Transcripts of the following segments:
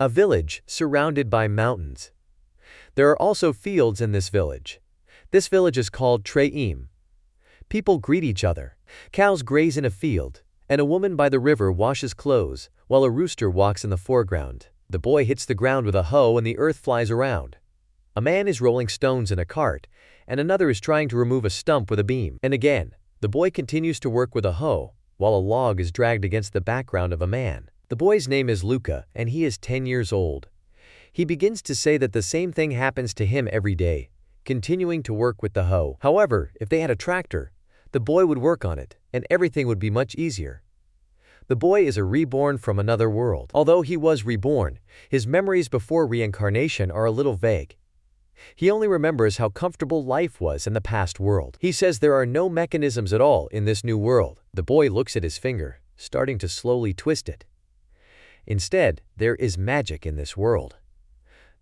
A village surrounded by mountains. There are also fields in this village. This village is called Treim. People greet each other. Cows graze in a field, and a woman by the river washes clothes, while a rooster walks in the foreground. The boy hits the ground with a hoe and the earth flies around. A man is rolling stones in a cart, and another is trying to remove a stump with a beam. And again, the boy continues to work with a hoe, while a log is dragged against the background of a man. The boy's name is Luca, and he is 10 years old. He begins to say that the same thing happens to him every day, continuing to work with the hoe. However, if they had a tractor, the boy would work on it, and everything would be much easier. The boy is a reborn from another world. Although he was reborn, his memories before reincarnation are a little vague. He only remembers how comfortable life was in the past world. He says there are no mechanisms at all in this new world. The boy looks at his finger, starting to slowly twist it. Instead, there is magic in this world.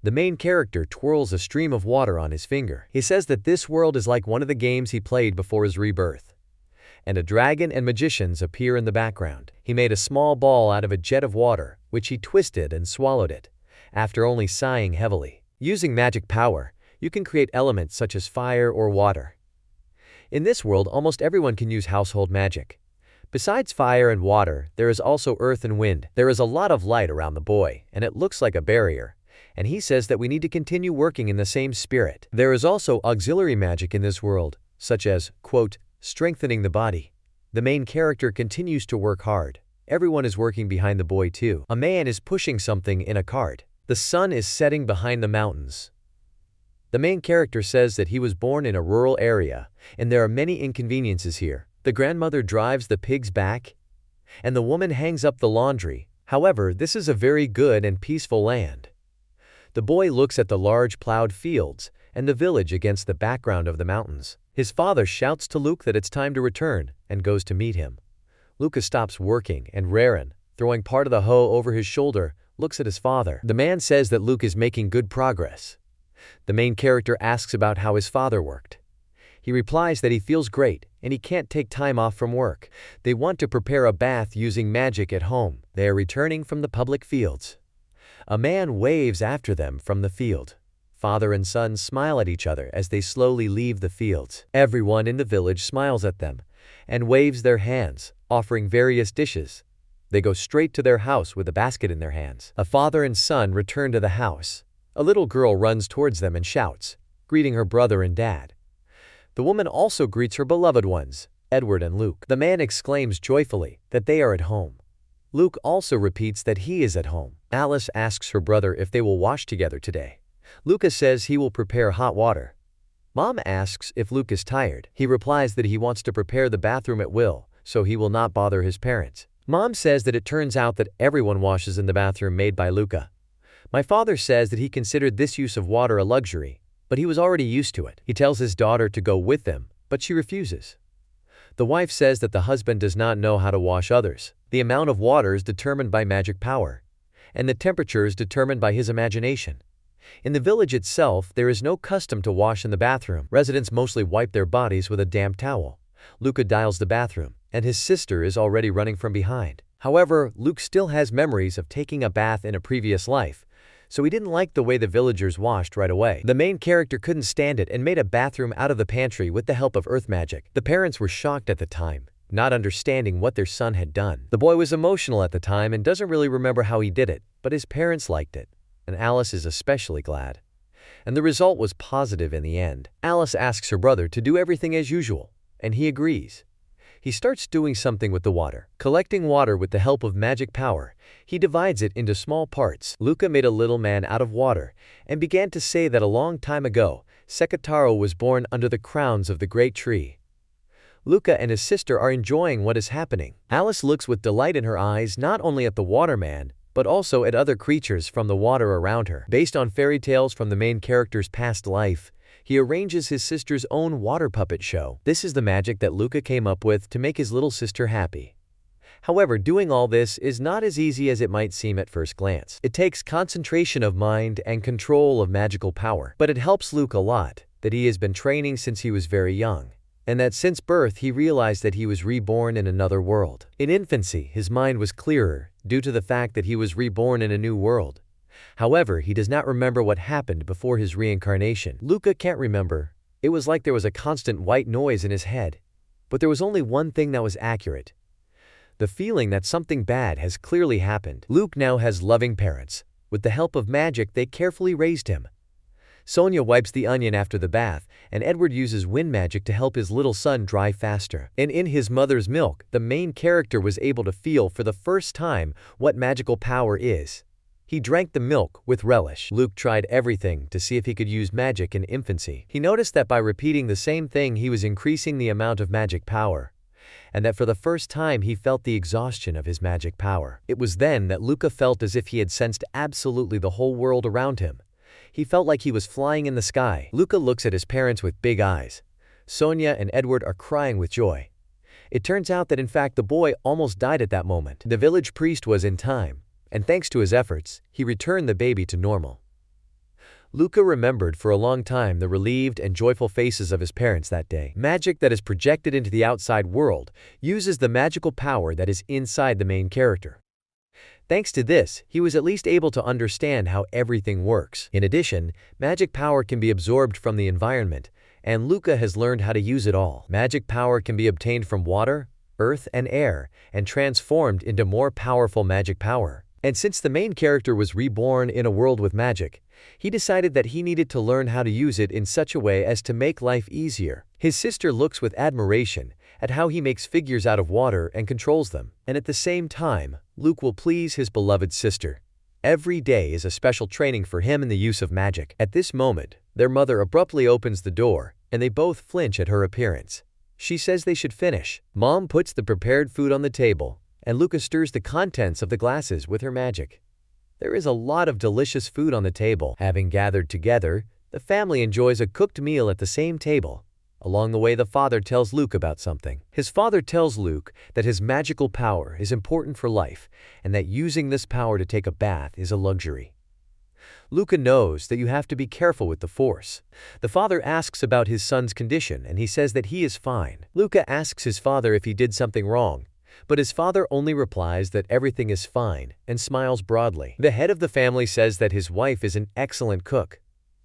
The main character twirls a stream of water on his finger. He says that this world is like one of the games he played before his rebirth. And a dragon and magicians appear in the background. He made a small ball out of a jet of water, which he twisted and swallowed it, after only sighing heavily. Using magic power, you can create elements such as fire or water. In this world, almost everyone can use household magic. Besides fire and water, there is also earth and wind. There is a lot of light around the boy, and it looks like a barrier. And he says that we need to continue working in the same spirit. There is also auxiliary magic in this world, such as, quote, strengthening the body. The main character continues to work hard. Everyone is working behind the boy too. A man is pushing something in a cart. The sun is setting behind the mountains. The main character says that he was born in a rural area, and there are many inconveniences here. The grandmother drives the pigs back, and the woman hangs up the laundry. However, this is a very good and peaceful land. The boy looks at the large plowed fields and the village against the background of the mountains. His father shouts to Luke that it's time to return and goes to meet him. Luca stops working, and Raren, throwing part of the hoe over his shoulder, looks at his father. The man says that Luke is making good progress. The main character asks about how his father worked. He replies that he feels great and he can't take time off from work. They want to prepare a bath using magic at home. They are returning from the public fields. A man waves after them from the field. Father and son smile at each other as they slowly leave the fields. Everyone in the village smiles at them and waves their hands, offering various dishes. They go straight to their house with a basket in their hands. A father and son return to the house. A little girl runs towards them and shouts, greeting her brother and dad. The woman also greets her beloved ones, Edward and Luke. The man exclaims joyfully that they are at home. Luke also repeats that he is at home. Alice asks her brother if they will wash together today. Luca says he will prepare hot water. Mom asks if Luke is tired. He replies that he wants to prepare the bathroom at will, so he will not bother his parents. Mom says that it turns out that everyone washes in the bathroom made by Luca. My father says that he considered this use of water a luxury, but he was already used to it. He tells his daughter to go with them, but she refuses. The wife says that the husband does not know how to wash others. The amount of water is determined by magic power, and the temperature is determined by his imagination. In the village itself, there is no custom to wash in the bathroom. Residents mostly wipe their bodies with a damp towel. Luca dials the bathroom, and his sister is already running from behind. However, Luke still has memories of taking a bath in a previous life, so he didn't like the way the villagers washed right away. The main character couldn't stand it and made a bathroom out of the pantry with the help of earth magic. The parents were shocked at the time, not understanding what their son had done. The boy was emotional at the time and doesn't really remember how he did it, but his parents liked it, and Alice is especially glad. And the result was positive in the end. Alice asks her brother to do everything as usual, and he agrees. He starts doing something with the water. Collecting water with the help of magic power, he divides it into small parts. Luca made a little man out of water and began to say that a long time ago, Sekitaro was born under the crowns of the great tree. Luca and his sister are enjoying what is happening. Alice looks with delight in her eyes not only at the waterman, but also at other creatures from the water around her. Based on fairy tales from the main character's past life, he arranges his sister's own water puppet show. This is the magic that Luca came up with to make his little sister happy. However, doing all this is not as easy as it might seem at first glance. It takes concentration of mind and control of magical power. But it helps Luke a lot that he has been training since he was very young, and that since birth he realized that he was reborn in another world. In infancy, his mind was clearer due to the fact that he was reborn in a new world. However, he does not remember what happened before his reincarnation. Luca can't remember. It was like there was a constant white noise in his head. But there was only one thing that was accurate: the feeling that something bad has clearly happened. Luke now has loving parents. With the help of magic, they carefully raised him. Sonia wipes the onion after the bath, and Edward uses wind magic to help his little son dry faster. And in his mother's milk, the main character was able to feel for the first time what magical power is. He drank the milk with relish. Luke tried everything to see if he could use magic in infancy. He noticed that by repeating the same thing, he was increasing the amount of magic power, and that for the first time he felt the exhaustion of his magic power. It was then that Luca felt as if he had sensed absolutely the whole world around him. He felt like he was flying in the sky. Luca looks at his parents with big eyes. Sonia and Edward are crying with joy. It turns out that in fact the boy almost died at that moment. The village priest was in time, and thanks to his efforts, he returned the baby to normal. Luca remembered for a long time the relieved and joyful faces of his parents that day. Magic that is projected into the outside world uses the magical power that is inside the main character. Thanks to this, he was at least able to understand how everything works. In addition, magic power can be absorbed from the environment, and Luca has learned how to use it all. Magic power can be obtained from water, earth, and air, and transformed into more powerful magic power. And since the main character was reborn in a world with magic, he decided that he needed to learn how to use it in such a way as to make life easier. His sister looks with admiration at how he makes figures out of water and controls them. And at the same time, Luke will please his beloved sister. Every day is a special training for him in the use of magic. At this moment, their mother abruptly opens the door, and they both flinch at her appearance. She says they should finish. Mom puts the prepared food on the table, and Luca stirs the contents of the glasses with her magic. There is a lot of delicious food on the table. Having gathered together, the family enjoys a cooked meal at the same table. Along the way, the father tells Luke about something. His father tells Luke that his magical power is important for life, and that using this power to take a bath is a luxury. Luca knows that you have to be careful with the Force. The father asks about his son's condition, and he says that he is fine. Luca asks his father if he did something wrong, but his father only replies that everything is fine and smiles broadly. The head of the family says that his wife is an excellent cook.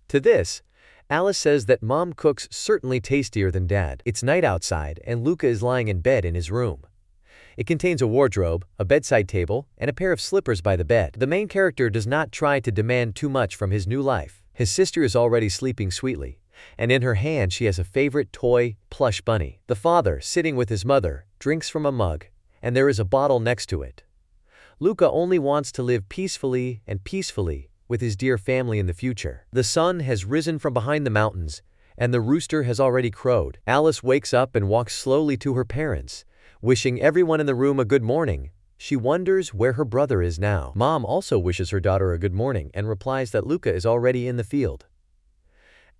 To this, Alice says that mom cooks certainly tastier than dad. It's night outside, and Luca is lying in bed in his room. It contains a wardrobe, a bedside table, and a pair of slippers by the bed. The main character does not try to demand too much from his new life. His sister is already sleeping sweetly, and in her hand she has a favorite toy plush bunny. The father, sitting with his mother, drinks from a mug, and there is a bottle next to it. Luca only wants to live peacefully with his dear family in the future. The sun has risen from behind the mountains, and the rooster has already crowed. Alice wakes up and walks slowly to her parents, wishing everyone in the room a good morning. She wonders where her brother is now. Mom also wishes her daughter a good morning and replies that Luca is already in the field.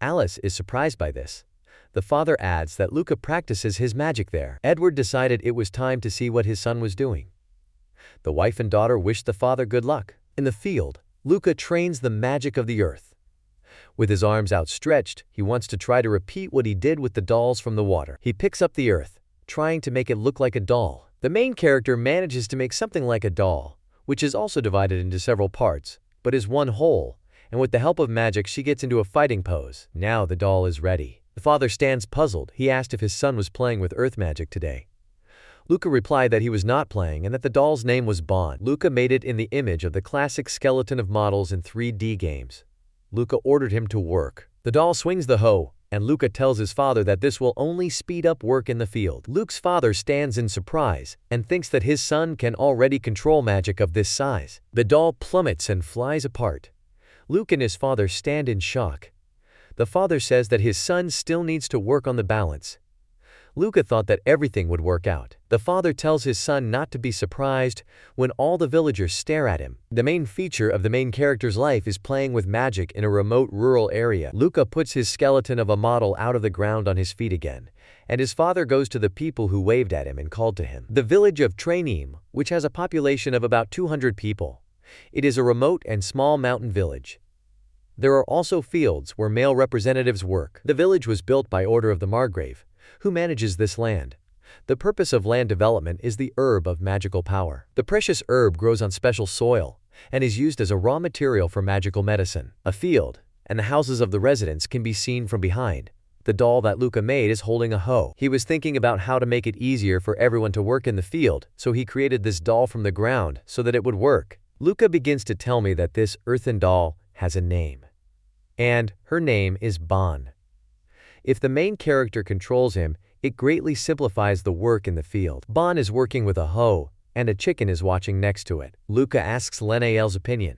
Alice is surprised by this. The father adds that Luca practices his magic there. Edward decided it was time to see what his son was doing. The wife and daughter wish the father good luck. In the field, Luca trains the magic of the earth. With his arms outstretched, he wants to try to repeat what he did with the dolls from the water. He picks up the earth, trying to make it look like a doll. The main character manages to make something like a doll, which is also divided into several parts, but is one whole, and with the help of magic she gets into a fighting pose. Now the doll is ready. The father stands puzzled. He asked if his son was playing with earth magic today. Luca replied that he was not playing and that the doll's name was Bond. Luca made it in the image of the classic skeleton of models in 3D games. Luca ordered him to work. The doll swings the hoe, and Luca tells his father that this will only speed up work in the field. Luke's father stands in surprise and thinks that his son can already control magic of this size. The doll plummets and flies apart. Luke and his father stand in shock. The father says that his son still needs to work on the balance. Luca thought that everything would work out. The father tells his son not to be surprised when all the villagers stare at him. The main feature of the main character's life is playing with magic in a remote rural area. Luca puts his skeleton of a model out of the ground on his feet again, and his father goes to the people who waved at him and called to him. The village of Traneem, which has a population of about 200 people. It is a remote and small mountain village. There are also fields where male representatives work. The village was built by order of the Margrave, who manages this land. The purpose of land development is the herb of magical power. The precious herb grows on special soil, and is used as a raw material for magical medicine. A field and the houses of the residents can be seen from behind. The doll that Luca made is holding a hoe. He was thinking about how to make it easier for everyone to work in the field, so he created this doll from the ground so that it would work. Luca begins to tell me that this earthen doll has a name, and her name is Bon. If the main character controls him, it greatly simplifies the work in the field. Bon is working with a hoe, and a chicken is watching next to it. Luca asks Lenael's opinion.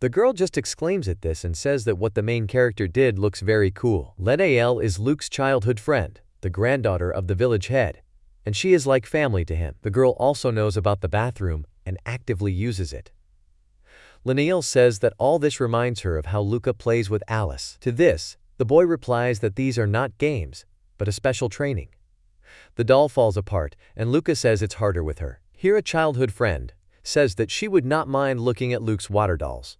The girl just exclaims at this and says that what the main character did looks very cool. Lenael is Luke's childhood friend, the granddaughter of the village head, and she is like family to him. The girl also knows about the bathroom and actively uses it. Lenael says that all this reminds her of how Luca plays with Alice. To this, the boy replies that these are not games, but a special training. The doll falls apart, and Luca says it's harder with her. Here a childhood friend says that she would not mind looking at Luke's water dolls.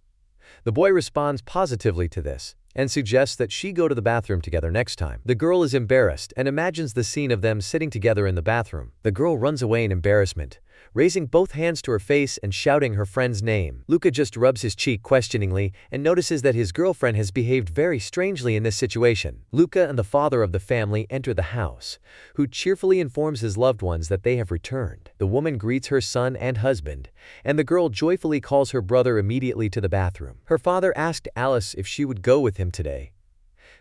The boy responds positively to this and suggests that she go to the bathroom together next time. The girl is embarrassed and imagines the scene of them sitting together in the bathroom. The girl runs away in embarrassment, raising both hands to her face and shouting her friend's name. Luca just rubs his cheek questioningly and notices that his girlfriend has behaved very strangely in this situation. Luca and the father of the family enter the house, who cheerfully informs his loved ones that they have returned. The woman greets her son and husband, and the girl joyfully calls her brother immediately to the bathroom. Her father asked Alice if she would go with him today,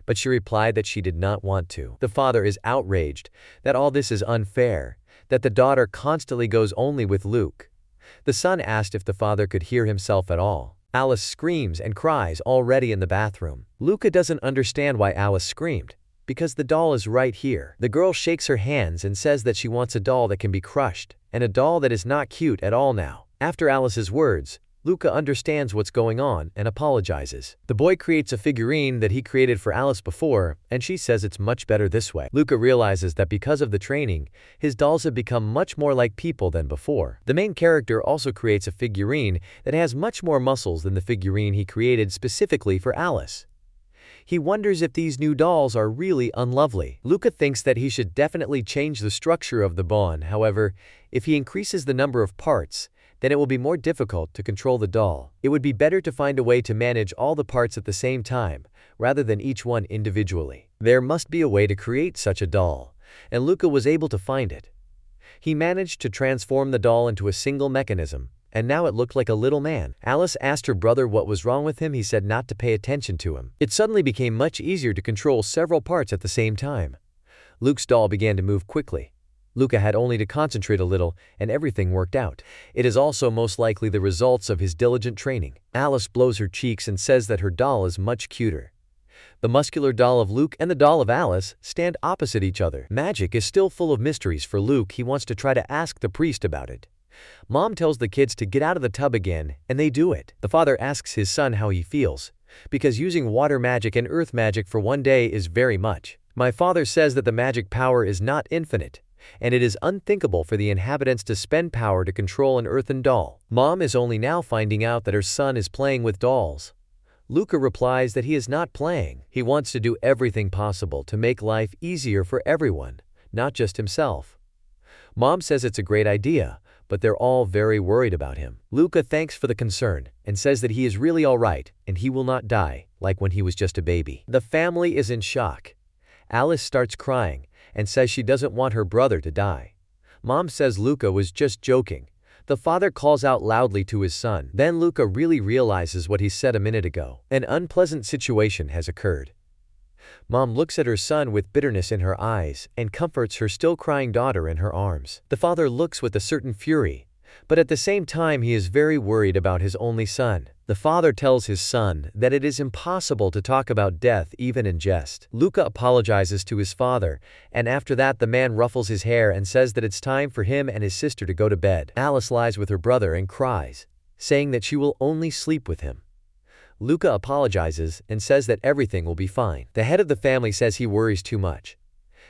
but she replied that she did not want to. The father is outraged that all this is unfair, that the daughter constantly goes only with Luke. The son asked if the father could hear himself at all. Alice screams and cries already in the bathroom. Luca doesn't understand why Alice screamed, because the doll is right here. The girl shakes her hands and says that she wants a doll that can be crushed, and a doll that is not cute at all now. After Alice's words, Luca understands what's going on and apologizes. The boy creates a figurine that he created for Alice before, and she says it's much better this way. Luca realizes that because of the training, his dolls have become much more like people than before. The main character also creates a figurine that has much more muscles than the figurine he created specifically for Alice. He wonders if these new dolls are really unlovely. Luca thinks that he should definitely change the structure of the bond. However, if he increases the number of parts, then it will be more difficult to control the doll. It would be better to find a way to manage all the parts at the same time, rather than each one individually. There must be a way to create such a doll, and Luca was able to find it. He managed to transform the doll into a single mechanism, and now it looked like a little man. Alice asked her brother what was wrong with him. He said not to pay attention to him. It suddenly became much easier to control several parts at the same time. Luke's doll began to move quickly. Luca had only to concentrate a little, and everything worked out. It is also most likely the results of his diligent training. Alice blows her cheeks and says that her doll is much cuter. The muscular doll of Luke and the doll of Alice stand opposite each other. Magic is still full of mysteries for Luke. He wants to try to ask the priest about it. Mom tells the kids to get out of the tub again, and they do it. The father asks his son how he feels, because using water magic and earth magic for one day is very much. My father says that the magic power is not infinite, and it is unthinkable for the inhabitants to spend power to control an earthen doll. Mom is only now finding out that her son is playing with dolls. Luca replies that he is not playing. He wants to do everything possible to make life easier for everyone, not just himself. Mom says it's a great idea, but they're all very worried about him. Luca thanks for the concern and says that he is really all right and he will not die like when he was just a baby. The family is in shock. Alice starts crying and says she doesn't want her brother to die. Mom says Luca was just joking. The father calls out loudly to his son. Then Luca really realizes what he said a minute ago. An unpleasant situation has occurred. Mom looks at her son with bitterness in her eyes and comforts her still crying daughter in her arms. The father looks with a certain fury, but at the same time he is very worried about his only son. The father tells his son that it is impossible to talk about death even in jest. Luca apologizes to his father, and after that the man ruffles his hair and says that it's time for him and his sister to go to bed. Alice lies with her brother and cries, saying that she will only sleep with him. Luca apologizes and says that everything will be fine. The head of the family says he worries too much.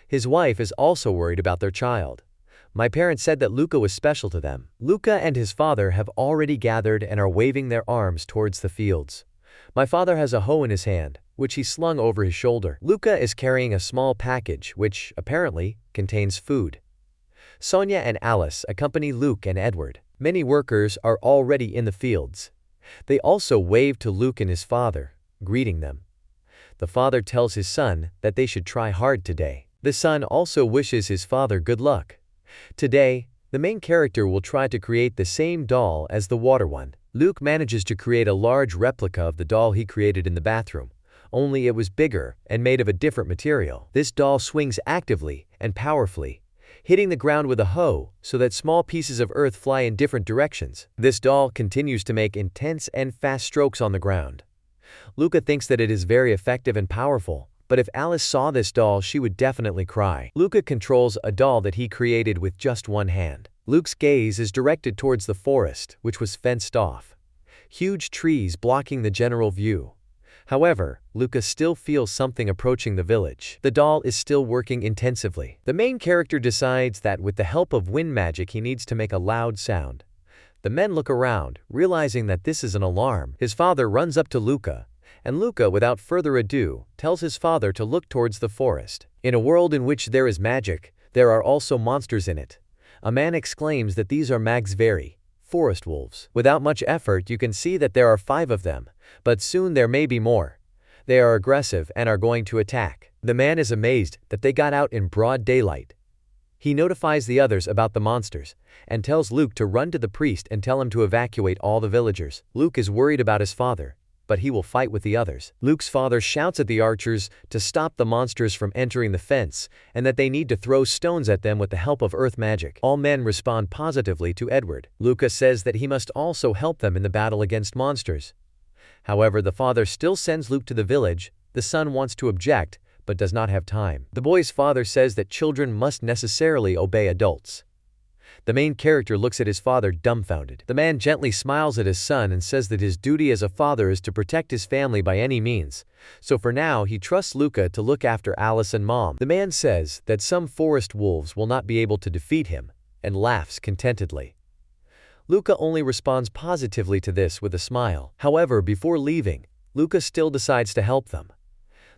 His wife is also worried about their child. My parents said that Luca was special to them. Luca and his father have already gathered and are waving their arms towards the fields. My father has a hoe in his hand, which he slung over his shoulder. Luca is carrying a small package, which, apparently, contains food. Sonia and Alice accompany Luke and Edward. Many workers are already in the fields. They also wave to Luke and his father, greeting them. The father tells his son that they should try hard today. The son also wishes his father good luck. Today, the main character will try to create the same doll as the water one. Luke manages to create a large replica of the doll he created in the bathroom, only it was bigger and made of a different material. This doll swings actively and powerfully, hitting the ground with a hoe so that small pieces of earth fly in different directions. This doll continues to make intense and fast strokes on the ground. Luca thinks that it is very effective and powerful, but if Alice saw this doll, she would definitely cry. Luca controls a doll that he created with just one hand. Luke's gaze is directed towards the forest, which was fenced off. Huge trees blocking the general view. However, Luca still feels something approaching the village. The doll is still working intensively. The main character decides that with the help of wind magic he needs to make a loud sound. The men look around, realizing that this is an alarm. His father runs up to Luca, and Luca, without further ado, tells his father to look towards the forest. In a world in which there is magic, there are also monsters in it. A man exclaims that these are manhua, forest wolves. Without much effort, you can see that there are 5 of them, but soon there may be more. They are aggressive and are going to attack. The man is amazed that they got out in broad daylight. He notifies the others about the monsters and tells Luke to run to the priest and tell him to evacuate all the villagers. Luke is worried about his father, but he will fight with the others. Luke's father shouts at the archers to stop the monsters from entering the fence and that they need to throw stones at them with the help of earth magic. All men respond positively to Edward. Luca says that he must also help them in the battle against monsters. However, the father still sends Luke to the village. The son wants to object, but does not have time. The boy's father says that children must necessarily obey adults. The main character looks at his father dumbfounded. The man gently smiles at his son and says that his duty as a father is to protect his family by any means. So for now, he trusts Luca to look after Alice and Mom. The man says that some forest wolves will not be able to defeat him, and laughs contentedly. Luca only responds positively to this with a smile. However, before leaving, Luca still decides to help them.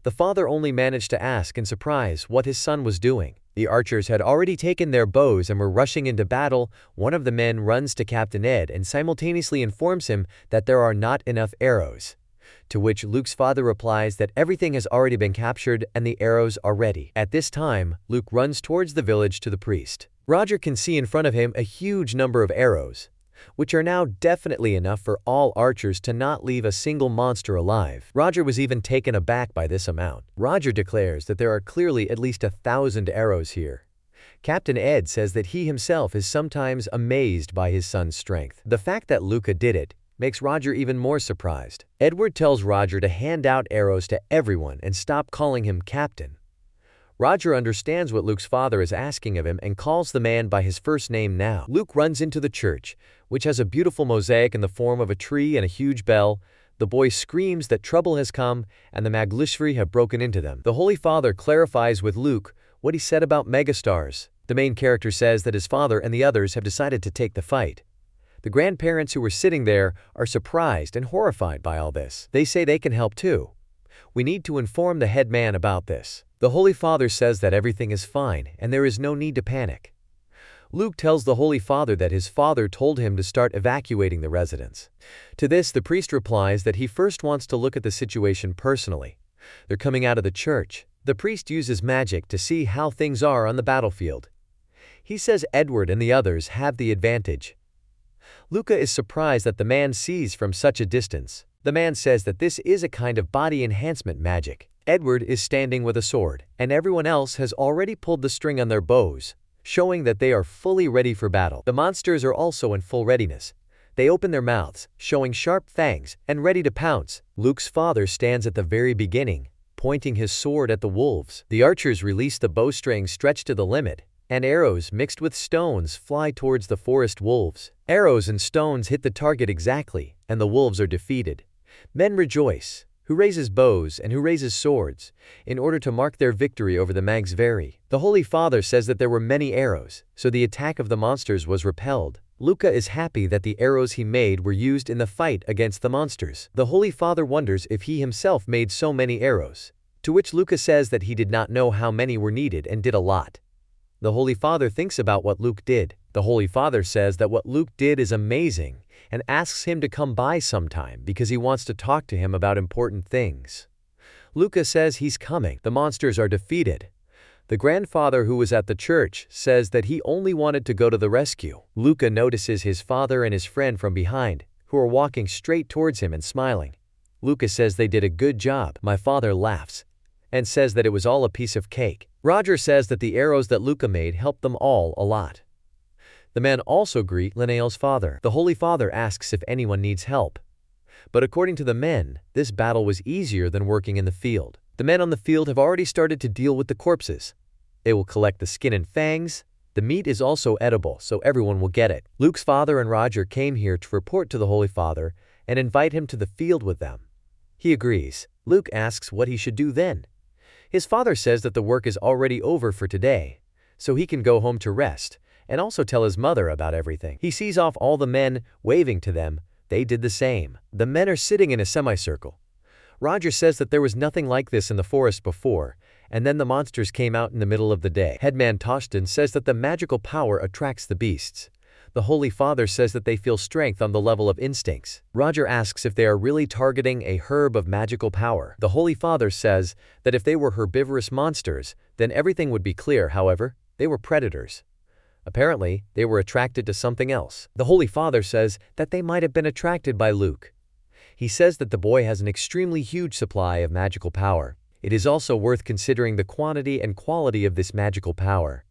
The father only managed to ask in surprise what his son was doing. The archers had already taken their bows and were rushing into battle. One of the men runs to Captain Ed and simultaneously informs him that there are not enough arrows. To which Luke's father replies that everything has already been captured and the arrows are ready. At this time, Luke runs towards the village to the priest. Roger can see in front of him a huge number of arrows, which are now definitely enough for all archers to not leave a single monster alive. Roger was even taken aback by this amount. Roger declares that there are clearly at least 1,000 arrows here. Captain Ed says that he himself is sometimes amazed by his son's strength. The fact that Luca did it makes Roger even more surprised. Edward tells Roger to hand out arrows to everyone and stop calling him Captain. Roger understands what Luke's father is asking of him and calls the man by his first name now. Luke runs into the church, which has a beautiful mosaic in the form of a tree and a huge bell. The boy screams that trouble has come and the manhua have broken into them. The Holy Father clarifies with Luke what he said about megastars. The main character says that his father and the others have decided to take the fight. The grandparents who were sitting there are surprised and horrified by all this. They say they can help too. We need to inform the head man about this. The Holy Father says that everything is fine and there is no need to panic. Luke tells the Holy Father that his father told him to start evacuating the residents. To this, the priest replies that he first wants to look at the situation personally. They're coming out of the church. The priest uses magic to see how things are on the battlefield. He says Edward and the others have the advantage. Luca is surprised that the man sees from such a distance. The man says that this is a kind of body enhancement magic. Edward is standing with a sword, and everyone else has already pulled the string on their bows, showing that they are fully ready for battle. The monsters are also in full readiness. They open their mouths, showing sharp fangs, and ready to pounce. Luke's father stands at the very beginning, pointing his sword at the wolves. The archers release the bowstring stretched to the limit, and arrows mixed with stones fly towards the forest wolves. Arrows and stones hit the target exactly, and the wolves are defeated. Men rejoice, who raises bows and who raises swords, in order to mark their victory over the manhua. The Holy Father says that there were many arrows, so the attack of the monsters was repelled. Luca is happy that the arrows he made were used in the fight against the monsters. The Holy Father wonders if he himself made so many arrows, to which Luca says that he did not know how many were needed and did a lot. The Holy Father thinks about what Luke did, The Holy Father says that what Luke did is amazing and asks him to come by sometime because he wants to talk to him about important things. Luca says he's coming. The monsters are defeated. The grandfather who was at the church says that he only wanted to go to the rescue. Luca notices his father and his friend from behind, who are walking straight towards him and smiling. Luca says they did a good job. My father laughs and says that it was all a piece of cake. Roger says that the arrows that Luca made helped them all a lot. The men also greet Linnell's father. The Holy Father asks if anyone needs help. But according to the men, this battle was easier than working in the field. The men on the field have already started to deal with the corpses. They will collect the skin and fangs. The meat is also edible, so everyone will get it. Luke's father and Roger came here to report to the Holy Father and invite him to the field with them. He agrees. Luke asks what he should do then. His father says that the work is already over for today, so he can go home to rest and also tell his mother about everything. He sees off all the men, waving to them. They did the same. The men are sitting in a semicircle. Roger says that there was nothing like this in the forest before, and then the monsters came out in the middle of the day. Headman Toshton says that the magical power attracts the beasts. The Holy Father says that they feel strength on the level of instincts. Roger asks if they are really targeting a herb of magical power. The Holy Father says that if they were herbivorous monsters, then everything would be clear. However, they were predators. Apparently, they were attracted to something else. The Holy Father says that they might have been attracted by Luke. He says that the boy has an extremely huge supply of magical power. It is also worth considering the quantity and quality of this magical power.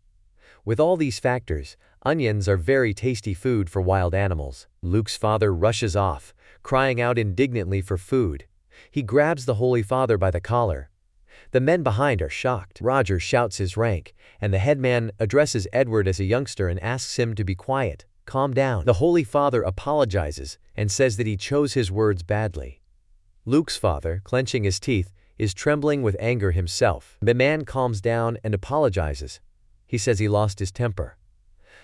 With all these factors, onions are very tasty food for wild animals. Luke's father rushes off, crying out indignantly for food. He grabs the Holy Father by the collar. The men behind are shocked. Roger shouts his rank, and the headman addresses Edward as a youngster and asks him to be quiet, calm down. The Holy Father apologizes and says that he chose his words badly. Luke's father, clenching his teeth, is trembling with anger himself. The man calms down and apologizes. He says he lost his temper.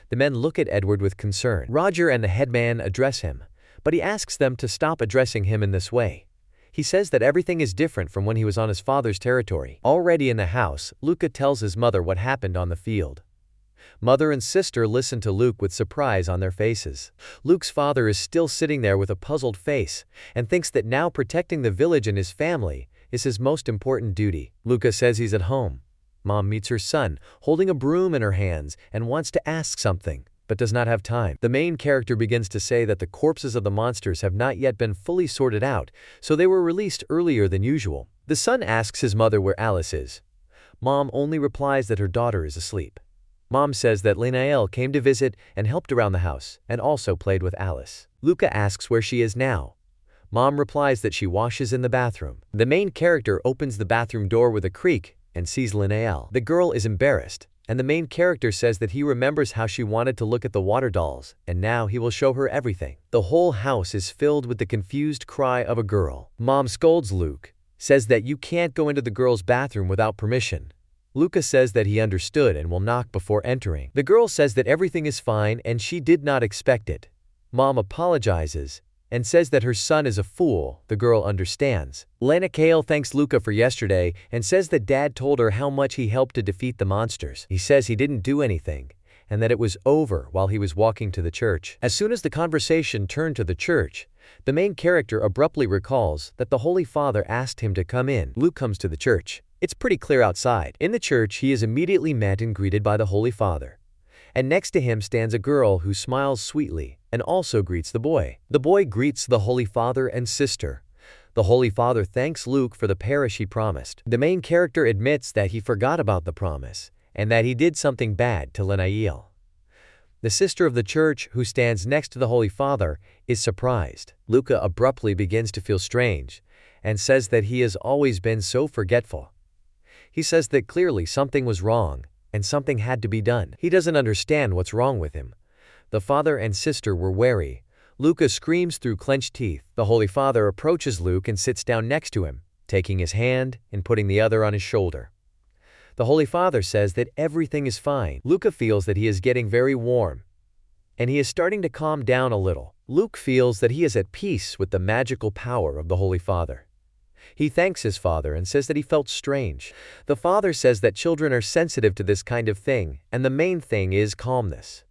The men look at Edward with concern. Roger and the headman address him, but he asks them to stop addressing him in this way. He says that everything is different from when he was on his father's territory. Already in the house, Luca tells his mother what happened on the field. Mother and sister listen to Luke with surprise on their faces. Luke's father is still sitting there with a puzzled face and thinks that now protecting the village and his family is his most important duty. Luca says he's at home. Mom meets her son, holding a broom in her hands, and wants to ask something, but does not have time. The main character begins to say that the corpses of the monsters have not yet been fully sorted out, so they were released earlier than usual. The son asks his mother where Alice is. Mom only replies that her daughter is asleep. Mom says that Linnell came to visit and helped around the house, and also played with Alice. Luca asks where she is now. Mom replies that she washes in the bathroom. The main character opens the bathroom door with a creak and sees Linnell. The girl is embarrassed, and the main character says that he remembers how she wanted to look at the water dolls, and now he will show her everything. The whole house is filled with the confused cry of a girl. Mom scolds Luke, says that you can't go into the girl's bathroom without permission. Luca says that he understood and will knock before entering. The girl says that everything is fine and she did not expect it. Mom apologizes and says that her son is a fool. The girl understands. Lana Kale thanks Luca for yesterday and says that Dad told her how much he helped to defeat the monsters. He says he didn't do anything and that it was over while he was walking to the church. As soon as the conversation turned to the church, the main character abruptly recalls that the Holy Father asked him to come in. Luke comes to the church. It's pretty clear outside. In the church, he is immediately met and greeted by the Holy Father. And next to him stands a girl who smiles sweetly and also greets the boy. The boy greets the Holy Father and sister. The Holy Father thanks Luke for the parish he promised. The main character admits that he forgot about the promise and that he did something bad to Linnell. The sister of the church, who stands next to the Holy Father, is surprised. Luca abruptly begins to feel strange and says that he has always been so forgetful. He says that clearly something was wrong and something had to be done. He doesn't understand what's wrong with him. The father and sister were wary. Luca screams through clenched teeth. The Holy Father approaches Luke and sits down next to him, taking his hand and putting the other on his shoulder. The Holy Father says that everything is fine. Luca feels that he is getting very warm, and he is starting to calm down a little. Luke feels that he is at peace with the magical power of the Holy Father. He thanks his father and says that he felt strange. The father says that children are sensitive to this kind of thing, and the main thing is calmness.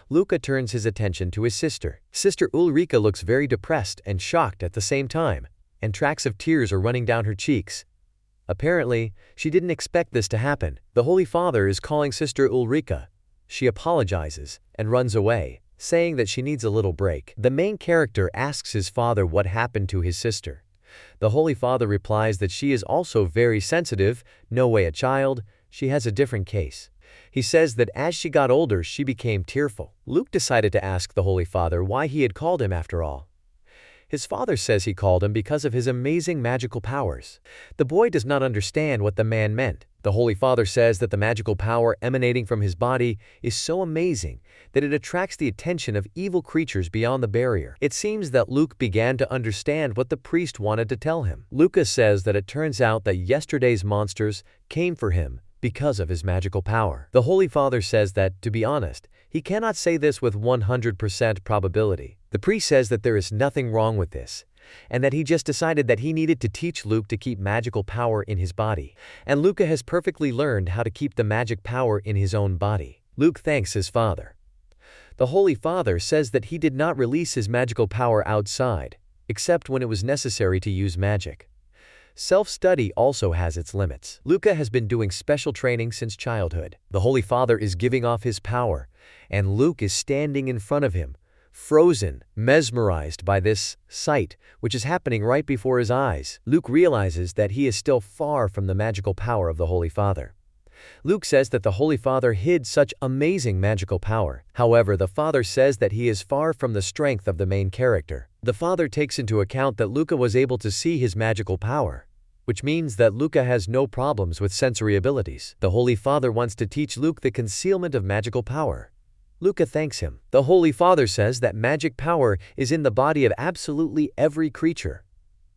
Luca turns his attention to his sister. Sister Ulrika looks very depressed and shocked at the same time, and tracks of tears are running down her cheeks. Apparently, she didn't expect this to happen. The Holy Father is calling Sister Ulrika. She apologizes and runs away, saying that she needs a little break. The main character asks his father what happened to his sister. The Holy Father replies that she is also very sensitive, no way a child, she has a different case. He says that as she got older, she became tearful. Luke decided to ask the Holy Father why he had called him after all. His father says he called him because of his amazing magical powers. The boy does not understand what the man meant. The Holy Father says that the magical power emanating from his body is so amazing that it attracts the attention of evil creatures beyond the barrier. It seems that Luke began to understand what the priest wanted to tell him. Lucas says that it turns out that yesterday's monsters came for him because of his magical power. The Holy Father says that, to be honest, he cannot say this with 100% probability. The priest says that there is nothing wrong with this, and that he just decided that he needed to teach Luke to keep magical power in his body. And Luca has perfectly learned how to keep the magic power in his own body. Luke thanks his father. The Holy Father says that he did not release his magical power outside, except when it was necessary to use magic. Self-study also has its limits. Luca has been doing special training since childhood. The Holy Father is giving off his power, and Luke is standing in front of him, frozen, mesmerized by this sight, which is happening right before his eyes. Luke realizes that he is still far from the magical power of the Holy Father. Luke says that the Holy Father hid such amazing magical power. However, the Father says that he is far from the strength of the main character. The Father takes into account that Luca was able to see his magical power, which means that Luca has no problems with sensory abilities. The Holy Father wants to teach Luke the concealment of magical power. Luca thanks him. The Holy Father says that magic power is in the body of absolutely every creature.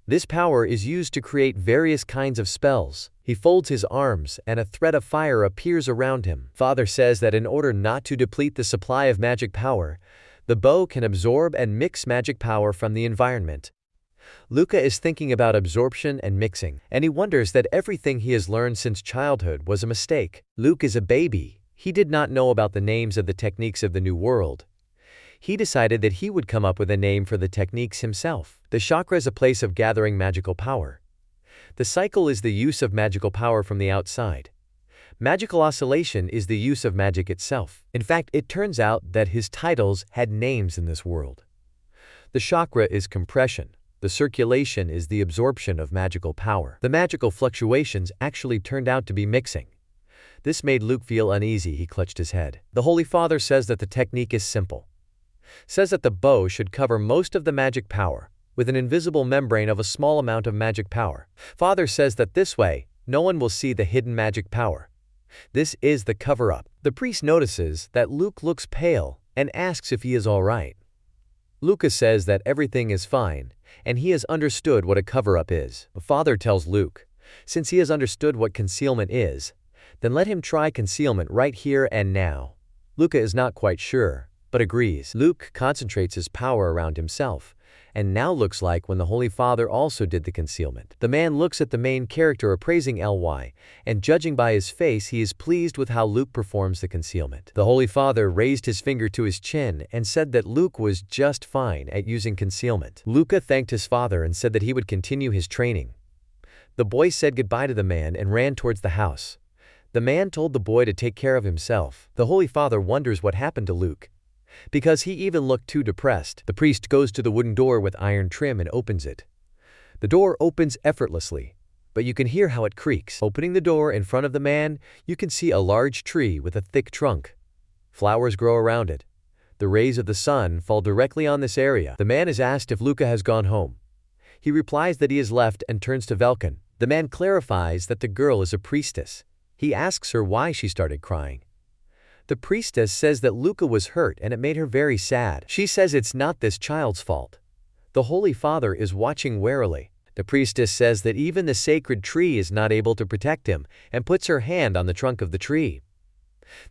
This power is used to create various kinds of spells. He folds his arms, and a thread of fire appears around him. Father says that in order not to deplete the supply of magic power, the bow can absorb and mix magic power from the environment. Luca is thinking about absorption and mixing, and he wonders that everything he has learned since childhood was a mistake. Luke is a baby. He did not know about the names of the techniques of the New World. He decided that he would come up with a name for the techniques himself. The chakra is a place of gathering magical power. The cycle is the use of magical power from the outside. Magical oscillation is the use of magic itself. In fact, it turns out that his titles had names in this world. The chakra is compression. The circulation is the absorption of magical power. The magical fluctuations actually turned out to be mixing. This made Luke feel uneasy. He clutched his head. The Holy Father says that the technique is simple. Says that the bow should cover most of the magic power, with an invisible membrane of a small amount of magic power. Father says that this way, no one will see the hidden magic power. This is the cover-up. The priest notices that Luke looks pale and asks if he is all right. Luca says that everything is fine, and he has understood what a cover-up is. The Father tells Luke, since he has understood what concealment is, then let him try concealment right here and now. Luca is not quite sure, but agrees. Luke concentrates his power around himself, and now looks like when the Holy Father also did the concealment. The man looks at the main character appraising Ly, and judging by his face he is pleased with how Luke performs the concealment. The Holy Father raised his finger to his chin and said that Luke was just fine at using concealment. Luca thanked his father and said that he would continue his training. The boy said goodbye to the man and ran towards the house. The man told the boy to take care of himself. The Holy Father wonders what happened to Luke, because he even looked too depressed. The priest goes to the wooden door with iron trim and opens it. The door opens effortlessly, but you can hear how it creaks. Opening the door in front of the man, you can see a large tree with a thick trunk. Flowers grow around it. The rays of the sun fall directly on this area. The man is asked if Luca has gone home. He replies that he has left and turns to Velkin. The man clarifies that the girl is a priestess. He asks her why she started crying. The priestess says that Luca was hurt and it made her very sad. She says it's not this child's fault. The Holy Father is watching warily. The priestess says that even the sacred tree is not able to protect him and puts her hand on the trunk of the tree.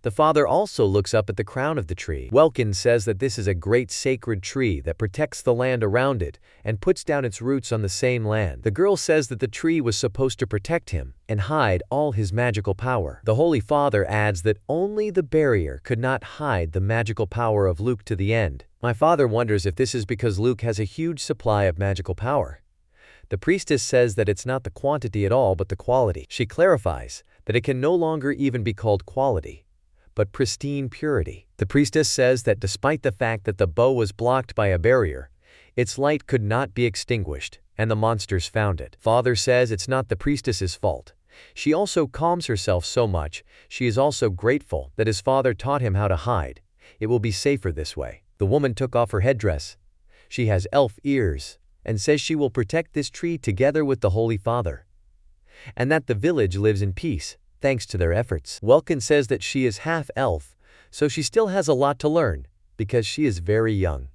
The father also looks up at the crown of the tree. Welkin says that this is a great sacred tree that protects the land around it and puts down its roots on the same land. The girl says that the tree was supposed to protect him and hide all his magical power. The Holy Father adds that only the barrier could not hide the magical power of Luke to the end. My father wonders if this is because Luke has a huge supply of magical power. The priestess says that it's not the quantity at all but the quality. She clarifies that it can no longer even be called quality, but pristine purity. The priestess says that despite the fact that the bow was blocked by a barrier, its light could not be extinguished, and the monsters found it. Father says it's not the priestess's fault. She also calms herself so much, she is also grateful that his father taught him how to hide. It will be safer this way. The woman took off her headdress. She has elf ears, and says she will protect this tree together with the Holy Father, and that the village lives in peace, thanks to their efforts. Welkin says that she is half elf, so she still has a lot to learn, because she is very young.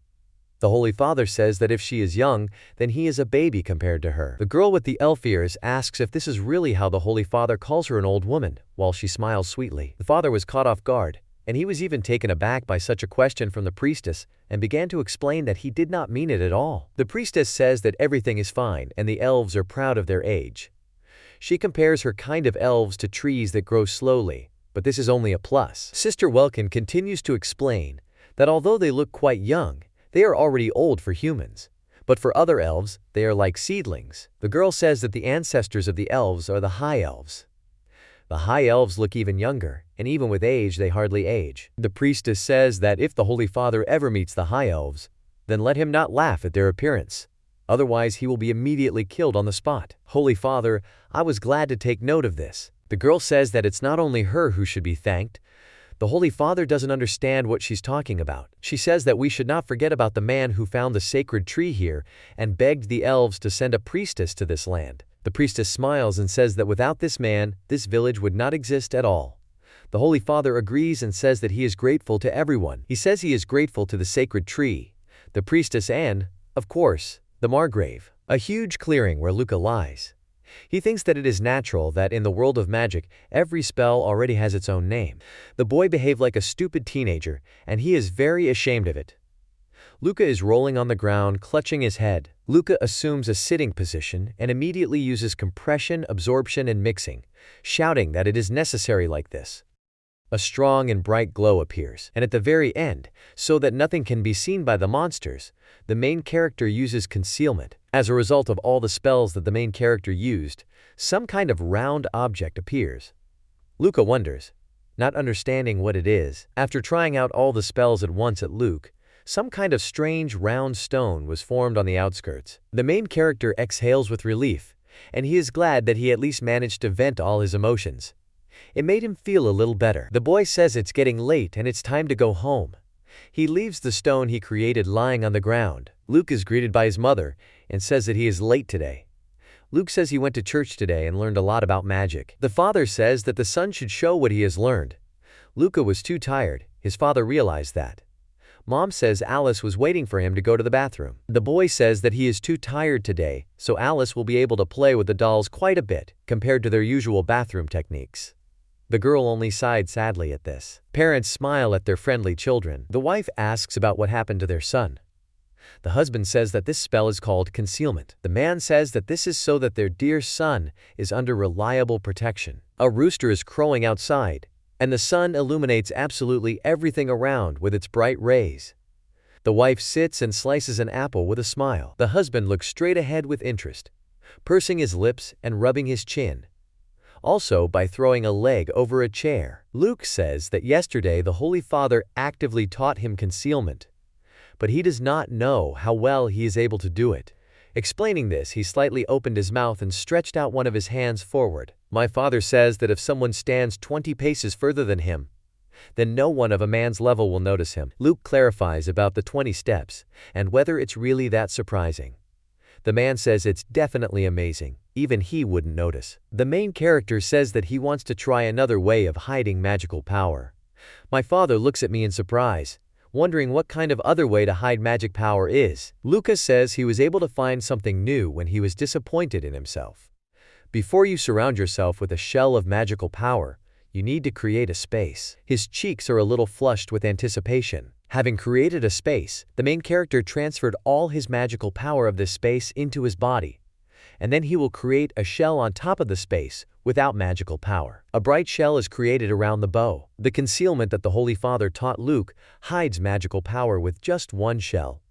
The Holy Father says that if she is young, then he is a baby compared to her. The girl with the elf ears asks if this is really how the Holy Father calls her an old woman, while she smiles sweetly. The father was caught off guard, and he was even taken aback by such a question from the priestess and began to explain that he did not mean it at all. The priestess says that everything is fine and the elves are proud of their age. She compares her kind of elves to trees that grow slowly, but this is only a plus. Sister Welkin continues to explain that although they look quite young, they are already old for humans, but for other elves, they are like seedlings. The girl says that the ancestors of the elves are the high elves. The high elves look even younger, and even with age, they hardly age. The priestess says that if the Holy Father ever meets the high elves, then let him not laugh at their appearance. Otherwise, he will be immediately killed on the spot. Holy Father, I was glad to take note of this. The girl says that it's not only her who should be thanked. The Holy Father doesn't understand what she's talking about. She says that we should not forget about the man who found the sacred tree here and begged the elves to send a priestess to this land. The priestess smiles and says that without this man, this village would not exist at all. The Holy Father agrees and says that he is grateful to everyone. He says he is grateful to the sacred tree, the priestess and, of course, the Margrave, a huge clearing where Luca lies. He thinks that it is natural that in the world of magic, every spell already has its own name. The boy behaved like a stupid teenager, and he is very ashamed of it. Luca is rolling on the ground, clutching his head. Luca assumes a sitting position and immediately uses compression, absorption, and mixing, shouting that it is necessary like this. A strong and bright glow appears, and at the very end, so that nothing can be seen by the monsters, the main character uses concealment. As a result of all the spells that the main character used, some kind of round object appears. Luca wonders, not understanding what it is. After trying out all the spells at once at Luke, some kind of strange round stone was formed on the outskirts. The main character exhales with relief, and he is glad that he at least managed to vent all his emotions. It made him feel a little better. The boy says it's getting late and it's time to go home. He leaves the stone he created lying on the ground. Luke is greeted by his mother and says that he is late today. Luke says he went to church today and learned a lot about magic. The father says that the son should show what he has learned. Luca was too tired. His father realized that. Mom says Alice was waiting for him to go to the bathroom. The boy says that he is too tired today, so Alice will be able to play with the dolls quite a bit compared to their usual bathroom techniques. The girl only sighed sadly at this. Parents smile at their friendly children. The wife asks about what happened to their son. The husband says that this spell is called concealment. The man says that this is so that their dear son is under reliable protection. A rooster is crowing outside, and the sun illuminates absolutely everything around with its bright rays. The wife sits and slices an apple with a smile. The husband looks straight ahead with interest, pursing his lips and rubbing his chin. Also by throwing a leg over a chair. Luke says that yesterday the Holy Father actively taught him concealment, but he does not know how well he is able to do it. Explaining this, he slightly opened his mouth and stretched out one of his hands forward. My father says that if someone stands 20 paces further than him, then no one of a man's level will notice him. Luke clarifies about the 20 steps and whether it's really that surprising. The man says it's definitely amazing. Even he wouldn't notice. The main character says that he wants to try another way of hiding magical power. My father looks at me in surprise, wondering what kind of other way to hide magic power is. Lucas says he was able to find something new when he was disappointed in himself. Before you surround yourself with a shell of magical power, You need to create a space. His cheeks are a little flushed with anticipation. Having created a space, the main character transferred all his magical power of this space into his body. And then he will create a shell on top of the space without magical power. A bright shell is created around the bow. The concealment that the Holy Father taught Luke hides magical power with just one shell.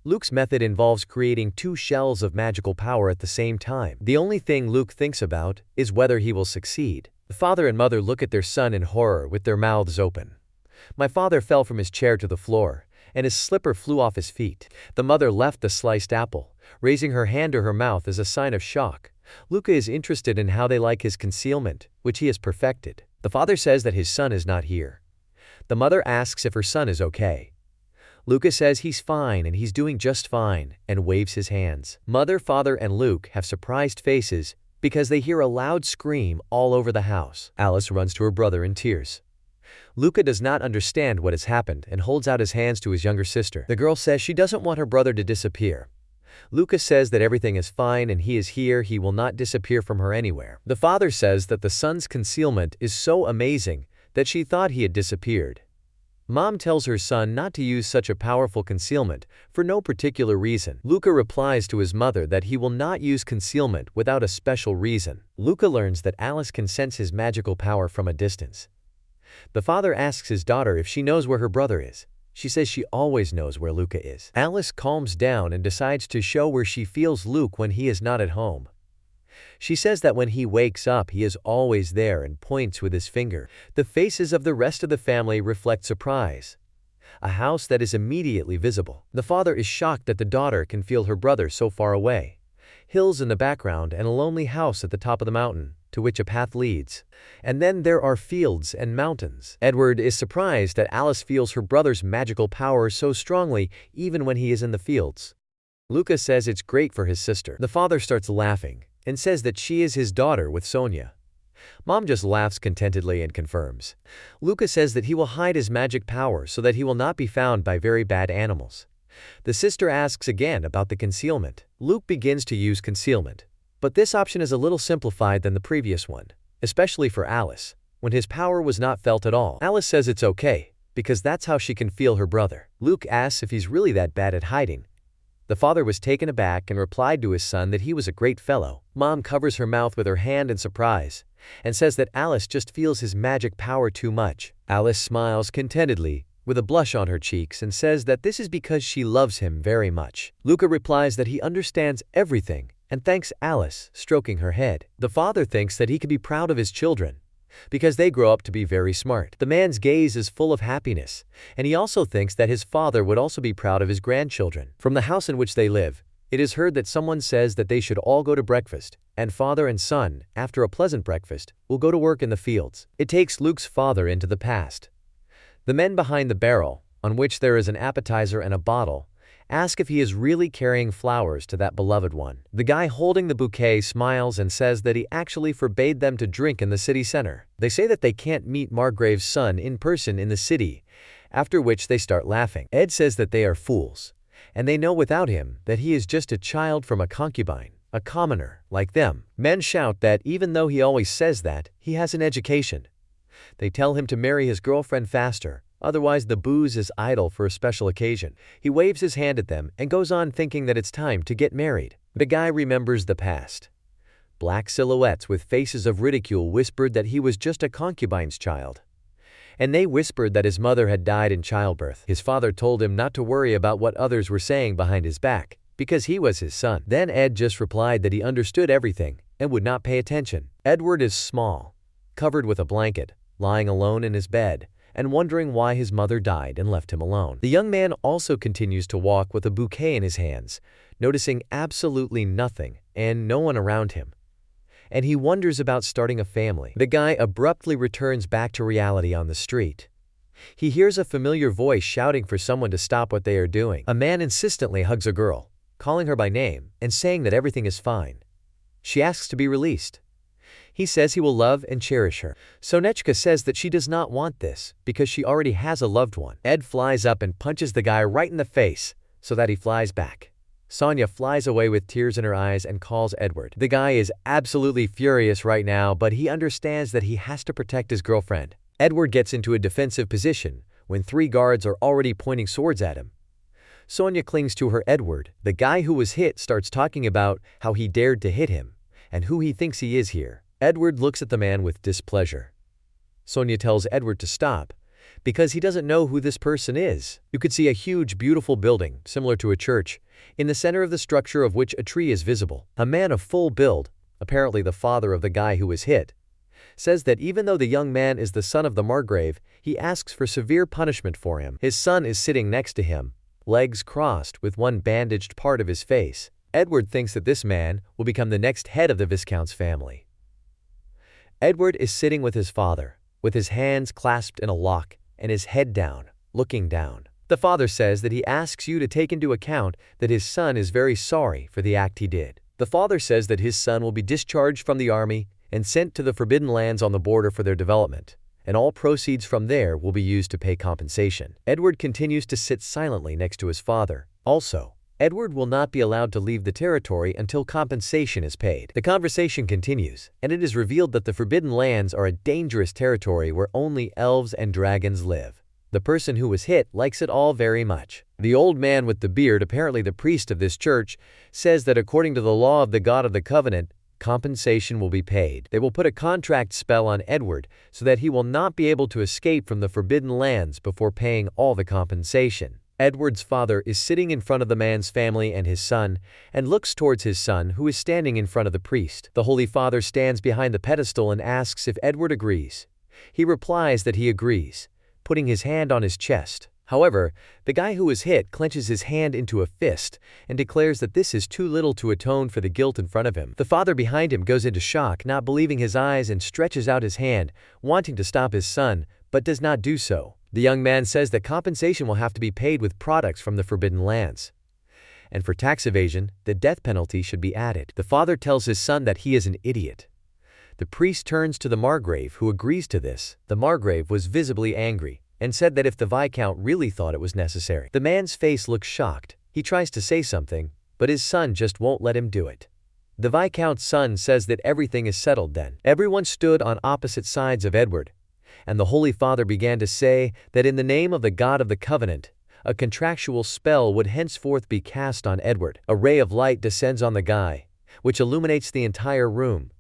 Luke's method involves creating 2 shells of magical power at the same time. The only thing Luke thinks about is whether he will succeed. The father and mother look at their son in horror with their mouths open. My father fell from his chair to the floor, and his slipper flew off his feet. The mother left the sliced apple, raising her hand to her mouth as a sign of shock. Luca is interested in how they like his concealment, which he has perfected. The father says that his son is not here. The mother asks if her son is okay. Luca says he's fine and he's doing just fine, and waves his hands. Mother, father, and Luke have surprised faces because they hear a loud scream all over the house. Alice runs to her brother in tears. Luca does not understand what has happened and holds out his hands to his younger sister. The girl says she doesn't want her brother to disappear. Luca says that everything is fine and he is here, he will not disappear from her anywhere. The father says that the son's concealment is so amazing that she thought he had disappeared. Mom tells her son not to use such a powerful concealment for no particular reason. Luca replies to his mother that he will not use concealment without a special reason. Luca learns that Alice can sense his magical power from a distance. The father asks his daughter if she knows where her brother is. She says she always knows where Luca is. Alice calms down and decides to show where she feels Luke when he is not at home. She says that when he wakes up, he is always there and points with his finger. The faces of the rest of the family reflect surprise. A house that is immediately visible. The father is shocked that the daughter can feel her brother so far away. Hills in the background and a lonely house at the top of the mountain, to which a path leads. And then there are fields and mountains. Edward is surprised that Alice feels her brother's magical power so strongly even when he is in the fields. Luca says it's great for his sister. The father starts laughing and says that she is his daughter with Sonia. Mom just laughs contentedly and confirms. Luca says that he will hide his magic power so that he will not be found by very bad animals. The sister asks again about the concealment. Luke begins to use concealment, but this option is a little simplified than the previous one, especially for Alice, when his power was not felt at all. Alice says it's okay, because that's how she can feel her brother. Luke asks if he's really that bad at hiding. The father was taken aback and replied to his son that he was a great fellow. Mom covers her mouth with her hand in surprise and says that Alice just feels his magic power too much. Alice smiles contentedly with a blush on her cheeks and says that this is because she loves him very much. Luca replies that he understands everything and thanks Alice, stroking her head. The father thinks that he can be proud of his children because they grow up to be very smart. The man's gaze is full of happiness, and he also thinks that his father would also be proud of his grandchildren. From the house in which they live, it is heard that someone says that they should all go to breakfast, and father and son, after a pleasant breakfast, will go to work in the fields. It takes Luke's father into the past. The men behind the barrel, on which there is an appetizer and a bottle, ask if he is really carrying flowers to that beloved one. The guy holding the bouquet smiles and says that he actually forbade them to drink in the city center. They say that they can't meet Margrave's son in person in the city, after which they start laughing. Ed says that they are fools, and they know without him that he is just a child from a concubine, a commoner, like them. Men shout that even though he always says that, he has an education. They tell him to marry his girlfriend faster, otherwise the booze is idle for a special occasion. He waves his hand at them and goes on thinking that it's time to get married. The guy remembers the past. Black silhouettes with faces of ridicule whispered that he was just a concubine's child. And they whispered that his mother had died in childbirth. His father told him not to worry about what others were saying behind his back, because he was his son. Then Ed just replied that he understood everything and would not pay attention. Edward is small, covered with a blanket, lying alone in his bed, and wondering why his mother died and left him alone. The young man also continues to walk with a bouquet in his hands, noticing absolutely nothing and no one around him. And he wonders about starting a family. The guy abruptly returns back to reality on the street. He hears a familiar voice shouting for someone to stop what they are doing. A man insistently hugs a girl, calling her by name and saying that everything is fine. She asks to be released. He says he will love and cherish her. Sonechka says that she does not want this because she already has a loved one. Ed flies up and punches the guy right in the face so that he flies back. Sonia flies away with tears in her eyes and calls Edward. The guy is absolutely furious right now, but he understands that he has to protect his girlfriend. Edward gets into a defensive position when 3 guards are already pointing swords at him. Sonia clings to her Edward. The guy who was hit starts talking about how he dared to hit him and who he thinks he is here. Edward looks at the man with displeasure. Sonia tells Edward to stop because he doesn't know who this person is. You could see a huge, beautiful building, similar to a church, in the center of the structure of which a tree is visible. A man of full build, apparently the father of the guy who was hit, says that even though the young man is the son of the Margrave, he asks for severe punishment for him. His son is sitting next to him, legs crossed with one bandaged part of his face. Edward thinks that this man will become the next head of the Viscount's family. Edward is sitting with his father, with his hands clasped in a lock and his head down, looking down. The father says that he asks you to take into account that his son is very sorry for the act he did. The father says that his son will be discharged from the army and sent to the Forbidden Lands on the border for their development, and all proceeds from there will be used to pay compensation. Edward continues to sit silently next to his father. Also, Edward will not be allowed to leave the territory until compensation is paid. The conversation continues, and it is revealed that the Forbidden Lands are a dangerous territory where only elves and dragons live. The person who was hit likes it all very much. The old man with the beard, apparently the priest of this church, says that according to the law of the God of the Covenant, compensation will be paid. They will put a contract spell on Edward so that he will not be able to escape from the Forbidden Lands before paying all the compensation. Edward's father is sitting in front of the man's family and his son, and looks towards his son, who is standing in front of the priest. The Holy Father stands behind the pedestal and asks if Edward agrees. He replies that he agrees, putting his hand on his chest. However, the guy who was hit clenches his hand into a fist and declares that this is too little to atone for the guilt in front of him. The father behind him goes into shock, not believing his eyes, and stretches out his hand, wanting to stop his son, but does not do so. The young man says that compensation will have to be paid with products from the Forbidden Lands, and for tax evasion, the death penalty should be added. The father tells his son that he is an idiot. The priest turns to the Margrave, who agrees to this. The Margrave was visibly angry and said that if the Viscount really thought it was necessary. The man's face looks shocked. He tries to say something, but his son just won't let him do it. The Viscount's son says that everything is settled then. Everyone stood on opposite sides of Edward, and the Holy Father began to say that in the name of the God of the Covenant, a contractual spell would henceforth be cast on Edward. A ray of light descends on the guy, which illuminates the entire room.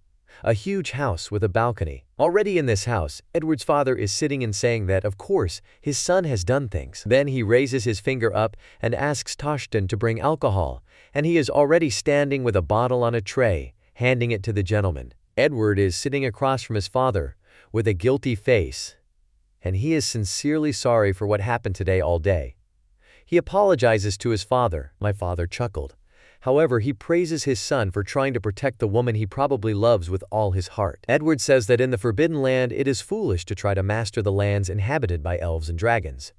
A huge house with a balcony. Already in this house, Edward's father is sitting and saying that, of course, his son has done things. Then he raises his finger up and asks Toshton to bring alcohol, and he is already standing with a bottle on a tray, handing it to the gentleman. Edward is sitting across from his father, with a guilty face, and he is sincerely sorry for what happened today all day. He apologizes to his father. My father chuckled. However, he praises his son for trying to protect the woman he probably loves with all his heart. Edward says that in the Forbidden Land it is foolish to try to master the lands inhabited by elves and dragons.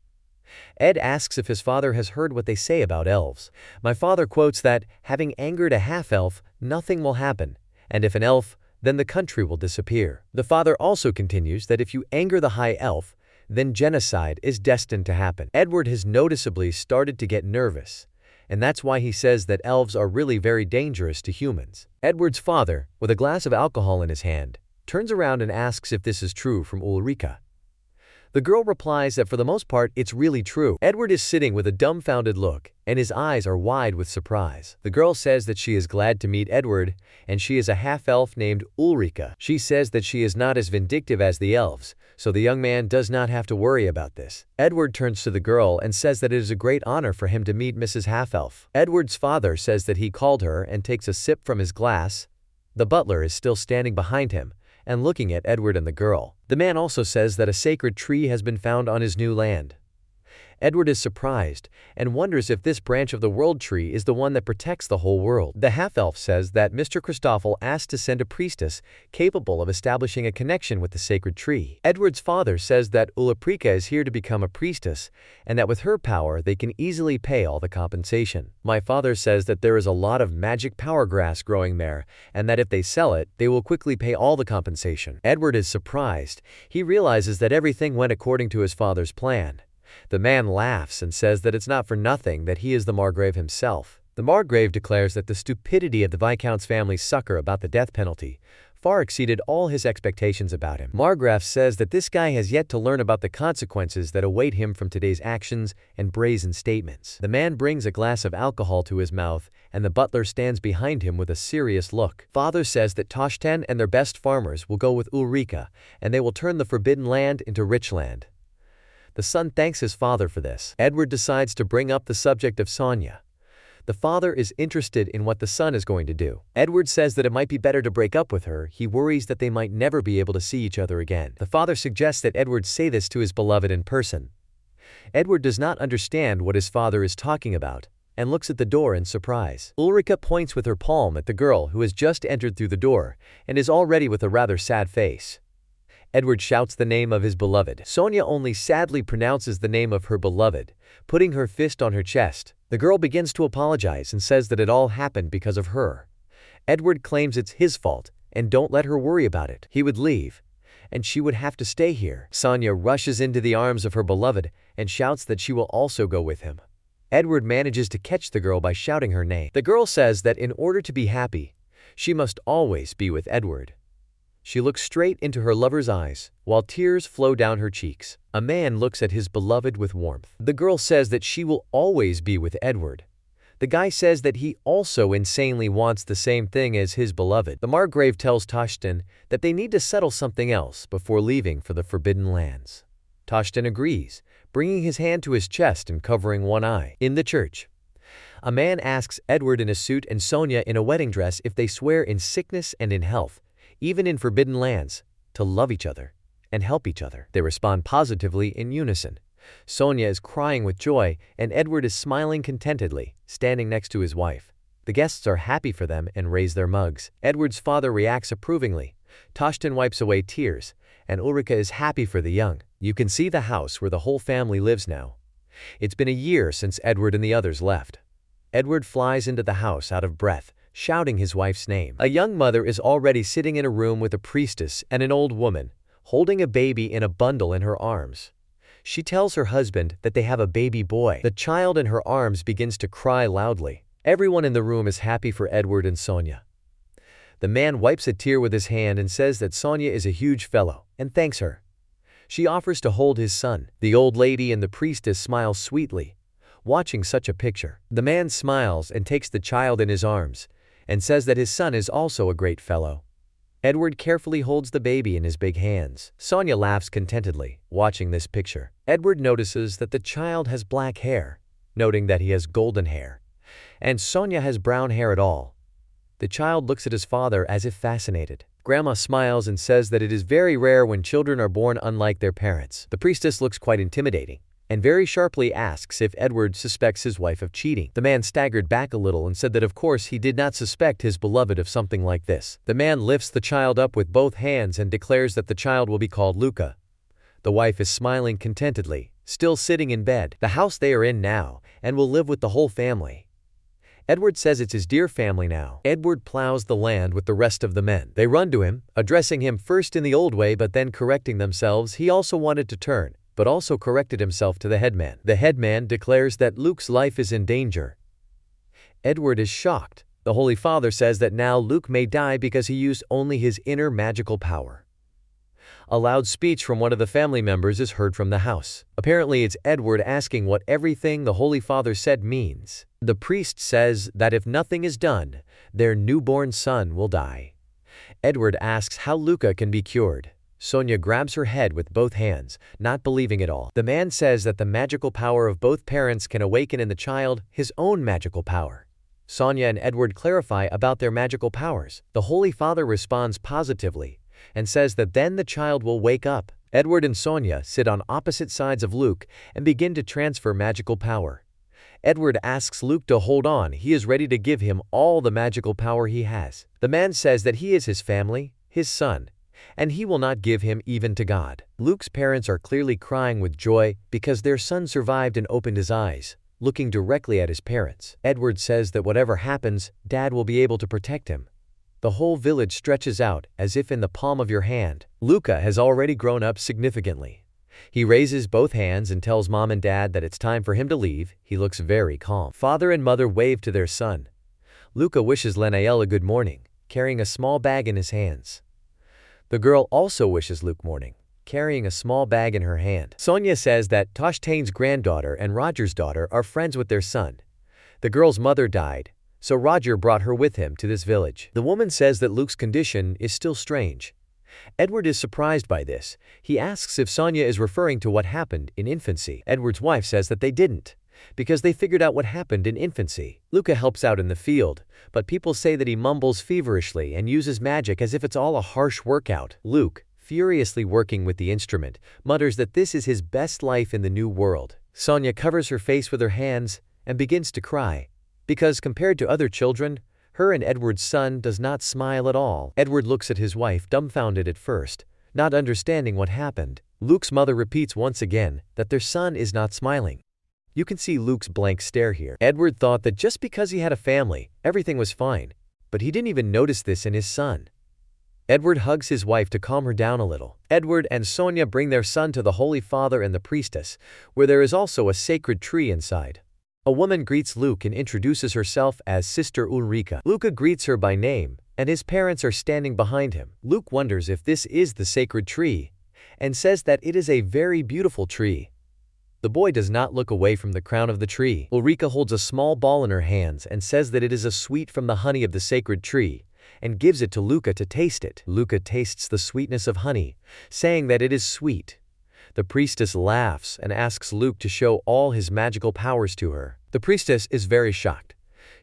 Ed asks if his father has heard what they say about elves. My father quotes that, having angered a half-elf, nothing will happen, and if an elf, then the country will disappear. The father also continues that if you anger the high elf, then genocide is destined to happen. Edward has noticeably started to get nervous, and that's why he says that elves are really very dangerous to humans. Edward's father, with a glass of alcohol in his hand, turns around and asks if this is true from Ulrika. The girl replies that for the most part it's really true. Edward is sitting with a dumbfounded look, and his eyes are wide with surprise. The girl says that she is glad to meet Edward, and she is a half-elf named Ulrika. She says that she is not as vindictive as the elves, so the young man does not have to worry about this. Edward turns to the girl and says that it is a great honor for him to meet Mrs. Half-Elf. Edward's father says that he called her and takes a sip from his glass. The butler is still standing behind him and looking at Edward and the girl. The man also says that a sacred tree has been found on his new land. Edward is surprised and wonders if this branch of the world tree is the one that protects the whole world. The half-elf says that Mr. Christoffel asked to send a priestess capable of establishing a connection with the sacred tree. Edward's father says that Ulrika is here to become a priestess, and that with her power they can easily pay all the compensation. My father says that there is a lot of magic power grass growing there, and that if they sell it, they will quickly pay all the compensation. Edward is surprised. He realizes that everything went according to his father's plan. The man laughs and says that it's not for nothing that he is the Margrave himself. The Margrave declares that the stupidity of the Viscount's family's sucker about the death penalty far exceeded all his expectations about him. Margrave says that this guy has yet to learn about the consequences that await him from today's actions and brazen statements. The man brings a glass of alcohol to his mouth, and the butler stands behind him with a serious look. Father says that Toshten and their best farmers will go with Ulrika, and they will turn the forbidden land into rich land. The son thanks his father for this. Edward decides to bring up the subject of Sonia. The father is interested in what the son is going to do. Edward says that it might be better to break up with her. He worries that they might never be able to see each other again. The father suggests that Edward say this to his beloved in person. Edward does not understand what his father is talking about and looks at the door in surprise. Ulrika points with her palm at the girl who has just entered through the door and is already with a rather sad face. Edward shouts the name of his beloved. Sonia only sadly pronounces the name of her beloved, putting her fist on her chest. The girl begins to apologize and says that it all happened because of her. Edward claims it's his fault and don't let her worry about it. He would leave, and she would have to stay here. Sonia rushes into the arms of her beloved and shouts that she will also go with him. Edward manages to catch the girl by shouting her name. The girl says that in order to be happy, she must always be with Edward. She looks straight into her lover's eyes, while tears flow down her cheeks. A man looks at his beloved with warmth. The girl says that she will always be with Edward. The guy says that he also insanely wants the same thing as his beloved. The Margrave tells Toshten that they need to settle something else before leaving for the Forbidden Lands. Toshten agrees, bringing his hand to his chest and covering one eye. In the church, a man asks Edward in a suit and Sonia in a wedding dress if they swear in sickness and in health, even in forbidden lands, to love each other and help each other. They respond positively in unison. Sonia is crying with joy, and Edward is smiling contentedly, standing next to his wife. The guests are happy for them and raise their mugs. Edward's father reacts approvingly. Toshten wipes away tears, and Ulrika is happy for the young. You can see the house where the whole family lives now. It's been a year since Edward and the others left. Edward flies into the house out of breath, shouting his wife's name. A young mother is already sitting in a room with a priestess and an old woman, holding a baby in a bundle in her arms. She tells her husband that they have a baby boy. The child in her arms begins to cry loudly. Everyone in the room is happy for Edward and Sonia. The man wipes a tear with his hand and says that Sonia is a huge fellow, and thanks her. She offers to hold his son. The old lady and the priestess smile sweetly, watching such a picture. The man smiles and takes the child in his arms, and says that his son is also a great fellow. Edward carefully holds the baby in his big hands. Sonia laughs contentedly, watching this picture. Edward notices that the child has black hair, noting that he has golden hair, and Sonia has brown hair at all. The child looks at his father as if fascinated. Grandma smiles and says that it is very rare when children are born unlike their parents. The priestess looks quite intimidating, and very sharply asks if Edward suspects his wife of cheating. The man staggered back a little and said that of course he did not suspect his beloved of something like this. The man lifts the child up with both hands and declares that the child will be called Luca. The wife is smiling contentedly, still sitting in bed. The house they are in now, and will live with the whole family. Edward says it's his dear family now. Edward plows the land with the rest of the men. They run to him, addressing him first in the old way but then correcting themselves. He also wanted to turn, but also corrected himself to the headman. The headman declares that Luke's life is in danger. Edward is shocked. The Holy Father says that now Luke may die because he used only his inner magical power. A loud speech from one of the family members is heard from the house. Apparently it's Edward asking what everything the Holy Father said means. The priest says that if nothing is done, their newborn son will die. Edward asks how Luca can be cured. Sonia grabs her head with both hands, not believing it all. The man says that the magical power of both parents can awaken in the child his own magical power. Sonia and Edward clarify about their magical powers. The Holy Father responds positively and says that then the child will wake up. Edward and Sonia sit on opposite sides of Luke and begin to transfer magical power. Edward asks Luke to hold on. He is ready to give him all the magical power he has. The man says that he is his family, his son, and he will not give him even to God. Luke's parents are clearly crying with joy because their son survived and opened his eyes, looking directly at his parents. Edward says that whatever happens, Dad will be able to protect him. The whole village stretches out as if in the palm of your hand. Luca has already grown up significantly. He raises both hands and tells mom and dad that it's time for him to leave. He looks very calm. Father and mother wave to their son. Luca wishes Lenael a good morning, carrying a small bag in his hands. The girl also wishes Luke morning, carrying a small bag in her hand. Sonia says that Toshtain's granddaughter and Roger's daughter are friends with their son. The girl's mother died, so Roger brought her with him to this village. The woman says that Luke's condition is still strange. Edward is surprised by this. He asks if Sonia is referring to what happened in infancy. Edward's wife says that they didn't, because they figured out what happened in infancy. Luca helps out in the field, but people say that he mumbles feverishly and uses magic as if it's all a harsh workout. Luke, furiously working with the instrument, mutters that this is his best life in the new world. Sonia covers her face with her hands and begins to cry, because compared to other children, her and Edward's son does not smile at all. Edward looks at his wife dumbfounded at first, not understanding what happened. Luke's mother repeats once again that their son is not smiling. You can see Luke's blank stare here. Edward thought that just because he had a family, everything was fine, but he didn't even notice this in his son. Edward hugs his wife to calm her down a little. Edward and Sonia bring their son to the Holy Father and the priestess, where there is also a sacred tree inside. A woman greets Luke and introduces herself as Sister Ulrika. Luca greets her by name, and his parents are standing behind him. Luke wonders if this is the sacred tree, and says that it is a very beautiful tree. The boy does not look away from the crown of the tree. Ulrika holds a small ball in her hands and says that it is a sweet from the honey of the sacred tree, and gives it to Luca to taste it. Luca tastes the sweetness of honey, saying that it is sweet. The priestess laughs and asks Luke to show all his magical powers to her. The priestess is very shocked.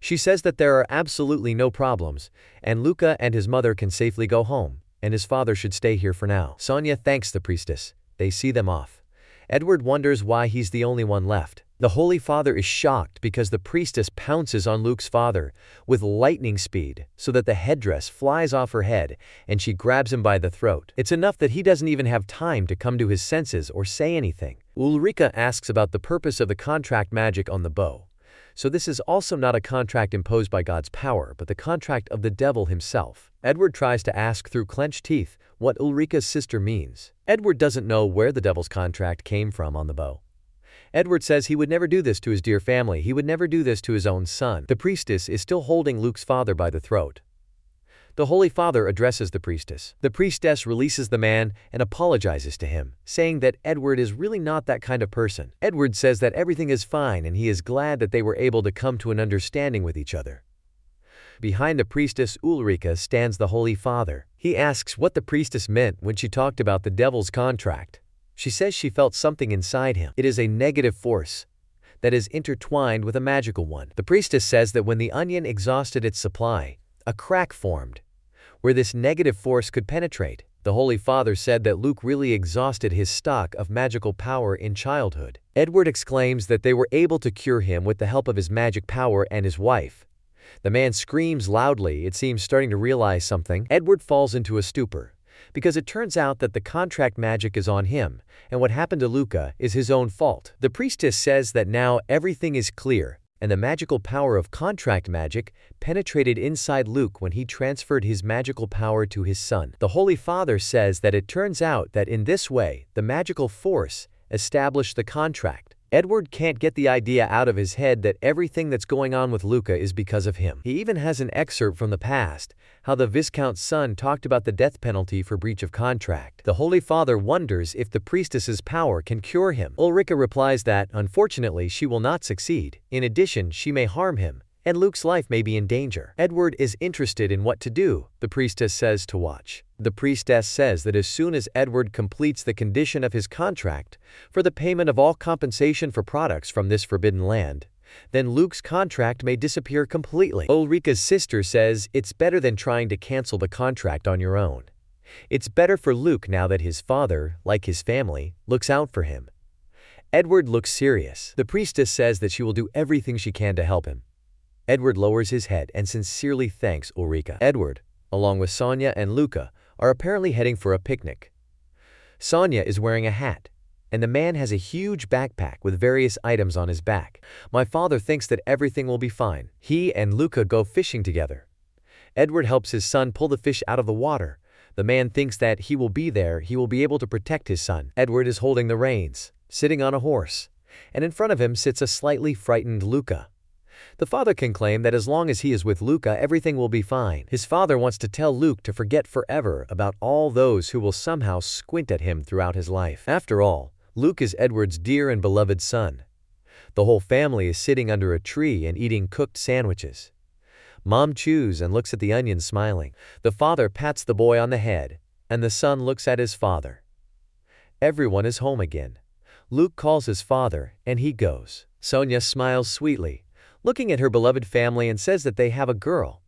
She says that there are absolutely no problems, and Luca and his mother can safely go home, and his father should stay here for now. Sonia thanks the priestess. They see them off. Edward wonders why he's the only one left. The Holy Father is shocked because the priestess pounces on Luke's father with lightning speed so that the headdress flies off her head and she grabs him by the throat. It's enough that he doesn't even have time to come to his senses or say anything. Ulrika asks about the purpose of the contract magic on the bow. So this is also not a contract imposed by God's power, but the contract of the devil himself. Edward tries to ask through clenched teeth what Ulrika's sister means. Edward doesn't know where the devil's contract came from on the bow. Edward says he would never do this to his dear family. He would never do this to his own son. The priestess is still holding Luke's father by the throat. The Holy Father addresses the priestess. The priestess releases the man and apologizes to him, saying that Edward is really not that kind of person. Edward says that everything is fine and he is glad that they were able to come to an understanding with each other. Behind the priestess Ulrika stands the Holy Father. He asks what the priestess meant when she talked about the devil's contract. She says she felt something inside him. It is a negative force that is intertwined with a magical one. The priestess says that when the onion exhausted its supply, a crack formed where this negative force could penetrate. The Holy Father said that Luke really exhausted his stock of magical power in childhood. Edward exclaims that they were able to cure him with the help of his magic power and his wife. The man screams loudly, it seems starting to realize something. Edward falls into a stupor, because it turns out that the contract magic is on him, and what happened to Luca is his own fault. The priestess says that now everything is clear, and the magical power of contract magic penetrated inside Luke when he transferred his magical power to his son. The Holy Father says that it turns out that in this way, the magical force established the contract. Edward can't get the idea out of his head that everything that's going on with Luca is because of him. He even has an excerpt from the past, how the Viscount's son talked about the death penalty for breach of contract. The Holy Father wonders if the priestess's power can cure him. Ulrika replies that, unfortunately, she will not succeed. In addition, she may harm him, and Luke's life may be in danger. Edward is interested in what to do. The priestess says to watch. The priestess says that as soon as Edward completes the condition of his contract for the payment of all compensation for products from this forbidden land, then Luke's contract may disappear completely. Ulrika's sister says it's better than trying to cancel the contract on your own. It's better for Luke now that his father, like his family, looks out for him. Edward looks serious. The priestess says that she will do everything she can to help him. Edward lowers his head and sincerely thanks Ulrika. Edward, along with Sonia and Luca, are apparently heading for a picnic. Sonia is wearing a hat, and the man has a huge backpack with various items on his back. My father thinks that everything will be fine. He and Luca go fishing together. Edward helps his son pull the fish out of the water, The man thinks that he will be able to protect his son. Edward is holding the reins, sitting on a horse, and in front of him sits a slightly frightened Luca. The father can claim that as long as he is with Luca, everything will be fine. His father wants to tell Luke to forget forever about all those who will somehow squint at him throughout his life. After all, Luke is Edward's dear and beloved son. The whole family is sitting under a tree and eating cooked sandwiches. Mom chews and looks at the onions, smiling. The father pats the boy on the head, and the son looks at his father. Everyone is home again. Luke calls his father, and he goes. Sonia smiles sweetly, looking at her beloved family, and says that they have a girl.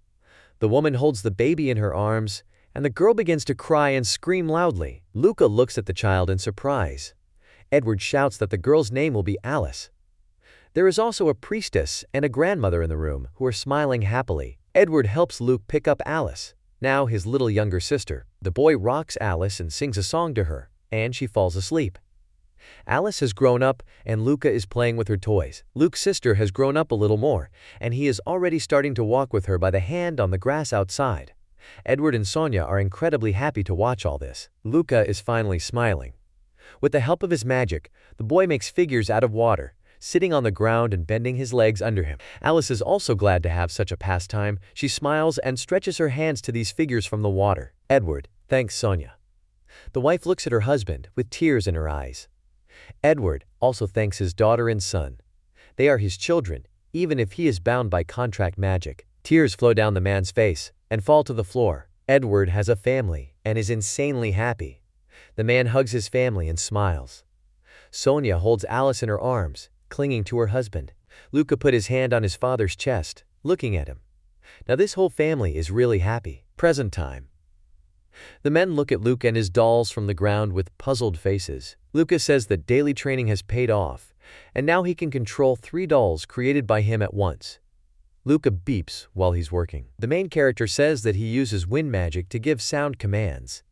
The woman holds the baby in her arms, and the girl begins to cry and scream loudly. Luca looks at the child in surprise. Edward shouts that the girl's name will be Alice. There is also a priestess and a grandmother in the room who are smiling happily. Edward helps Luke pick up Alice, now his little younger sister. The boy rocks Alice and sings a song to her, and she falls asleep. Alice has grown up, and Luca is playing with her toys. Luke's sister has grown up a little more, and he is already starting to walk with her by the hand on the grass outside. Edward and Sonia are incredibly happy to watch all this. Luca is finally smiling. With the help of his magic, the boy makes figures out of water, sitting on the ground and bending his legs under him. Alice is also glad to have such a pastime. She smiles and stretches her hands to these figures from the water. Edward thanks Sonia. The wife looks at her husband with tears in her eyes. Edward also thanks his daughter and son. They are his children, even if he is bound by contract magic. Tears flow down the man's face and fall to the floor. Edward has a family and is insanely happy. The man hugs his family and smiles. Sonia holds Alice in her arms, clinging to her husband. Luca put his hand on his father's chest, looking at him. Now this whole family is really happy. Present time. The men look at Luke and his dolls from the ground with puzzled faces. Luca says that daily training has paid off, and now he can control 3 dolls created by him at once. Luca beeps while he's working. The main character says that he uses wind magic to give sound commands.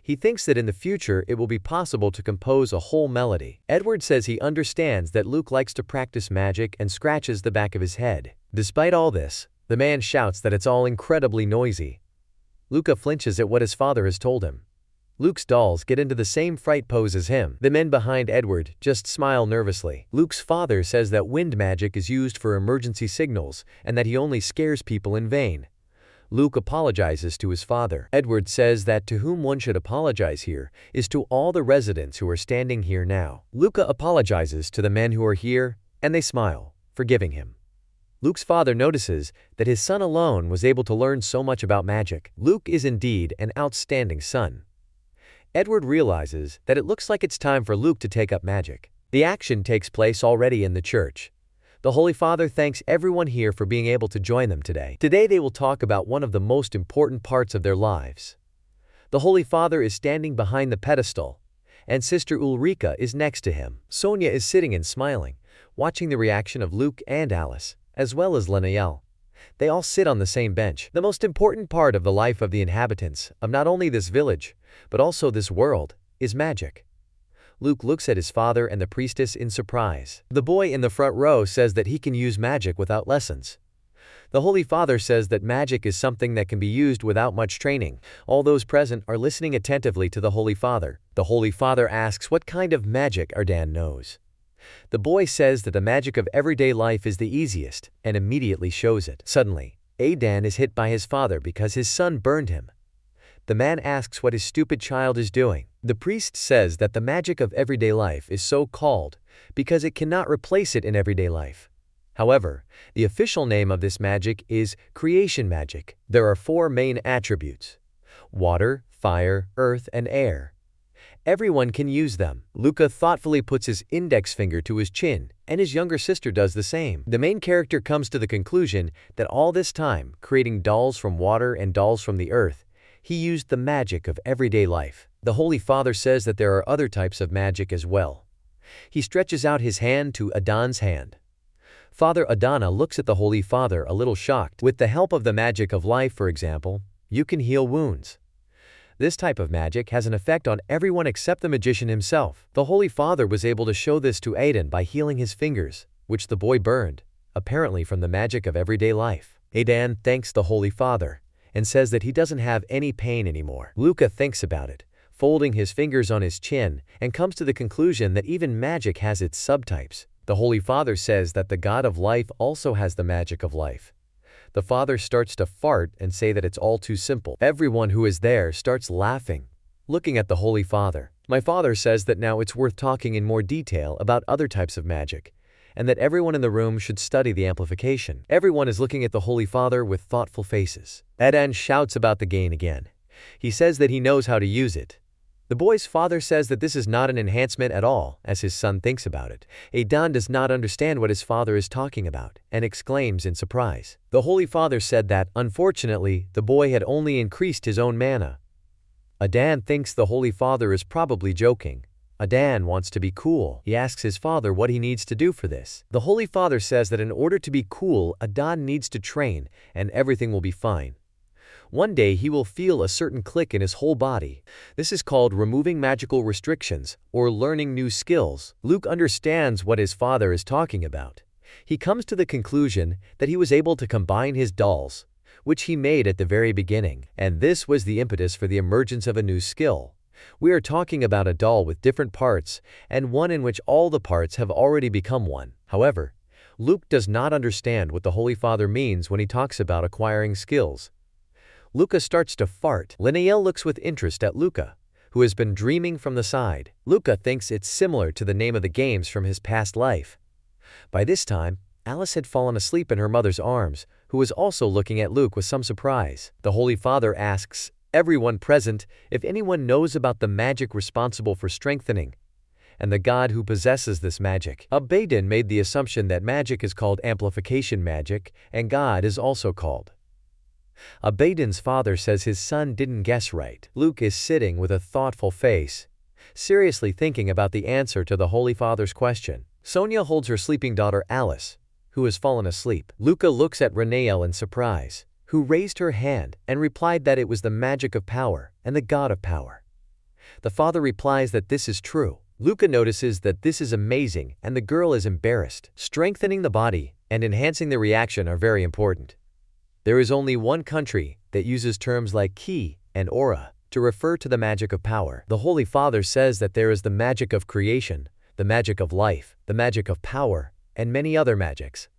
He thinks that in the future it will be possible to compose a whole melody. Edward says he understands that Luke likes to practice magic and scratches the back of his head. Despite all this, the man shouts that it's all incredibly noisy. Luca flinches at what his father has told him. Luke's dolls get into the same fright pose as him. The men behind Edward just smile nervously. Luke's father says that wind magic is used for emergency signals and that he only scares people in vain. Luke apologizes to his father. Edward says that to whom one should apologize here is to all the residents who are standing here now. Luca apologizes to the men who are here, and they smile, forgiving him. Luke's father notices that his son alone was able to learn so much about magic. Luke is indeed an outstanding son. Edward realizes that it looks like it's time for Luke to take up magic. The action takes place already in the church. The Holy Father thanks everyone here for being able to join them today. Today they will talk about one of the most important parts of their lives. The Holy Father is standing behind the pedestal, and Sister Ulrika is next to him. Sonia is sitting and smiling, watching the reaction of Luke and Alice, as well as Lenael. They all sit on the same bench. The most important part of the life of the inhabitants of not only this village, but also this world, is magic. Luke looks at his father and the priestess in surprise. The boy in the front row says that he can use magic without lessons. The Holy Father says that magic is something that can be used without much training. All those present are listening attentively to the Holy Father. The Holy Father asks what kind of magic Ardan knows. The boy says that the magic of everyday life is the easiest, and immediately shows it. Suddenly, Ardan is hit by his father because his son burned him. The man asks what his stupid child is doing. The priest says that the magic of everyday life is so called because it cannot replace it in everyday life. However, the official name of this magic is creation magic. There are 4 main attributes: water, fire, earth, and air. Everyone can use them. Luca thoughtfully puts his index finger to his chin, and his younger sister does the same. The main character comes to the conclusion that all this time, creating dolls from water and dolls from the earth, he used the magic of everyday life. The Holy Father says that there are other types of magic as well. He stretches out his hand to Adan's hand. Father Adana looks at the Holy Father a little shocked. With the help of the magic of life, for example, you can heal wounds. This type of magic has an effect on everyone except the magician himself. The Holy Father was able to show this to Adan by healing his fingers, which the boy burned, apparently from the magic of everyday life. Adan thanks the Holy Father, and says that he doesn't have any pain anymore. Luca thinks about it, folding his fingers on his chin, and comes to the conclusion that even magic has its subtypes. The Holy Father says that the God of life also has the magic of life. The father starts to fart and say that it's all too simple. Everyone who is there starts laughing, looking at the Holy Father. My father says that now it's worth talking in more detail about other types of magic, and that everyone in the room should study the amplification. Everyone is looking at the Holy Father with thoughtful faces. Adan shouts about the gain again. He says that he knows how to use it. The boy's father says that this is not an enhancement at all, as his son thinks about it. Adan does not understand what his father is talking about, and exclaims in surprise. The Holy Father said that, unfortunately, the boy had only increased his own mana. Adan thinks the Holy Father is probably joking. Adan wants to be cool. He asks his father what he needs to do for this. The Holy Father says that in order to be cool, Adan needs to train, and everything will be fine. One day he will feel a certain click in his whole body. This is called removing magical restrictions or learning new skills. Luke understands what his father is talking about. He comes to the conclusion that he was able to combine his dolls, which he made at the very beginning, and this was the impetus for the emergence of a new skill. We are talking about a doll with different parts and one in which all the parts have already become one. However, Luke does not understand what the Holy Father means when he talks about acquiring skills. Luca starts to fart. Linnea looks with interest at Luca, who has been dreaming from the side. Luca thinks it's similar to the name of the games from his past life. By this time, Alice had fallen asleep in her mother's arms, who was also looking at Luke with some surprise. The Holy Father asks everyone present if anyone knows about the magic responsible for strengthening, and the god who possesses this magic. Abaddon made the assumption that magic is called amplification magic, and God is also called. Abaddon's father says his son didn't guess right. Luke is sitting with a thoughtful face, seriously thinking about the answer to the Holy Father's question. Sonia holds her sleeping daughter Alice, who has fallen asleep. Luca looks at Renael in surprise, who raised her hand and replied that it was the magic of power and the god of power. The father replies that this is true. Luca notices that this is amazing and the girl is embarrassed. Strengthening the body and enhancing the reaction are very important. There is only one country that uses terms like ki and aura to refer to the magic of power. The Holy Father says that there is the magic of creation, the magic of life, the magic of power, and many other magics.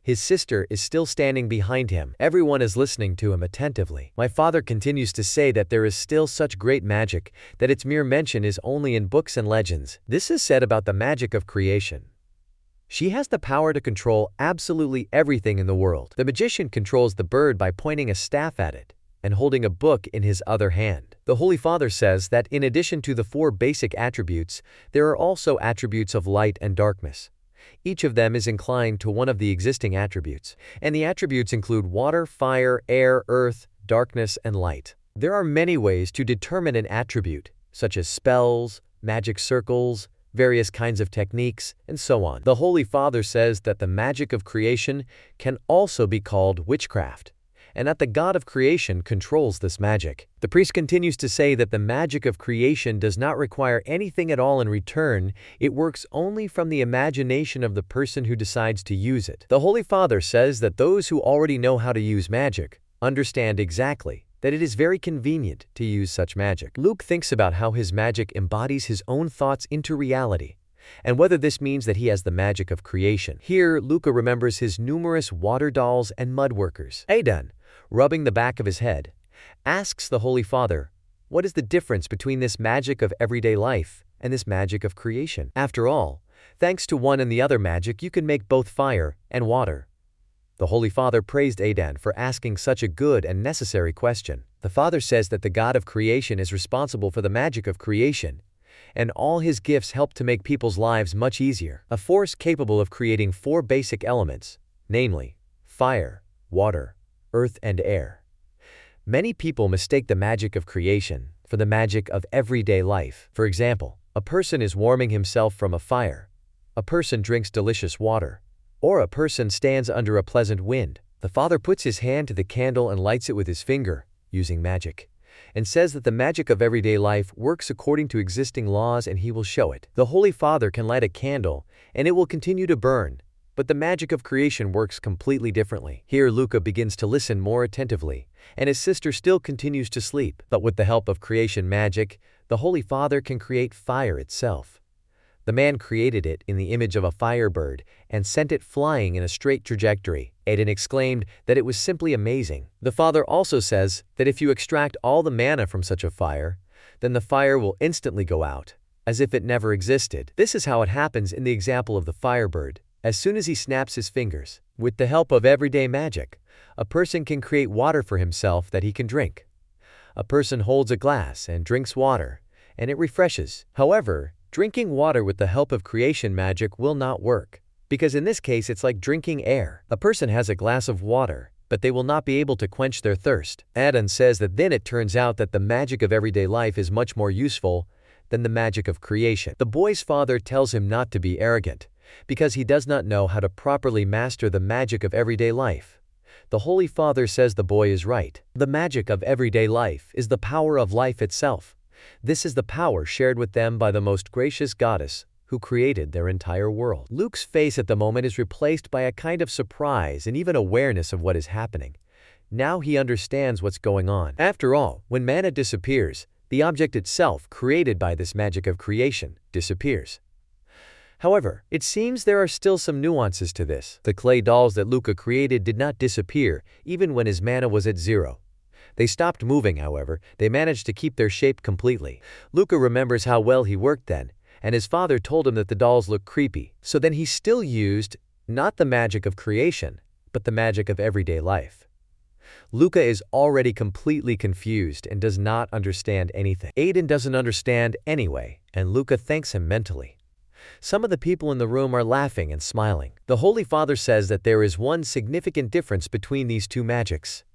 His sister is still standing behind him. Everyone is listening to him attentively. My father continues to say that there is still such great magic that its mere mention is only in books and legends. This is said about the magic of creation. She has the power to control absolutely everything in the world. The magician controls the bird by pointing a staff at it and holding a book in his other hand. The Holy Father says that in addition to the 4 basic attributes, there are also attributes of light and darkness. Each of them is inclined to one of the existing attributes, and the attributes include water, fire, air, earth, darkness, and light. There are many ways to determine an attribute, such as spells, magic circles, various kinds of techniques, and so on. The Holy Father says that the magic of creation can also be called witchcraft, and that the God of creation controls this magic. The priest continues to say that the magic of creation does not require anything at all in return. It works only from the imagination of the person who decides to use it. The Holy Father says that those who already know how to use magic understand exactly that it is very convenient to use such magic. Luke thinks about how his magic embodies his own thoughts into reality, and whether this means that he has the magic of creation. Here, Luca remembers his numerous water dolls and mud workers. Adan, rubbing the back of his head, asks the Holy Father, what is the difference between this magic of everyday life and this magic of creation? After all, thanks to one and the other magic, you can make both fire and water. The Holy Father praised Adan for asking such a good and necessary question. The Father says that the God of creation is responsible for the magic of creation, and all his gifts help to make people's lives much easier. A force capable of creating 4 basic elements, namely fire, water, earth, and air. Many people mistake the magic of creation for the magic of everyday life. For example, a person is warming himself from a fire, a person drinks delicious water, or a person stands under a pleasant wind. The Father puts his hand to the candle and lights it with his finger, using magic, and says that the magic of everyday life works according to existing laws and he will show it. The Holy Father can light a candle and it will continue to burn, But the magic of creation works completely differently. Here Luca begins to listen more attentively, and his sister still continues to sleep. But with the help of creation magic, the Holy Father can create fire itself. The man created it in the image of a firebird and sent it flying in a straight trajectory. Aiden exclaimed that it was simply amazing. The Father also says that if you extract all the mana from such a fire, then the fire will instantly go out, as if it never existed. This is how it happens in the example of the firebird. As soon as he snaps his fingers, with the help of everyday magic, a person can create water for himself that he can drink. A person holds a glass and drinks water, and it refreshes. However, drinking water with the help of creation magic will not work, because in this case it's like drinking air. A person has a glass of water, but they will not be able to quench their thirst. Aiden says that then it turns out that the magic of everyday life is much more useful than the magic of creation. The boy's father tells him not to be arrogant, because he does not know how to properly master the magic of everyday life. The Holy Father says the boy is right. The magic of everyday life is the power of life itself. This is the power shared with them by the most gracious goddess who created their entire world. Luke's face at the moment is replaced by a kind of surprise and even awareness of what is happening. Now he understands what's going on. After all, when mana disappears, the object itself, created by this magic of creation, disappears. However, it seems there are still some nuances to this. The clay dolls that Luca created did not disappear even when his mana was at 0. They stopped moving, however. They managed to keep their shape completely. Luca remembers how well he worked then, and his father told him that the dolls looked creepy. So then he still used not the magic of creation, but the magic of everyday life. Luca is already completely confused and does not understand anything. Aiden doesn't understand anyway, and Luca thanks him mentally. Some of the people in the room are laughing and smiling. The Holy Father says that there is one significant difference between these two magics.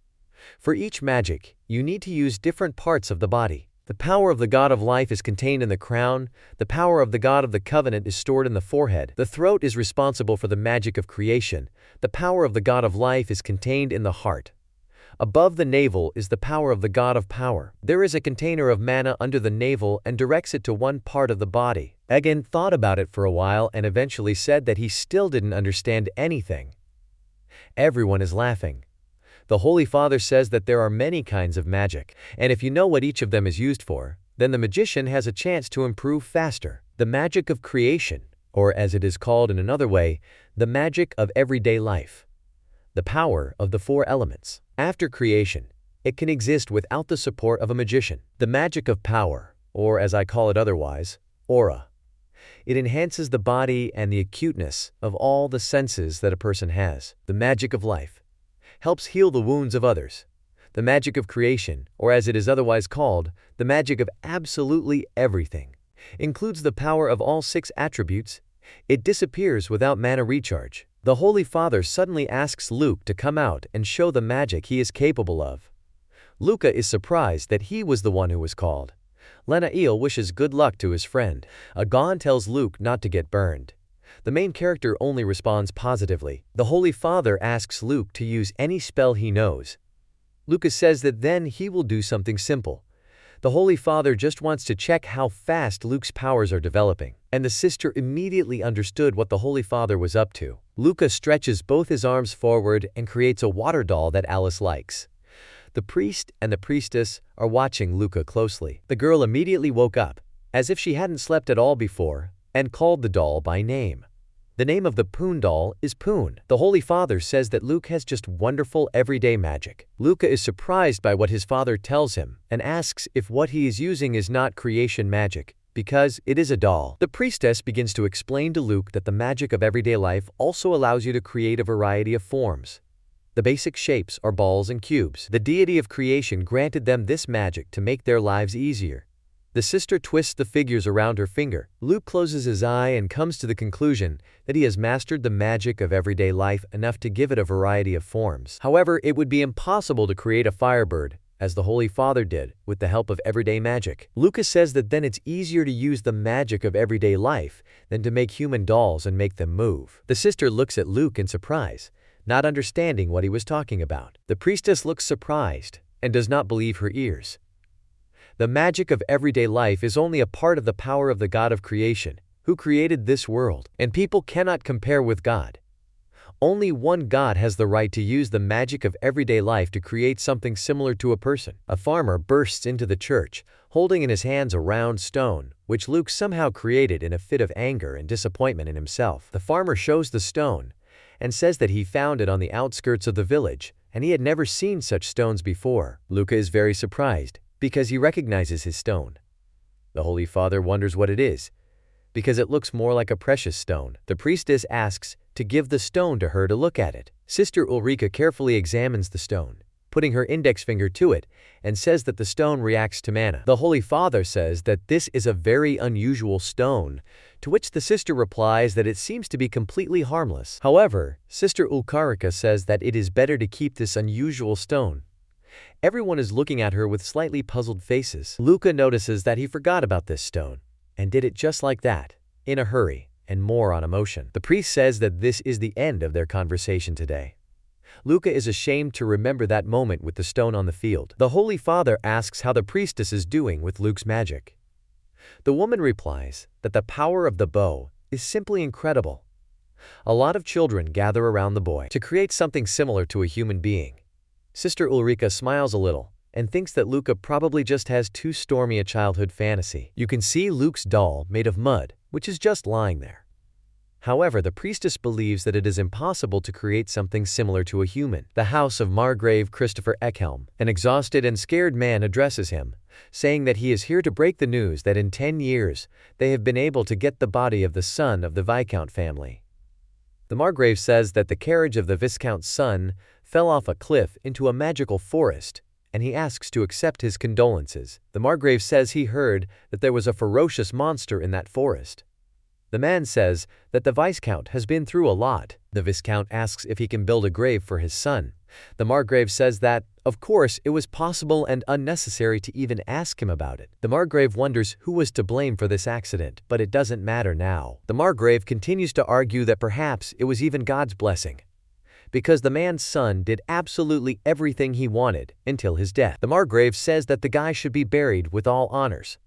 For each magic, you need to use different parts of the body. The power of the God of life is contained in the crown, the power of the God of the covenant is stored in the forehead, the throat is responsible for the magic of creation, the power of the God of life is contained in the heart. Above the navel is the power of the God of power. There is a container of mana under the navel and directs it to one part of the body. Egan thought about it for a while and eventually said that he still didn't understand anything. Everyone is laughing. The Holy Father says that there are many kinds of magic, and if you know what each of them is used for, then the magician has a chance to improve faster. The magic of creation, or as it is called in another way, the magic of everyday life. The power of the 4 elements. After creation, it can exist without the support of a magician. The magic of power, or as I call it otherwise, aura. It enhances the body and the acuteness of all the senses that a person has. The magic of life helps heal the wounds of others. The magic of creation, or as it is otherwise called, the magic of absolutely everything, includes the power of all 6 attributes. It disappears without mana recharge. The Holy Father suddenly asks Luke to come out and show the magic he is capable of. Luca is surprised that he was the one who was called. Lenail wishes good luck to his friend. Agon tells Luke not to get burned. The main character only responds positively. The Holy Father asks Luke to use any spell he knows. Lucas says that then he will do something simple. The Holy Father just wants to check how fast Luke's powers are developing, and the sister immediately understood what the Holy Father was up to. Luca stretches both his arms forward and creates a water doll that Alice likes. The priest and the priestess are watching Luca closely. The girl immediately woke up, as if she hadn't slept at all before, and called the doll by name. The name of the Poon doll is Poon. The Holy Father says that Luke has just wonderful everyday magic. Luca is surprised by what his father tells him and asks if what he is using is not creation magic, because it is a doll. The priestess begins to explain to Luke that the magic of everyday life also allows you to create a variety of forms. The basic shapes are balls and cubes. The deity of creation granted them this magic to make their lives easier. The sister twists the figures around her finger. Luke closes his eye and comes to the conclusion that he has mastered the magic of everyday life enough to give it a variety of forms. However, it would be impossible to create a firebird, as the Holy Father did, with the help of everyday magic. Lucas says that then it's easier to use the magic of everyday life than to make human dolls and make them move. The sister looks at Luke in surprise, not understanding what he was talking about. The priestess looks surprised and does not believe her ears. The magic of everyday life is only a part of the power of the God of creation, who created this world, and people cannot compare with God. Only one god has the right to use the magic of everyday life to create something similar to a person. A farmer bursts into the church, holding in his hands a round stone, which Luke somehow created in a fit of anger and disappointment in himself. The farmer shows the stone and says that he found it on the outskirts of the village, and he had never seen such stones before. Luca is very surprised, because he recognizes his stone. The Holy Father wonders what it is, because it looks more like a precious stone. The priestess asks to give the stone to her to look at it. Sister Ulrika carefully examines the stone, putting her index finger to it, and says that the stone reacts to manna. The Holy Father says that this is a very unusual stone, to which the sister replies that it seems to be completely harmless. However, Sister Ulrika says that it is better to keep this unusual stone. Everyone is looking at her with slightly puzzled faces. Luca notices that he forgot about this stone, and did it just like that, in a hurry, and more on emotion. The priest says that this is the end of their conversation today. Luca is ashamed to remember that moment with the stone on the field. The Holy Father asks how the priestess is doing with Luke's magic. The woman replies that the power of the bow is simply incredible. A lot of children gather around the boy to create something similar to a human being. Sister Ulrika smiles a little and thinks that Luca probably just has too stormy a childhood fantasy. You can see Luke's doll made of mud, which is just lying there. However, the priestess believes that it is impossible to create something similar to a human. The house of Margrave Christopher Ekhelm, an exhausted and scared man, addresses him, saying that he is here to break the news that in 10 years they have been able to get the body of the son of the Viscount family. The Margrave says that the carriage of the Viscount's son fell off a cliff into a magical forest, and he asks to accept his condolences. The Margrave says he heard that there was a ferocious monster in that forest. The man says that the Viscount has been through a lot. The Viscount asks if he can build a grave for his son. The Margrave says that, of course, it was possible and unnecessary to even ask him about it. The Margrave wonders who was to blame for this accident, but it doesn't matter now. The Margrave continues to argue that perhaps it was even God's blessing, because the man's son did absolutely everything he wanted until his death. The Margrave says that the guy should be buried with all honors.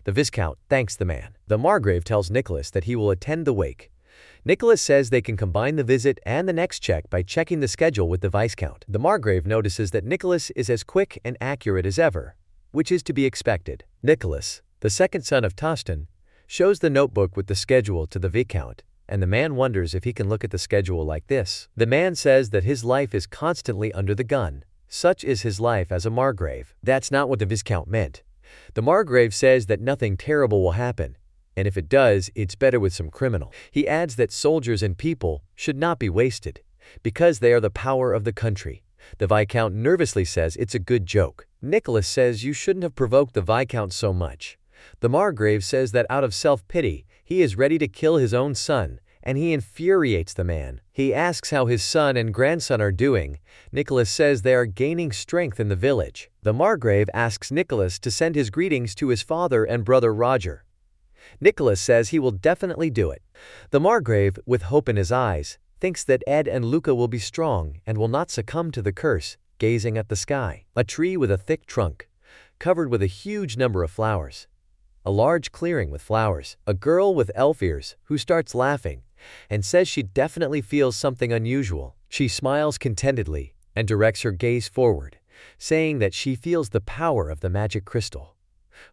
The Viscount thanks the man. The Margrave tells Nicholas that he will attend the wake. Nicholas says they can combine the visit and the next check by checking the schedule with the Viscount. The Margrave notices that Nicholas is as quick and accurate as ever, which is to be expected. Nicholas, the second son of Tostan, shows the notebook with the schedule to the Viscount, and the man wonders if he can look at the schedule like this. The man says that his life is constantly under the gun. Such is his life as a Margrave. That's not what the Viscount meant. The Margrave says that nothing terrible will happen, and if it does, it's better with some criminal. He adds that soldiers and people should not be wasted, because they are the power of the country. The Viscount nervously says it's a good joke. Nicholas says you shouldn't have provoked the Viscount so much. The Margrave says that out of self-pity, he is ready to kill his own son, and he infuriates the man. He asks how his son and grandson are doing. Nicholas says they are gaining strength in the village. The Margrave asks Nicholas to send his greetings to his father and brother Roger. Nicholas says he will definitely do it. The Margrave, with hope in his eyes, thinks that Ed and Luca will be strong and will not succumb to the curse, gazing at the sky. A tree with a thick trunk, covered with a huge number of flowers. A large clearing with flowers. A girl with elf ears who starts laughing and says she definitely feels something unusual. She smiles contentedly and directs her gaze forward, saying that she feels the power of the magic crystal.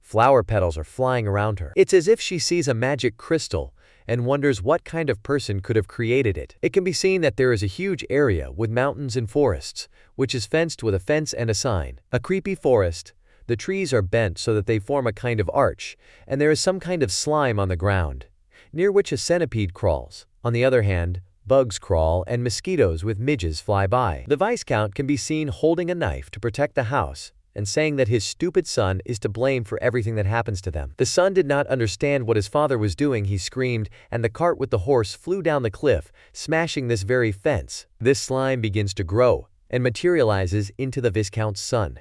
Flower petals are flying around her. It's as if she sees a magic crystal and wonders what kind of person could have created it. It can be seen that there is a huge area with mountains and forests, which is fenced with a fence and a sign. A creepy forest. The trees are bent so that they form a kind of arch, and there is some kind of slime on the ground, near which a centipede crawls. On the other hand, bugs crawl and mosquitoes with midges fly by. The Viscount can be seen holding a knife to protect the house and saying that his stupid son is to blame for everything that happens to them. The son did not understand what his father was doing. He screamed, and the cart with the horse flew down the cliff, smashing this very fence. This slime begins to grow and materializes into the Viscount's son.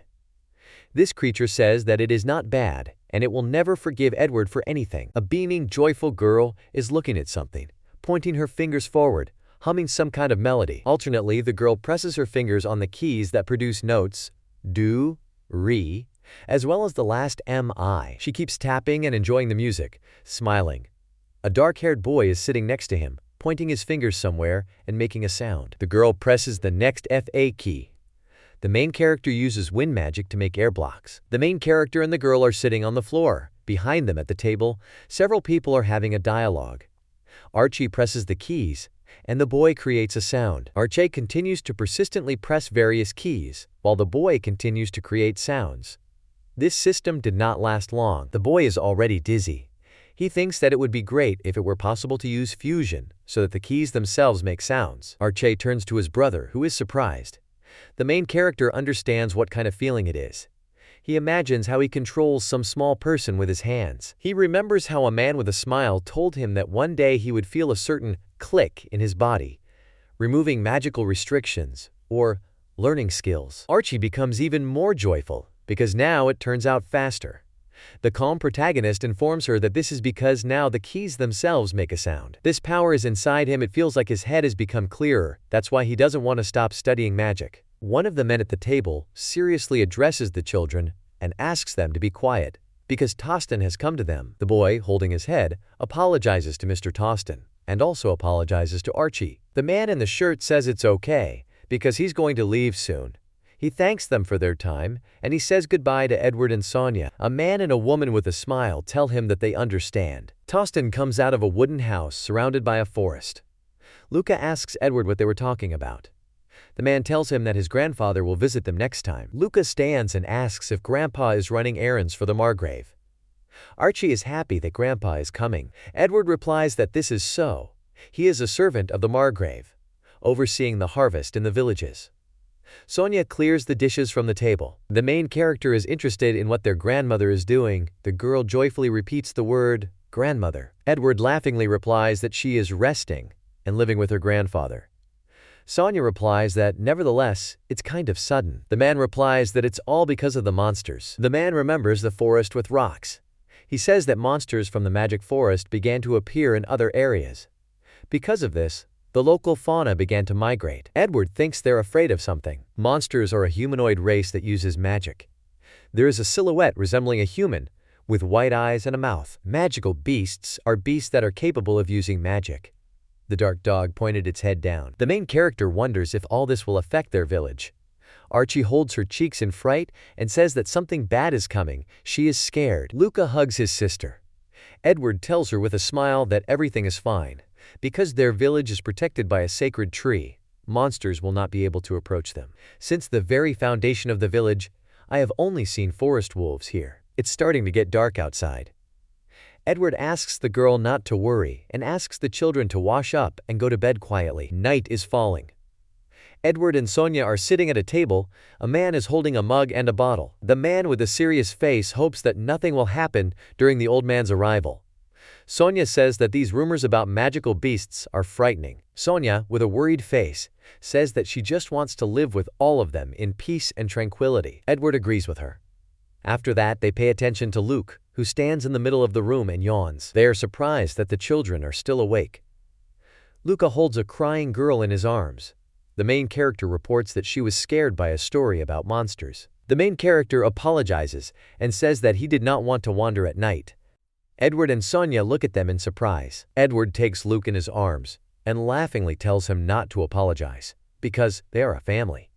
This creature says that it is not bad, and it will never forgive Edward for anything. A beaming, joyful girl is looking at something, pointing her fingers forward, humming some kind of melody. Alternately, the girl presses her fingers on the keys that produce notes, do, re, as well as the last mi. She keeps tapping and enjoying the music, smiling. A dark-haired boy is sitting next to him, pointing his fingers somewhere and making a sound. The girl presses the next FA key. The main character uses wind magic to make air blocks. The main character and the girl are sitting on the floor. Behind them at the table, several people are having a dialogue. Archie presses the keys, and the boy creates a sound. Archie continues to persistently press various keys, while the boy continues to create sounds. This system did not last long. The boy is already dizzy. He thinks that it would be great if it were possible to use fusion, so that the keys themselves make sounds. Archie turns to his brother, who is surprised. The main character understands what kind of feeling it is. He imagines how he controls some small person with his hands. He remembers how a man with a smile told him that one day he would feel a certain click in his body, removing magical restrictions or learning skills. Archie becomes even more joyful because now it turns out faster. The calm protagonist informs her that this is because now the keys themselves make a sound. This power is inside him. It feels like his head has become clearer. That's why he doesn't want to stop studying magic. One of the men at the table seriously addresses the children and asks them to be quiet because Tostin has come to them. The boy, holding his head, apologizes to Mr. Tostin and also apologizes to Archie. The man in the shirt says it's okay because he's going to leave soon. He thanks them for their time, and he says goodbye to Edward and Sonia. A man and a woman with a smile tell him that they understand. Tostin comes out of a wooden house surrounded by a forest. Luca asks Edward what they were talking about. The man tells him that his grandfather will visit them next time. Luca stands and asks if Grandpa is running errands for the Margrave. Archie is happy that Grandpa is coming. Edward replies that this is so. He is a servant of the Margrave, overseeing the harvest in the villages. Sonia clears the dishes from the table. The main character is interested in what their grandmother is doing. The girl joyfully repeats the word, grandmother. Edward laughingly replies that she is resting and living with her grandfather. Sonia replies that, nevertheless, it's kind of sudden. The man replies that it's all because of the monsters. The man remembers the forest with rocks. He says that monsters from the magic forest began to appear in other areas. Because of this, the local fauna began to migrate. Edward thinks they're afraid of something. Monsters are a humanoid race that uses magic. There is a silhouette resembling a human, with white eyes and a mouth. Magical beasts are beasts that are capable of using magic. The dark dog pointed its head down. The main character wonders if all this will affect their village. Archie holds her cheeks in fright and says that something bad is coming. She is scared. Luca hugs his sister. Edward tells her with a smile that everything is fine. Because their village is protected by a sacred tree, monsters will not be able to approach them. Since the very foundation of the village, I have only seen forest wolves here. It's starting to get dark outside. Edward asks the girl not to worry and asks the children to wash up and go to bed quietly. Night is falling. Edward and Sonia are sitting at a table. A man is holding a mug and a bottle. The man with a serious face hopes that nothing will happen during the old man's arrival. Sonia says that these rumors about magical beasts are frightening. Sonia, with a worried face, says that she just wants to live with all of them in peace and tranquility. Edward agrees with her. After that, they pay attention to Luke, who stands in the middle of the room and yawns. They are surprised that the children are still awake. Luca holds a crying girl in his arms. The main character reports that she was scared by a story about monsters. The main character apologizes and says that he did not want to wander at night. Edward and Sonia look at them in surprise. Edward takes Luke in his arms and laughingly tells him not to apologize, because they are a family.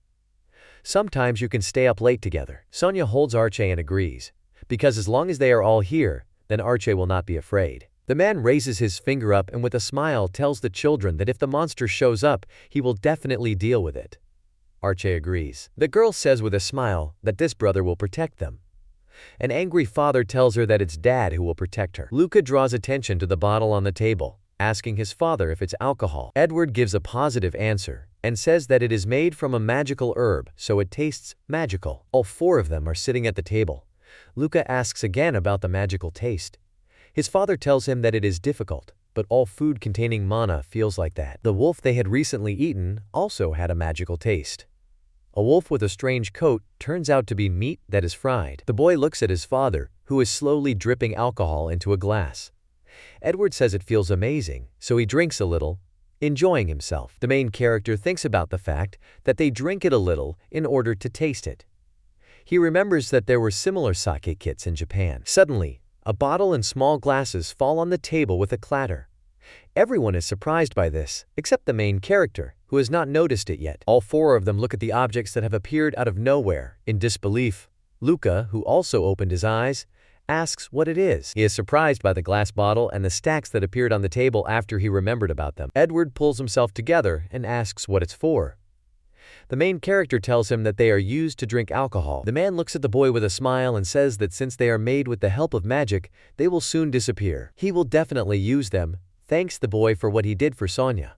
Sometimes you can stay up late together. Sonia holds Archie and agrees, because as long as they are all here, then Archie will not be afraid. The man raises his finger up and with a smile tells the children that if the monster shows up, he will definitely deal with it. Archie agrees. The girl says with a smile that this brother will protect them. An angry father tells her that it's Dad who will protect her. Luca draws attention to the bottle on the table, asking his father if it's alcohol. Edward gives a positive answer and says that it is made from a magical herb, so it tastes magical. All four of them are sitting at the table. Luca asks again about the magical taste. His father tells him that it is difficult, but all food containing mana feels like that. The wolf they had recently eaten also had a magical taste. A wolf with a strange coat turns out to be meat that is fried. The boy looks at his father, who is slowly dripping alcohol into a glass. Edward says it feels amazing, so he drinks a little, enjoying himself. The main character thinks about the fact that they drink it a little in order to taste it. He remembers that there were similar sake kits in Japan. Suddenly, a bottle and small glasses fall on the table with a clatter. Everyone is surprised by this, except the main character, who has not noticed it yet. All four of them look at the objects that have appeared out of nowhere, in disbelief. Luca, who also opened his eyes, asks what it is. He is surprised by the glass bottle and the stacks that appeared on the table after he remembered about them. Edward pulls himself together and asks what it's for. The main character tells him that they are used to drink alcohol. The man looks at the boy with a smile and says that since they are made with the help of magic, they will soon disappear. He will definitely use them, thanks the boy for what he did for Sonia.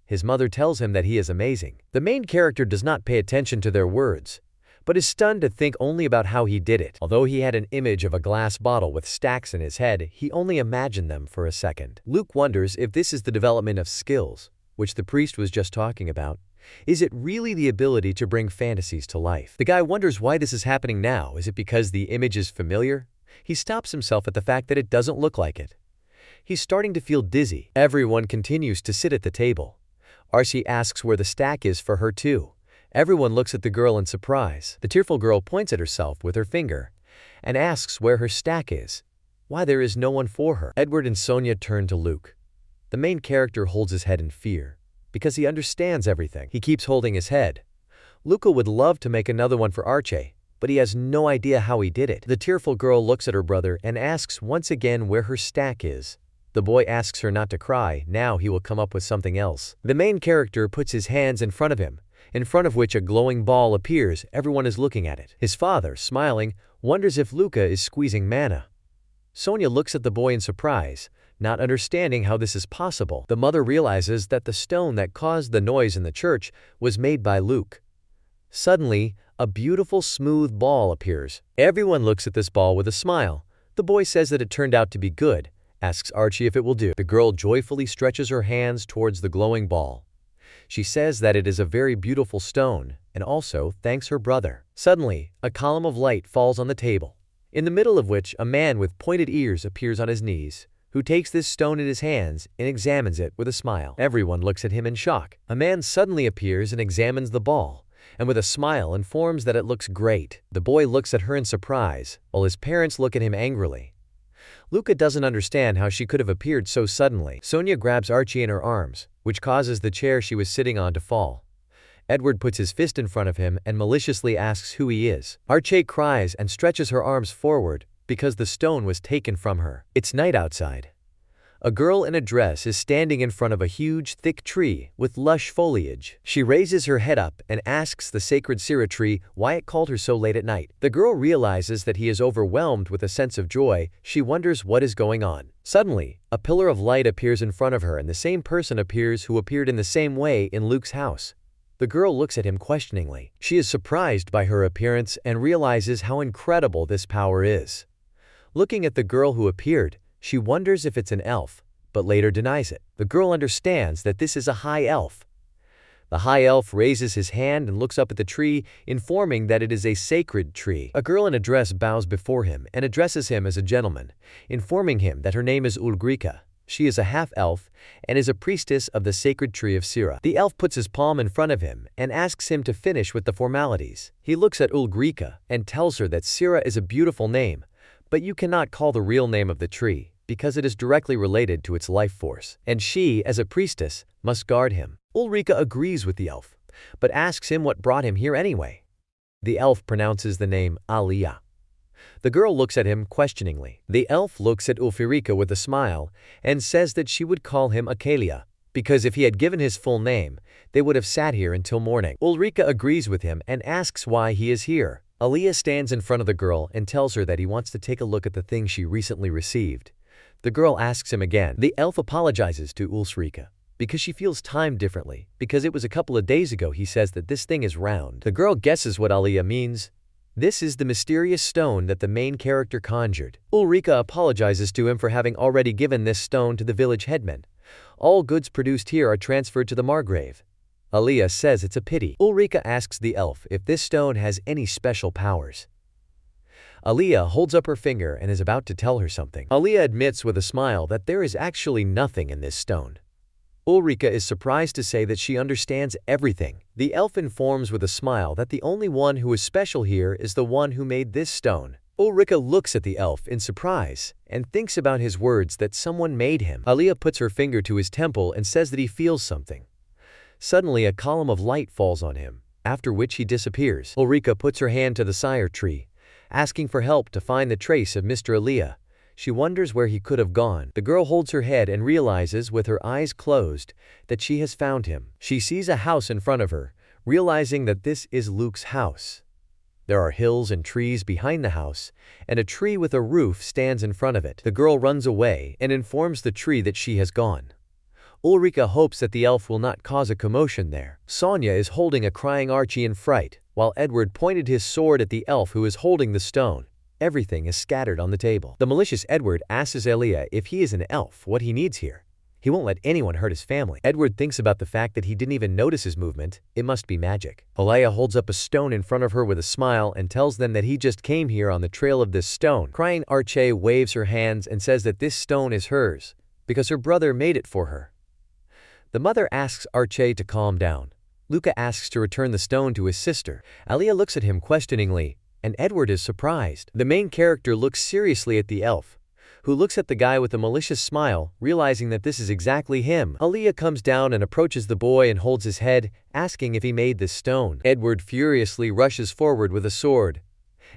His mother tells him that he is amazing. The main character does not pay attention to their words, but is stunned to think only about how he did it. Although he had an image of a glass bottle with stacks in his head, he only imagined them for a second. Luke wonders if this is the development of skills, which the priest was just talking about. Is it really the ability to bring fantasies to life? The guy wonders why this is happening now. Is it because the image is familiar? He stops himself at the fact that it doesn't look like it. He's starting to feel dizzy. Everyone continues to sit at the table. Archie asks where the stack is for her too. Everyone looks at the girl in surprise. The tearful girl points at herself with her finger and asks where her stack is, why there is no one for her. Edward and Sonia turn to Luke. The main character holds his head in fear, because he understands everything. He keeps holding his head. Luca would love to make another one for Archie, but he has no idea how he did it. The tearful girl looks at her brother and asks once again where her stack is. The boy asks her not to cry, now he will come up with something else. The main character puts his hands in front of him, in front of which a glowing ball appears. Everyone is looking at it. His father, smiling, wonders if Luca is squeezing mana. Sonia looks at the boy in surprise, not understanding how this is possible. The mother realizes that the stone that caused the noise in the church was made by Luke. Suddenly, a beautiful smooth ball appears. Everyone looks at this ball with a smile. The boy says that it turned out to be good, asks Archie if it will do. The girl joyfully stretches her hands towards the glowing ball. She says that it is a very beautiful stone, and also thanks her brother. Suddenly, a column of light falls on the table, in the middle of which a man with pointed ears appears on his knees, who takes this stone in his hands and examines it with a smile. Everyone looks at him in shock. A man suddenly appears and examines the ball, and with a smile informs that it looks great. The boy looks at her in surprise, while his parents look at him angrily. Luca doesn't understand how she could have appeared so suddenly. Sonia grabs Archie in her arms, which causes the chair she was sitting on to fall. Edward puts his fist in front of him and maliciously asks who he is. Archie cries and stretches her arms forward because the stone was taken from her. It's night outside. A girl in a dress is standing in front of a huge, thick tree with lush foliage. She raises her head up and asks the sacred Sira tree why it called her so late at night. The girl realizes that he is overwhelmed with a sense of joy. She wonders what is going on. Suddenly, a pillar of light appears in front of her and the same person appears who appeared in the same way in Luke's house. The girl looks at him questioningly. She is surprised by her appearance and realizes how incredible this power is. Looking at the girl who appeared, she wonders if it's an elf, but later denies it. The girl understands that this is a high elf. The high elf raises his hand and looks up at the tree, informing that it is a sacred tree. A girl in a dress bows before him and addresses him as a gentleman, informing him that her name is Ulrika. She is a half-elf and is a priestess of the sacred tree of Sira. The elf puts his palm in front of him and asks him to finish with the formalities. He looks at Ulrika and tells her that Sira is a beautiful name, but you cannot call the real name of the tree, because it is directly related to its life force, and she, as a priestess, must guard him. Ulrika agrees with the elf, but asks him what brought him here anyway. The elf pronounces the name Aliyah. The girl looks at him questioningly. The elf looks at Ulrika with a smile and says that she would call him Akalia, because if he had given his full name, they would have sat here until morning. Ulrika agrees with him and asks why he is here. Aliyah stands in front of the girl and tells her that he wants to take a look at the thing she recently received. The girl asks him again. The elf apologizes to Ulrika because she feels time differently, because it was a couple of days ago he says that this thing is round. The girl guesses what Aliyah means. This is the mysterious stone that the main character conjured. Ulrika apologizes to him for having already given this stone to the village headman. All goods produced here are transferred to the Margrave. Aliyah says it's a pity. Ulrika asks the elf if this stone has any special powers. Aliyah holds up her finger and is about to tell her something. Aliyah admits with a smile that there is actually nothing in this stone. Ulrika is surprised to say that she understands everything. The elf informs with a smile that the only one who is special here is the one who made this stone, Ulrika looks at the elf in surprise and thinks about his words that someone made him. Aliyah puts her finger to his temple and says that he feels something. Suddenly, a column of light falls on him, after which he disappears. Ulrika puts her hand to the sire tree, asking for help to find the trace of Mr. Aliyah. She wonders where he could have gone. The girl holds her head and realizes with her eyes closed that she has found him. She sees a house in front of her, realizing that this is Luke's house. There are hills and trees behind the house, and a tree with a roof stands in front of it. The girl runs away and informs the tree that she has gone. Ulrika hopes that the elf will not cause a commotion there. Sonia is holding a crying Archie in fright, while Edward pointed his sword at the elf who is holding the stone. Everything is scattered on the table. The malicious Edward asks Aliyah if he is an elf, what he needs here. He won't let anyone hurt his family. Edward thinks about the fact that he didn't even notice his movement. It must be magic. Aliyah holds up a stone in front of her with a smile and tells them that he just came here on the trail of this stone. Crying Archie waves her hands and says that this stone is hers, because her brother made it for her. The mother asks Archie to calm down. Luca asks to return the stone to his sister. Aliyah looks at him questioningly, and Edward is surprised. The main character looks seriously at the elf, who looks at the guy with a malicious smile, realizing that this is exactly him. Aliyah comes down and approaches the boy and holds his head, asking if he made this stone. Edward furiously rushes forward with a sword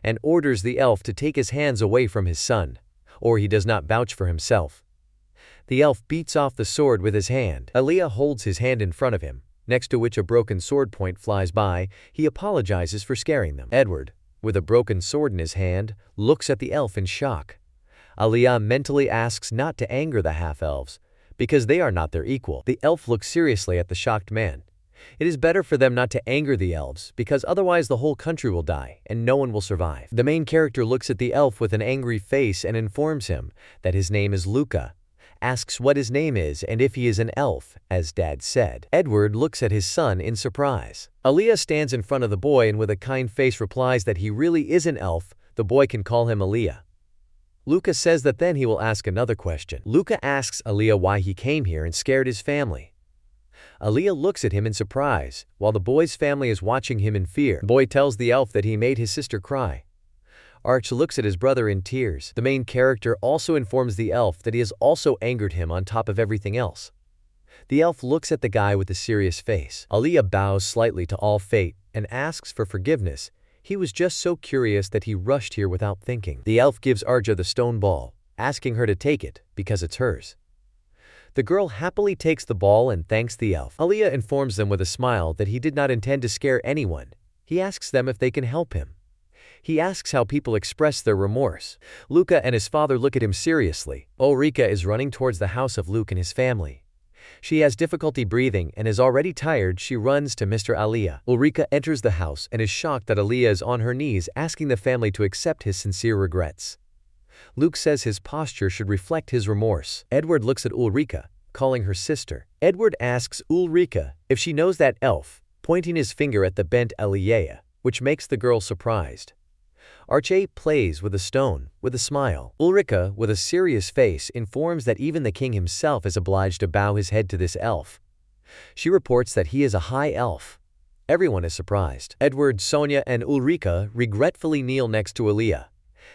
and orders the elf to take his hands away from his son, or he does not vouch for himself. The elf beats off the sword with his hand. Aliyah holds his hand in front of him, next to which a broken sword point flies by. He apologizes for scaring them. Edward, with a broken sword in his hand, looks at the elf in shock. Aliyah mentally asks not to anger the half-elves, because they are not their equal. The elf looks seriously at the shocked man. It is better for them not to anger the elves, because otherwise the whole country will die, and no one will survive. The main character looks at the elf with an angry face and informs him that his name is Luca, asks what his name is and if he is an elf, as Dad said. Edward looks at his son in surprise. Aliyah stands in front of the boy and with a kind face replies that he really is an elf. The boy can call him Aliyah. Luca says that then he will ask another question. Luca asks Aliyah why he came here and scared his family. Aliyah looks at him in surprise, while the boy's family is watching him in fear. The boy tells the elf that he made his sister cry. Arch looks at his brother in tears. The main character also informs the elf that he has also angered him on top of everything else. The elf looks at the guy with a serious face. Aliyah bows slightly to all fate and asks for forgiveness. He was just so curious that he rushed here without thinking. The elf gives Arja the stone ball, asking her to take it because it's hers. The girl happily takes the ball and thanks the elf. Aliyah informs them with a smile that he did not intend to scare anyone. He asks them if they can help him. He asks how people express their remorse. Luca and his father look at him seriously. Ulrika is running towards the house of Luke and his family. She has difficulty breathing and is already tired. She runs to Mr. Aliyah. Ulrika enters the house and is shocked that Aliyah is on her knees asking the family to accept his sincere regrets. Luke says his posture should reflect his remorse. Edward looks at Ulrika, calling her sister. Edward asks Ulrika if she knows that elf, pointing his finger at the bent Aliyah, which makes the girl surprised. Archie plays with a stone, with a smile. Ulrika, with a serious face, informs that even the king himself is obliged to bow his head to this elf. She reports that he is a high elf. Everyone is surprised. Edward, Sonia, and Ulrika regretfully kneel next to Aliyah.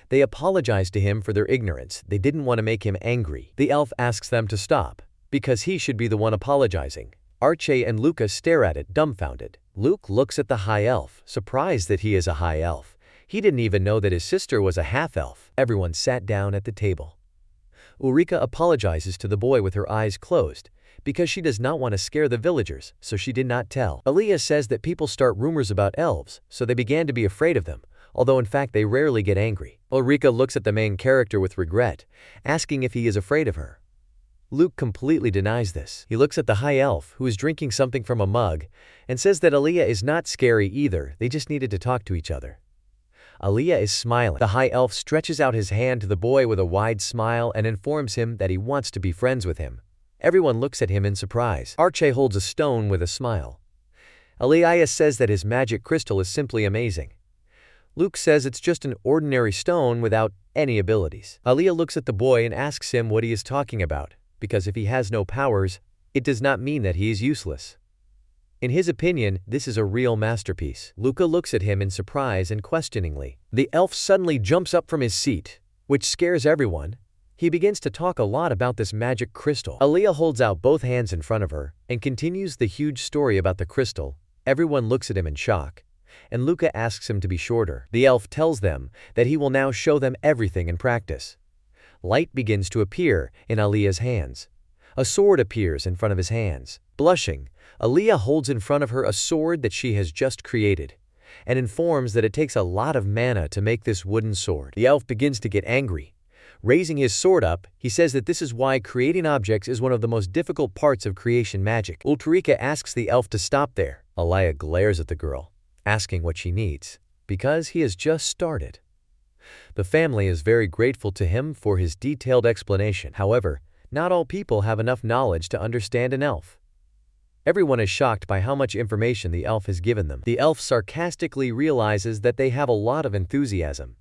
They apologize to him for their ignorance. They didn't want to make him angry. The elf asks them to stop, because he should be the one apologizing. Archie and Luca stare at it, dumbfounded. Luke looks at the high elf, surprised that he is a high elf. He didn't even know that his sister was a half-elf. Everyone sat down at the table. Ulrika apologizes to the boy with her eyes closed, because she does not want to scare the villagers, so she did not tell. Aliyah says that people start rumors about elves, so they began to be afraid of them, although in fact they rarely get angry. Ulrika looks at the main character with regret, asking if he is afraid of her. Luke completely denies this. He looks at the high elf, who is drinking something from a mug, and says that Aliyah is not scary either, they just needed to talk to each other. Aliyah is smiling. The high elf stretches out his hand to the boy with a wide smile and informs him that he wants to be friends with him. Everyone looks at him in surprise. Archie holds a stone with a smile. Aliyah says that his magic crystal is simply amazing. Luke says it's just an ordinary stone without any abilities. Aliyah looks at the boy and asks him what he is talking about, because if he has no powers, it does not mean that he is useless. In his opinion, this is a real masterpiece. Luca looks at him in surprise and questioningly. The elf suddenly jumps up from his seat, which scares everyone. He begins to talk a lot about this magic crystal. Aaliyah holds out both hands in front of her and continues the huge story about the crystal. Everyone looks at him in shock, and Luca asks him to be shorter. The elf tells them that he will now show them everything in practice. Light begins to appear in Aaliyah's hands. A sword appears in front of his hands. Blushing, Aaliyah holds in front of her a sword that she has just created, and informs that it takes a lot of mana to make this wooden sword. The elf begins to get angry. Raising his sword up, he says that this is why creating objects is one of the most difficult parts of creation magic. Ulrika asks the elf to stop there. Aaliyah glares at the girl, asking what she needs, because he has just started. The family is very grateful to him for his detailed explanation. However, not all people have enough knowledge to understand an elf. Everyone is shocked by how much information the elf has given them. The elf sarcastically realizes that they have a lot of enthusiasm.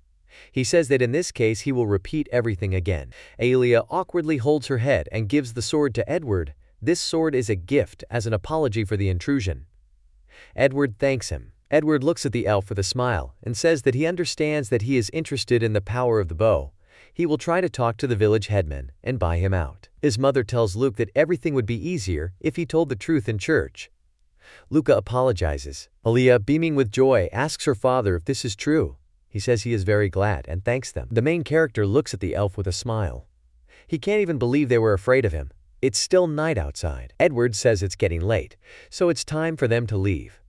He says that in this case he will repeat everything again. Aaliyah awkwardly holds her head and gives the sword to Edward. This sword is a gift as an apology for the intrusion. Edward thanks him. Edward looks at the elf with a smile and says that he understands that he is interested in the power of the bow. He will try to talk to the village headman and buy him out. His mother tells Luke that everything would be easier if he told the truth in church. Luca apologizes. Aaliyah, beaming with joy, asks her father if this is true. He says he is very glad and thanks them. The main character looks at the elf with a smile. He can't even believe they were afraid of him. It's still night outside. Edward says it's getting late, so it's time for them to leave.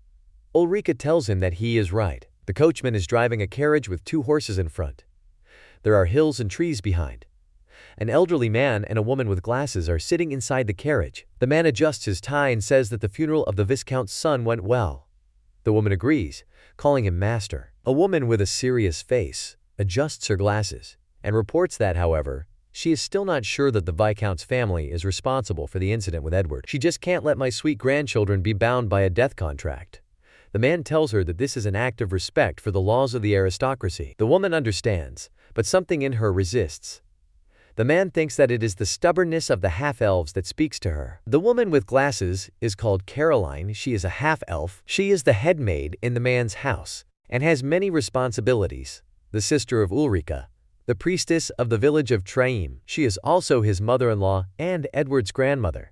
Ulrika tells him that he is right. The coachman is driving a carriage with 2 horses in front. There are hills and trees behind. An elderly man and a woman with glasses are sitting inside the carriage. The man adjusts his tie and says that the funeral of the Viscount's son went well. The woman agrees, calling him master. A woman with a serious face adjusts her glasses and reports that, however, she is still not sure that the Viscount's family is responsible for the incident with Edward. She just can't let my sweet grandchildren be bound by a death contract. The man tells her that this is an act of respect for the laws of the aristocracy. The woman understands, but something in her resists. The man thinks that it is the stubbornness of the half-elves that speaks to her. The woman with glasses is called Caroline. She is a half-elf. She is the head maid in the man's house and has many responsibilities. The sister of Ulrika, the priestess of the village of Traim. She is also his mother-in-law and Edward's grandmother.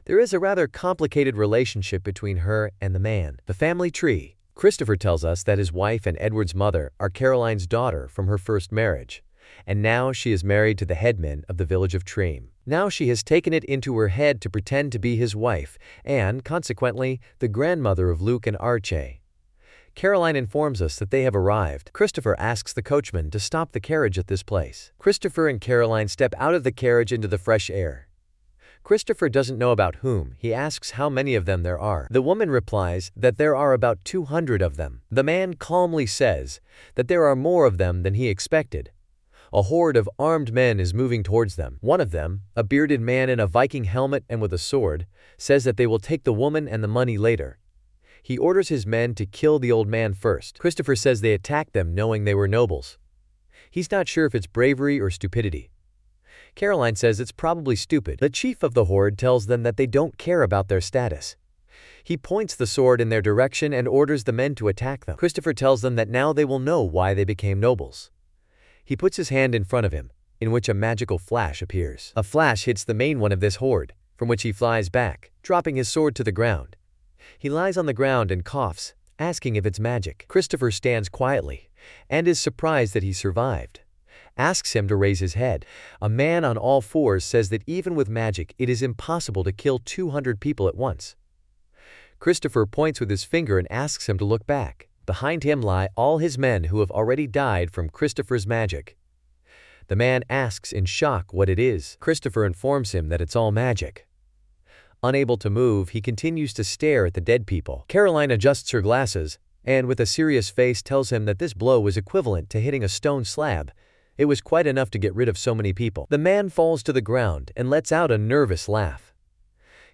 There is a rather complicated relationship between her and the man. The family tree. Christopher tells us that his wife and Edward's mother are Caroline's daughter from her first marriage, and now she is married to the headman of the village of Traim. Now she has taken it into her head to pretend to be his wife and, consequently, the grandmother of Luke and Archie. Caroline informs us that they have arrived. Christopher asks the coachman to stop the carriage at this place. Christopher and Caroline step out of the carriage into the fresh air. Christopher doesn't know about whom. He asks how many of them there are. The woman replies that there are about 200 of them. The man calmly says that there are more of them than he expected. A horde of armed men is moving towards them. One of them, a bearded man in a Viking helmet and with a sword, says that they will take the woman and the money later. He orders his men to kill the old man first. Christopher says they attacked them knowing they were nobles. He's not sure if it's bravery or stupidity. Caroline says it's probably stupid. The chief of the horde tells them that they don't care about their status. He points the sword in their direction and orders the men to attack them. Christopher tells them that now they will know why they became nobles. He puts his hand in front of him, in which a magical flash appears. A flash hits the main one of this horde, from which he flies back, dropping his sword to the ground. He lies on the ground and coughs, asking if it's magic. Christopher stands quietly, and is surprised that he survived. Asks him to raise his head. A man on all fours says that even with magic, it is impossible to kill 200 people at once. Christopher points with his finger and asks him to look back. Behind him lie all his men who have already died from Christopher's magic. The man asks in shock what it is. Christopher informs him that it's all magic. Unable to move, he continues to stare at the dead people. Caroline adjusts her glasses, and with a serious face tells him that this blow was equivalent to hitting a stone slab. It was quite enough to get rid of so many people. The man falls to the ground and lets out a nervous laugh.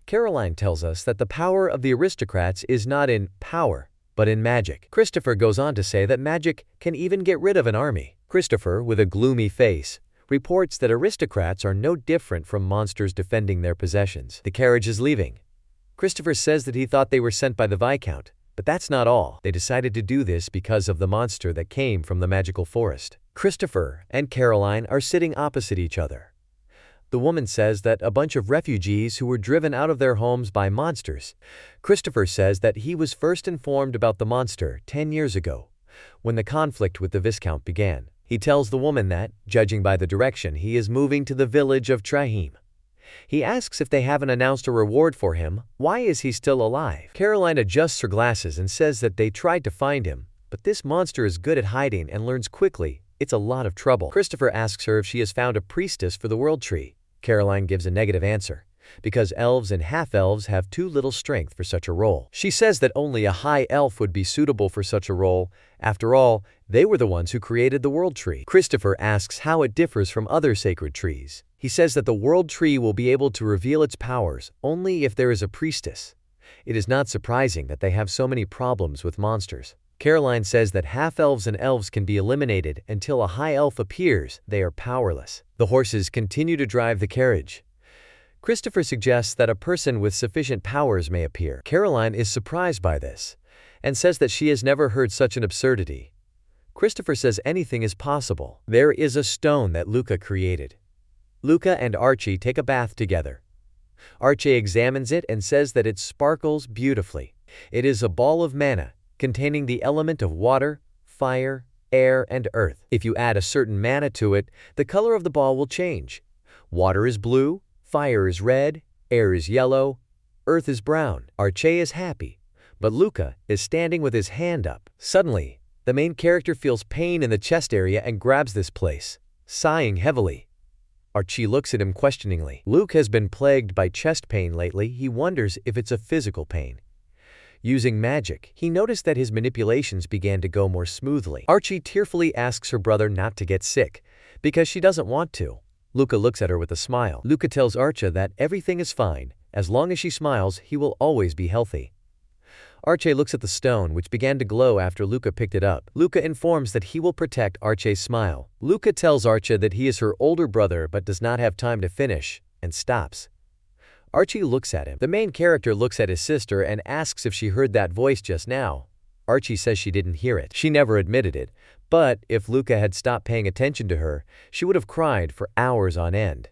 Caroline tells us that the power of the aristocrats is not in power, but in magic. Christopher goes on to say that magic can even get rid of an army. Christopher, with a gloomy face, reports that aristocrats are no different from monsters defending their possessions. The carriage is leaving. Christopher says that he thought they were sent by the Viscount, but that's not all. They decided to do this because of the monster that came from the magical forest. Christopher and Caroline are sitting opposite each other. The woman says that a bunch of refugees who were driven out of their homes by monsters. Christopher says that he was first informed about the monster 10 years ago, when the conflict with the Viscount began. He tells the woman that, judging by the direction, he is moving to the village of Trahim. He asks if they haven't announced a reward for him. Why is he still alive? Caroline adjusts her glasses and says that they tried to find him, but this monster is good at hiding and learns quickly. It's a lot of trouble. Christopher asks her if she has found a priestess for the world tree. Caroline gives a negative answer, because elves and half-elves have too little strength for such a role. She says that only a high elf would be suitable for such a role. After all, they were the ones who created the world tree. Christopher asks how it differs from other sacred trees. He says that the world tree will be able to reveal its powers only if there is a priestess. It is not surprising that they have so many problems with monsters. Caroline says that half-elves and elves can be eliminated until a high elf appears. They are powerless. The horses continue to drive the carriage. Christopher suggests that a person with sufficient powers may appear. Caroline is surprised by this and says that she has never heard such an absurdity. Christopher says anything is possible. There is a stone that Luca created. Luca and Archie take a bath together. Archie examines it and says that it sparkles beautifully. It is a ball of mana, containing the element of water, fire, air, and earth. If you add a certain mana to it, the color of the ball will change. Water is blue, fire is red, air is yellow, earth is brown. Archie is happy, but Luca is standing with his hand up. Suddenly, the main character feels pain in the chest area and grabs this place, sighing heavily. Archie looks at him questioningly. Luke has been plagued by chest pain lately. He wonders if it's a physical pain. Using magic, he noticed that his manipulations began to go more smoothly. Archie tearfully asks her brother not to get sick, because she doesn't want to. Luca looks at her with a smile. Luca tells Archie that everything is fine. As long as she smiles, he will always be healthy. Archie looks at the stone, which began to glow after Luca picked it up. Luca informs that he will protect Archie's smile. Luca tells Archie that he is her older brother but does not have time to finish, and stops. Archie looks at him. The main character looks at his sister and asks if she heard that voice just now. Archie says she didn't hear it. She never admitted it, but if Luca had stopped paying attention to her, she would have cried for hours on end.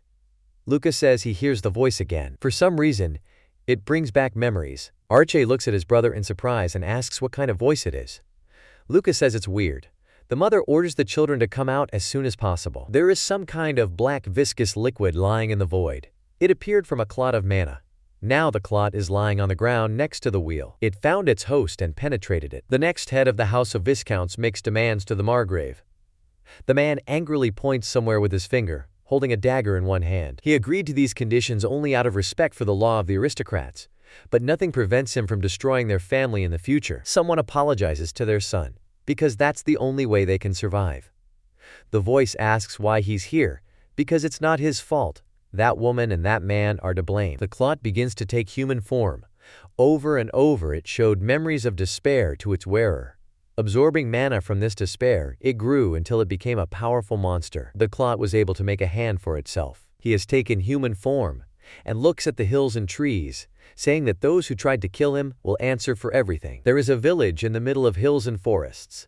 Luca says he hears the voice again. For some reason, it brings back memories. Archie looks at his brother in surprise and asks what kind of voice it is. Luca says it's weird. The mother orders the children to come out as soon as possible. There is some kind of black viscous liquid lying in the void. It appeared from a clot of mana. Now the clot is lying on the ground next to the wheel. It found its host and penetrated it. The next head of the House of Viscounts makes demands to the Margrave. The man angrily points somewhere with his finger, holding a dagger in one hand. He agreed to these conditions only out of respect for the law of the aristocrats, but nothing prevents him from destroying their family in the future. Someone apologizes to their son, because that's the only way they can survive. The voice asks why he's here, because it's not his fault. That woman and that man are to blame. The clot begins to take human form. Over and over it showed memories of despair to its wearer. Absorbing mana from this despair, it grew until it became a powerful monster. The clot was able to make a hand for itself. He has taken human form and looks at the hills and trees, saying that those who tried to kill him will answer for everything. There is a village in the middle of hills and forests.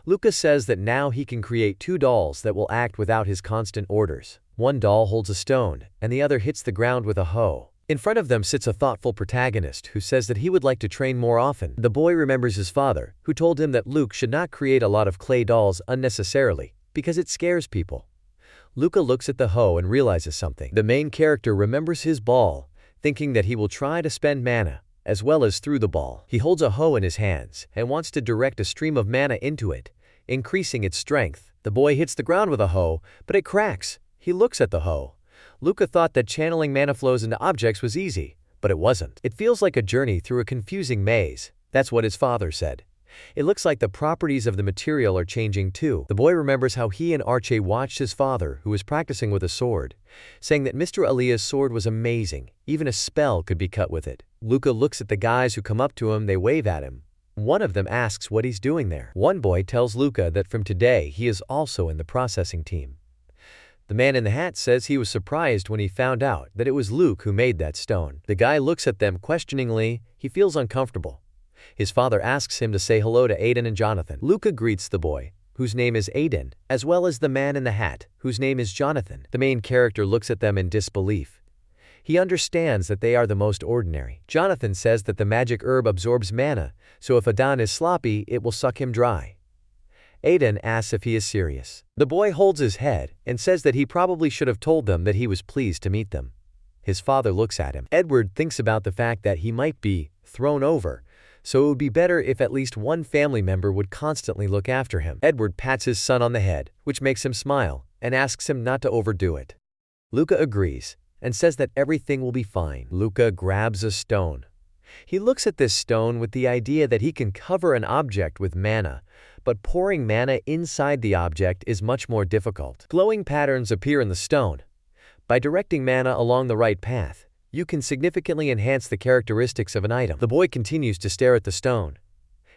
Luca says that now he can create two dolls that will act without his constant orders. One doll holds a stone, and the other hits the ground with a hoe. In front of them sits a thoughtful protagonist who says that he would like to train more often. The boy remembers his father, who told him that Luke should not create a lot of clay dolls unnecessarily, because it scares people. Luca looks at the hoe and realizes something. The main character remembers his ball, thinking that he will try to spend mana, as well as through the ball. He holds a hoe in his hands and wants to direct a stream of mana into it, increasing its strength. The boy hits the ground with a hoe, but it cracks. He looks at the hoe. Luca thought that channeling mana flows into objects was easy, but it wasn't. It feels like a journey through a confusing maze. That's what his father said. It looks like the properties of the material are changing too. The boy remembers how he and Archie watched his father, who was practicing with a sword, saying that Mr. Alia's sword was amazing. Even a spell could be cut with it. Luca looks at the guys who come up to him. They wave at him. One of them asks what he's doing there. One boy tells Luca that from today he is also in the processing team. The man in the hat says he was surprised when he found out that it was Luke who made that stone. The guy looks at them questioningly. He feels uncomfortable. His father asks him to say hello to Aiden and Jonathan. Luca greets the boy, whose name is Aiden, as well as the man in the hat, whose name is Jonathan. The main character looks at them in disbelief. He understands that they are the most ordinary. Jonathan says that the magic herb absorbs mana, so if Adan is sloppy, it will suck him dry. Aiden asks if he is serious. The boy holds his head and says that he probably should have told them that he was pleased to meet them. His father looks at him. Edward thinks about the fact that he might be thrown over, so it would be better if at least one family member would constantly look after him. Edward pats his son on the head, which makes him smile, and asks him not to overdo it. Luca agrees and says that everything will be fine. Luca grabs a stone. He looks at this stone with the idea that he can cover an object with mana, but pouring mana inside the object is much more difficult. Glowing patterns appear in the stone. By directing mana along the right path, you can significantly enhance the characteristics of an item. The boy continues to stare at the stone.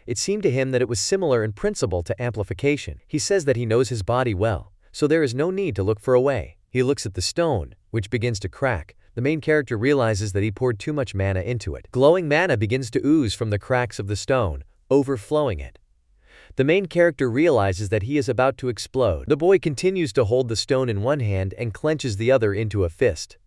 It seemed to him that it was similar in principle to amplification. He says that he knows his body well, so there is no need to look for a way. He looks at the stone, which begins to crack. The main character realizes that he poured too much mana into it. Glowing mana begins to ooze from the cracks of the stone, overflowing it. The main character realizes that he is about to explode. The boy continues to hold the stone in one hand and clenches the other into a fist.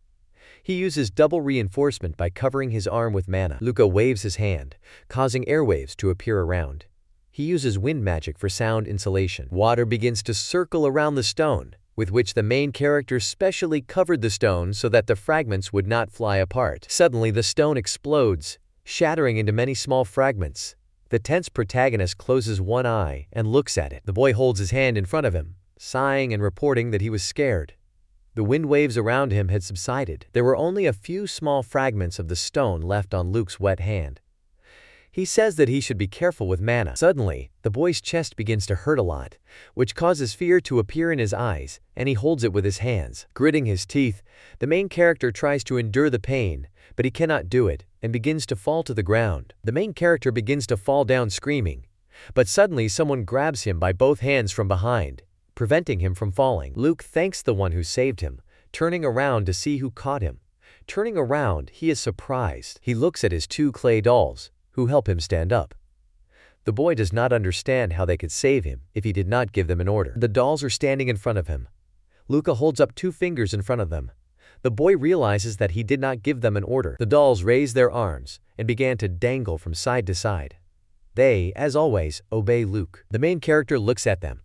He uses double reinforcement by covering his arm with mana. Luca waves his hand, causing airwaves to appear around. He uses wind magic for sound insulation. Water begins to circle around the stone, with which the main character specially covered the stone so that the fragments would not fly apart. Suddenly, the stone explodes, shattering into many small fragments. The tense protagonist closes one eye and looks at it. The boy holds his hand in front of him, sighing and reporting that he was scared. The wind waves around him had subsided. There were only a few small fragments of the stone left on Luke's wet hand. He says that he should be careful with mana. Suddenly, the boy's chest begins to hurt a lot, which causes fear to appear in his eyes, and he holds it with his hands. Gritting his teeth, the main character tries to endure the pain, but he cannot do it, and begins to fall to the ground. The main character begins to fall down screaming, but suddenly someone grabs him by both hands from behind, preventing him from falling. Luke thanks the one who saved him, turning around to see who caught him. Turning around, he is surprised. He looks at his two clay dolls, who help him stand up. The boy does not understand how they could save him if he did not give them an order. The dolls are standing in front of him. Luca holds up two fingers in front of them. The boy realizes that he did not give them an order. The dolls raised their arms and began to dangle from side to side. They, as always, obey Luke. The main character looks at them.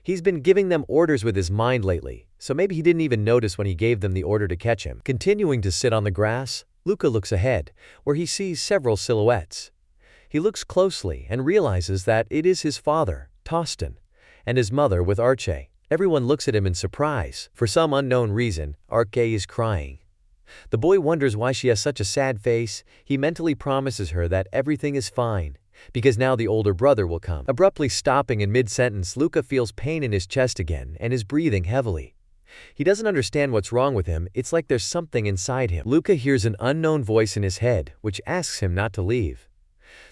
He's been giving them orders with his mind lately, so maybe he didn't even notice when he gave them the order to catch him. Continuing to sit on the grass, Luca looks ahead, where he sees several silhouettes. He looks closely and realizes that it is his father, Tostin, and his mother with Archie. Everyone looks at him in surprise. For some unknown reason, Archie is crying. The boy wonders why she has such a sad face. He mentally promises her that everything is fine, because now the older brother will come. Abruptly stopping in mid-sentence, Luca feels pain in his chest again and is breathing heavily. He doesn't understand what's wrong with him. It's like there's something inside him. Luca hears an unknown voice in his head, which asks him not to leave.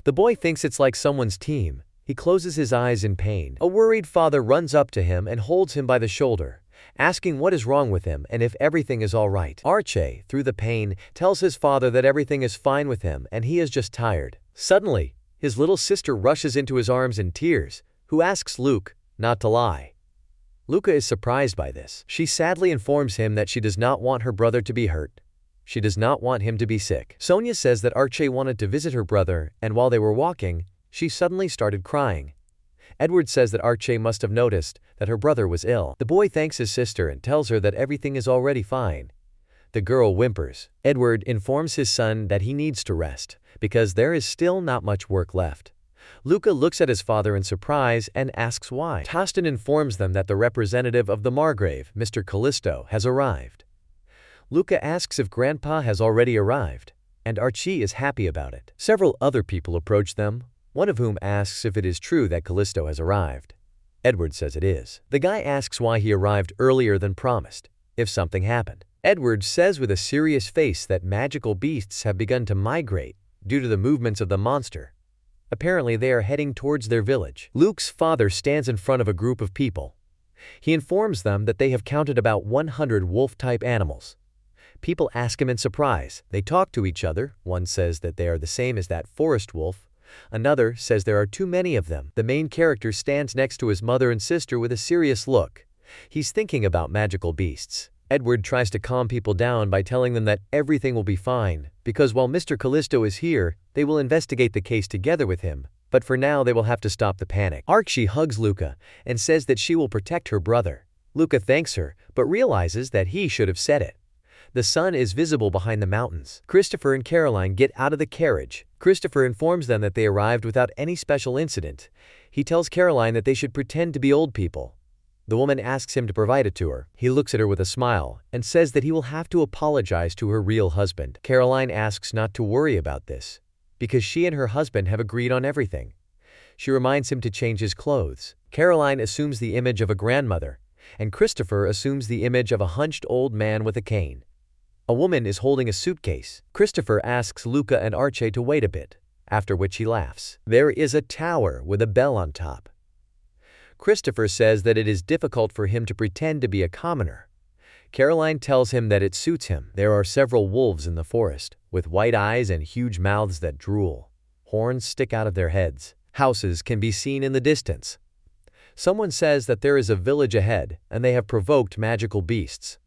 The boy thinks it's like someone's team. He closes his eyes in pain. A worried father runs up to him and holds him by the shoulder, asking what is wrong with him and if everything is all right. Archie, through the pain, tells his father that everything is fine with him and he is just tired. Suddenly, his little sister rushes into his arms in tears, who asks Luke not to lie. Luca is surprised by this. She sadly informs him that she does not want her brother to be hurt. She does not want him to be sick. Sonia says that Archie wanted to visit her brother, and while they were walking, she suddenly started crying. Edward says that Archie must have noticed that her brother was ill. The boy thanks his sister and tells her that everything is already fine. The girl whimpers. Edward informs his son that he needs to rest, because there is still not much work left. Luca looks at his father in surprise and asks why. Tostin informs them that the representative of the Margrave, Mr. Callisto, has arrived. Luca asks if Grandpa has already arrived, and Archie is happy about it. Several other people approach them, one of whom asks if it is true that Callisto has arrived. Edward says it is. The guy asks why he arrived earlier than promised, if something happened. Edward says with a serious face that magical beasts have begun to migrate due to the movements of the monster. Apparently they are heading towards their village. Luke's father stands in front of a group of people. He informs them that they have counted about 100 wolf-type animals. People ask him in surprise. They talk to each other. One says that they are the same as that forest wolf. Another says there are too many of them. The main character stands next to his mother and sister with a serious look. He's thinking about magical beasts. Edward tries to calm people down by telling them that everything will be fine, because while Mr. Callisto is here, they will investigate the case together with him, but for now they will have to stop the panic. Archie hugs Luca and says that she will protect her brother. Luca thanks her, but realizes that he should have said it. The sun is visible behind the mountains. Christopher and Caroline get out of the carriage. Christopher informs them that they arrived without any special incident. He tells Caroline that they should pretend to be old people. The woman asks him to provide it to her. He looks at her with a smile and says that he will have to apologize to her real husband. Caroline asks not to worry about this, because she and her husband have agreed on everything. She reminds him to change his clothes. Caroline assumes the image of a grandmother, and Christopher assumes the image of a hunched old man with a cane. A woman is holding a suitcase. Christopher asks Luca and Archie to wait a bit, after which he laughs. There is a tower with a bell on top. Christopher says that it is difficult for him to pretend to be a commoner. Caroline tells him that it suits him. There are several wolves in the forest, with white eyes and huge mouths that drool. Horns stick out of their heads. Houses can be seen in the distance. Someone says that there is a village ahead, and they have provoked magical beasts.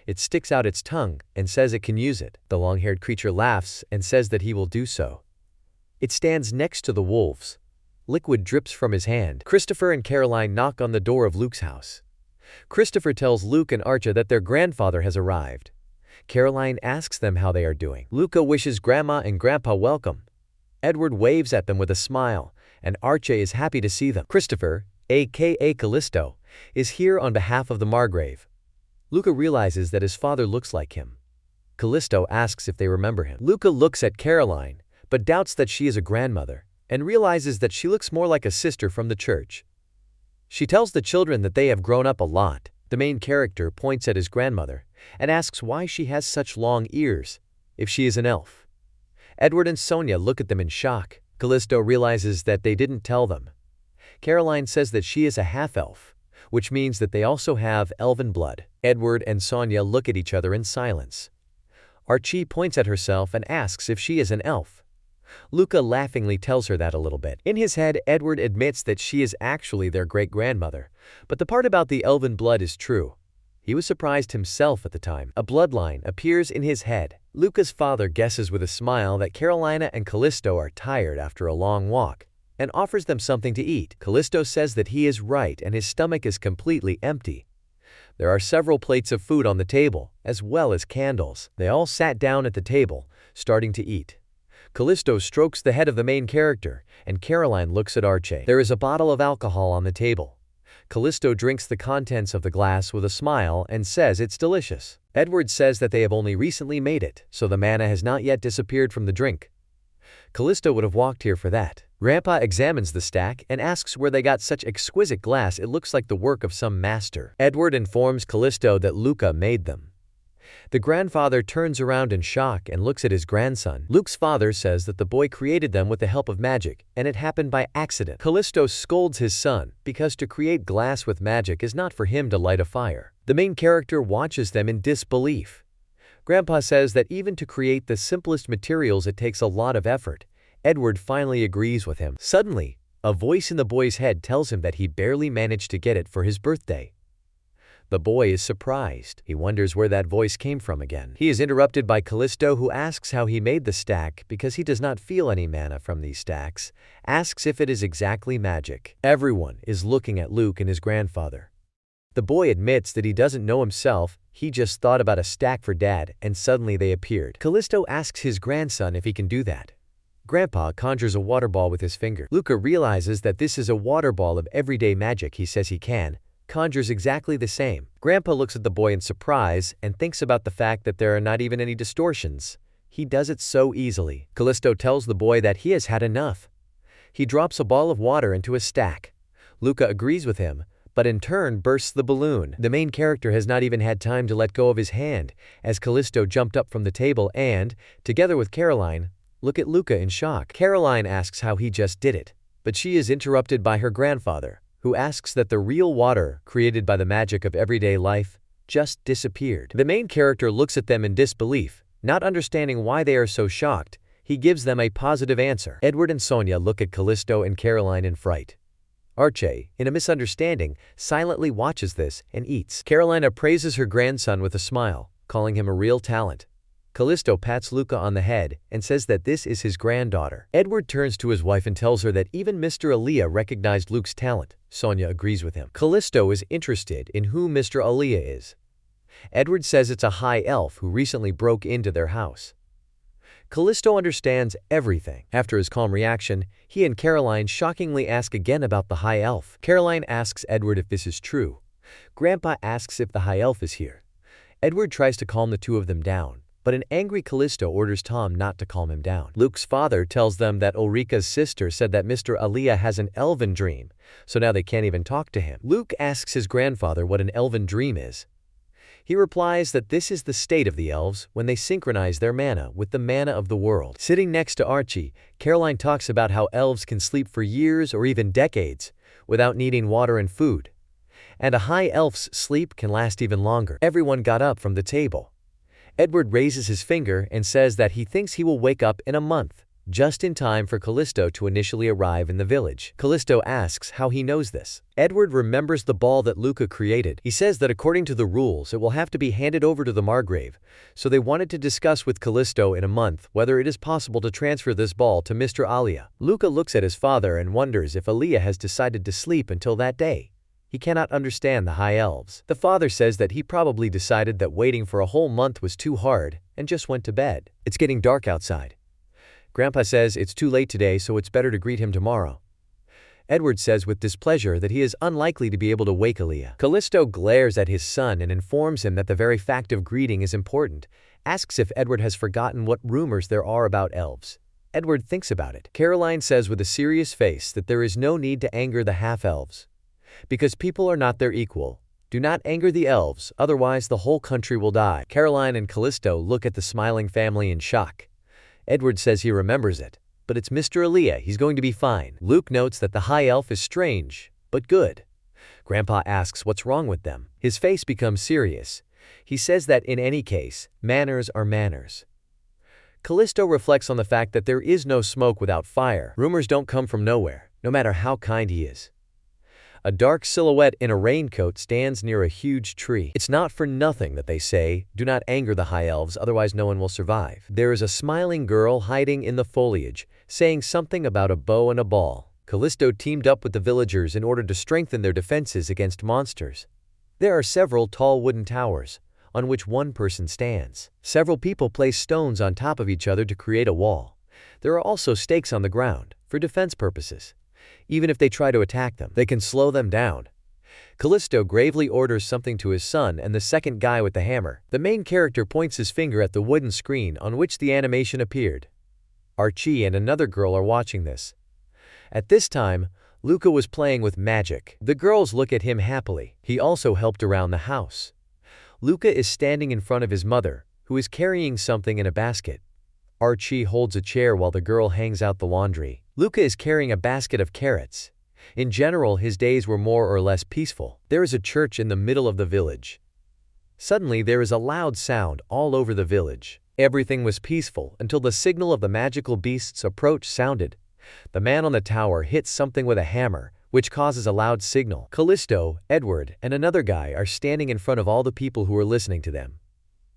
It sticks out its tongue and says it can use it. The long-haired creature laughs and says that he will do so. It stands next to the wolves. Liquid drips from his hand. Christopher and Caroline knock on the door of Luke's house. Christopher tells Luke and Archie that their grandfather has arrived. Caroline asks them how they are doing. Luca wishes Grandma and Grandpa welcome. Edward waves at them with a smile, and Archie is happy to see them. Christopher, aka Callisto, is here on behalf of the Margrave. Luca realizes that his father looks like him. Callisto asks if they remember him. Luca looks at Caroline, but doubts that she is a grandmother, and realizes that she looks more like a sister from the church. She tells the children that they have grown up a lot. The main character points at his grandmother and asks why she has such long ears, if she is an elf. Edward and Sonia look at them in shock. Callisto realizes that they didn't tell them. Caroline says that she is a half-elf, which means that they also have elven blood. Edward and Sonia look at each other in silence. Archie points at herself and asks if she is an elf. Luca laughingly tells her that a little bit. In his head, Edward admits that she is actually their great-grandmother, but the part about the elven blood is true. He was surprised himself at the time. A bloodline appears in his head. Luca's father guesses with a smile that Carolina and Callisto are tired after a long walk, and offers them something to eat. Callisto says that he is right and his stomach is completely empty. There are several plates of food on the table, as well as candles. They all sat down at the table, starting to eat. Callisto strokes the head of the main character, and Caroline looks at Archie. There is a bottle of alcohol on the table. Callisto drinks the contents of the glass with a smile and says it's delicious. Edward says that they have only recently made it, so the mana has not yet disappeared from the drink. Callisto would have walked here for that. Grandpa examines the stack and asks where they got such exquisite glass. It looks like the work of some master. Edward informs Callisto that Luca made them. The grandfather turns around in shock and looks at his grandson. Luke's father says that the boy created them with the help of magic, and it happened by accident. Callisto scolds his son because to create glass with magic is not for him to light a fire. The main character watches them in disbelief. Grandpa says that even to create the simplest materials it takes a lot of effort. Edward finally agrees with him. Suddenly, a voice in the boy's head tells him that he barely managed to get it for his birthday. The boy is surprised. He wonders where that voice came from again. He is interrupted by Callisto, who asks how he made the stack because he does not feel any mana from these stacks, asks if it is exactly magic. Everyone is looking at Luke and his grandfather. The boy admits that he doesn't know himself, he just thought about a stack for Dad, and suddenly they appeared. Callisto asks his grandson if he can do that. Grandpa conjures a water ball with his finger. Luca realizes that this is a water ball of everyday magic. He says he conjures exactly the same. Grandpa looks at the boy in surprise and thinks about the fact that there are not even any distortions. He does it so easily. Callisto tells the boy that he has had enough. He drops a ball of water into a stack. Luca agrees with him, but in turn bursts the balloon. The main character has not even had time to let go of his hand, as Callisto jumped up from the table and, together with Caroline, look at Luca in shock. Caroline asks how he just did it, but she is interrupted by her grandfather, who asks that the real water, created by the magic of everyday life, just disappeared. The main character looks at them in disbelief, not understanding why they are so shocked. He gives them a positive answer. Edward and Sonia look at Callisto and Caroline in fright. Archie, in a misunderstanding, silently watches this and eats. Carolina praises her grandson with a smile, calling him a real talent. Callisto pats Luca on the head and says that this is his granddaughter. Edward turns to his wife and tells her that even Mr. Aaliyah recognized Luke's talent. Sonia agrees with him. Callisto is interested in who Mr. Aaliyah is. Edward says it's a high elf who recently broke into their house. Callisto understands everything. After his calm reaction, he and Caroline shockingly ask again about the high elf. Caroline asks Edward if this is true. Grandpa asks if the high elf is here. Edward tries to calm the two of them down, but an angry Callisto orders Tom not to calm him down. Luke's father tells them that Ulrika's sister said that Mr. Aaliyah has an elven dream, so now they can't even talk to him. Luke asks his grandfather what an elven dream is. He replies that this is the state of the elves when they synchronize their mana with the mana of the world. Sitting next to Archie, Caroline talks about how elves can sleep for years or even decades without needing water and food. And a high elf's sleep can last even longer. Everyone got up from the table. Edward raises his finger and says that he thinks he will wake up in a month, just in time for Callisto to initially arrive in the village. Callisto asks how he knows this. Edward remembers the ball that Luca created. He says that according to the rules, it will have to be handed over to the Margrave, so they wanted to discuss with Callisto in a month whether it is possible to transfer this ball to Mr. Aaliyah. Luca looks at his father and wonders if Aaliyah has decided to sleep until that day. He cannot understand the high elves. The father says that he probably decided that waiting for a whole month was too hard and just went to bed. It's getting dark outside. Grandpa says it's too late today, so it's better to greet him tomorrow. Edward says with displeasure that he is unlikely to be able to wake Aaliyah. Callisto glares at his son and informs him that the very fact of greeting is important, asks if Edward has forgotten what rumors there are about elves. Edward thinks about it. Caroline says with a serious face that there is no need to anger the half-elves, because people are not their equal. Do not anger the elves, otherwise the whole country will die. Caroline and Callisto look at the smiling family in shock. Edward says he remembers it, but it's Mr. Aaliyah, he's going to be fine. Luke notes that the high elf is strange, but good. Grandpa asks what's wrong with them. His face becomes serious. He says that in any case, manners are manners. Callisto reflects on the fact that there is no smoke without fire. Rumors don't come from nowhere, no matter how kind he is. A dark silhouette in a raincoat stands near a huge tree. It's not for nothing that they say, do not anger the high elves, otherwise no one will survive. There is a smiling girl hiding in the foliage, saying something about a bow and a ball. Callisto teamed up with the villagers in order to strengthen their defenses against monsters. There are several tall wooden towers, on which one person stands. Several people place stones on top of each other to create a wall. There are also stakes on the ground, for defense purposes. Even if they try to attack them, they can slow them down. Callisto gravely orders something to his son and the second guy with the hammer. The main character points his finger at the wooden screen on which the animation appeared. Archie and another girl are watching this. At this time, Luca was playing with magic. The girls look at him happily. He also helped around the house. Luca is standing in front of his mother, who is carrying something in a basket. Archie holds a chair while the girl hangs out the laundry. Luca is carrying a basket of carrots. In general, his days were more or less peaceful. There is a church in the middle of the village. Suddenly, there is a loud sound all over the village. Everything was peaceful until the signal of the magical beast's approach sounded. The man on the tower hits something with a hammer, which causes a loud signal. Callisto, Edward, and another guy are standing in front of all the people who are listening to them.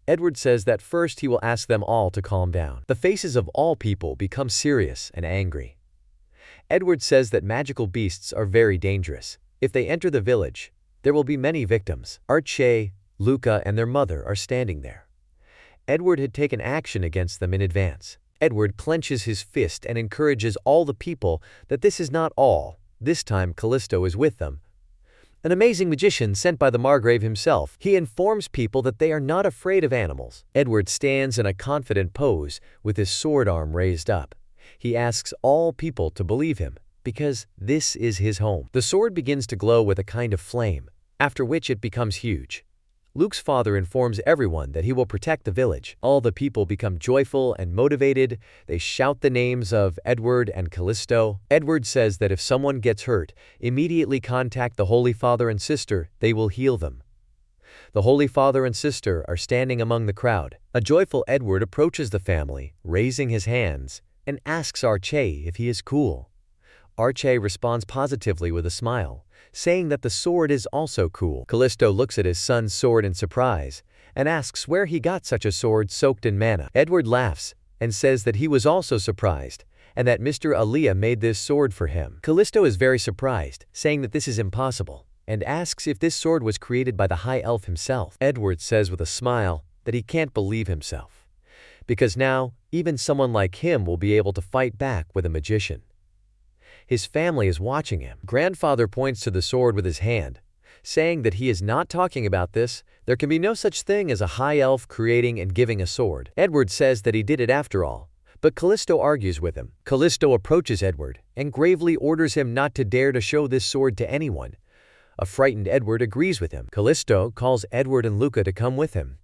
Edward says that first he will ask them all to calm down. The faces of all people become serious and angry. Edward says that magical beasts are very dangerous. If they enter the village, there will be many victims. Archie, Luca, and their mother are standing there. Edward had taken action against them in advance. Edward clenches his fist and encourages all the people that this is not all. This time Callisto is with them. An amazing magician sent by the Margrave himself. He informs people that they are not afraid of animals. Edward stands in a confident pose with his sword arm raised up. He asks all people to believe him, because this is his home. The sword begins to glow with a kind of flame, after which it becomes huge. Luke's father informs everyone that he will protect the village. All the people become joyful and motivated. They shout the names of Edward and Callisto. Edward says that if someone gets hurt, immediately contact the Holy Father and Sister, they will heal them. The Holy Father and Sister are standing among the crowd. A joyful Edward approaches the family, raising his hands, and asks Archie if he is cool. Archie responds positively with a smile, saying that the sword is also cool. Callisto looks at his son's sword in surprise and asks where he got such a sword soaked in mana. Edward laughs and says that he was also surprised and that Mr. Aaliyah made this sword for him. Callisto is very surprised, saying that this is impossible, and asks if this sword was created by the High Elf himself. Edward says with a smile that he can't believe himself, because now even someone like him will be able to fight back with a magician. His family is watching him. Grandfather points to the sword with his hand, saying that he is not talking about this. There can be no such thing as a high elf creating and giving a sword. Edward says that he did it after all, but Callisto argues with him. Callisto approaches Edward and gravely orders him not to dare to show this sword to anyone. A frightened Edward agrees with him. Callisto calls Edward and Luca to come with him.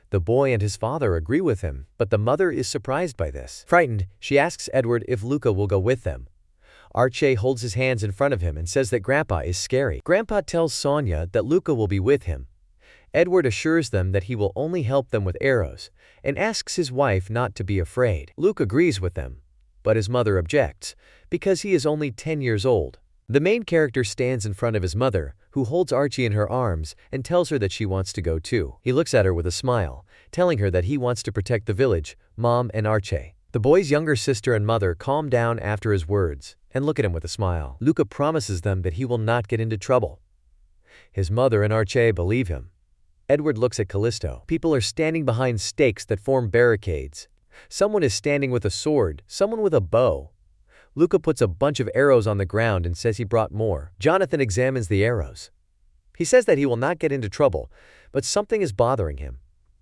The boy and his father agree with him, but the mother is surprised by this. Frightened, she asks Edward if Luca will go with them. Archie holds his hands in front of him and says that Grandpa is scary. Grandpa tells Sonia that Luca will be with him. Edward assures them that he will only help them with arrows and asks his wife not to be afraid. Luke agrees with them, but his mother objects because he is only 10 years old. The main character stands in front of his mother, who holds Archie in her arms and tells her that she wants to go too. He looks at her with a smile, telling her that he wants to protect the village, Mom and Archie. The boy's younger sister and mother calm down after his words and look at him with a smile. Luca promises them that he will not get into trouble. His mother and Archie believe him. Edward looks at Callisto. People are standing behind stakes that form barricades. Someone is standing with a sword, someone with a bow. Luca puts a bunch of arrows on the ground and says he brought more. Jonathan examines the arrows. He says that he will not get into trouble, but something is bothering him.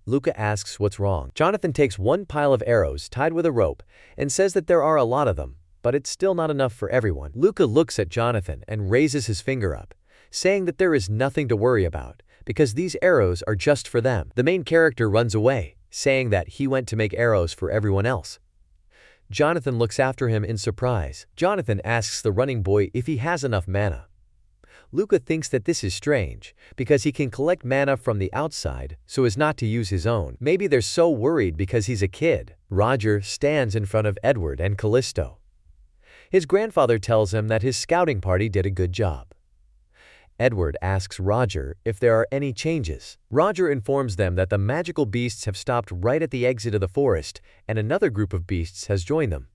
Luca asks what's wrong. Jonathan takes one pile of arrows tied with a rope and says that there are a lot of them, but it's still not enough for everyone. Luca looks at Jonathan and raises his finger up, saying that there is nothing to worry about because these arrows are just for them. The main character runs away, saying that he went to make arrows for everyone else. Jonathan looks after him in surprise. Jonathan asks the running boy if he has enough mana. Luca thinks that this is strange because he can collect mana from the outside so as not to use his own. Maybe they're so worried because he's a kid. Roger stands in front of Edward and Callisto. His grandfather tells him that his scouting party did a good job. Edward asks Roger if there are any changes. Roger informs them that the magical beasts have stopped right at the exit of the forest and another group of beasts has joined them.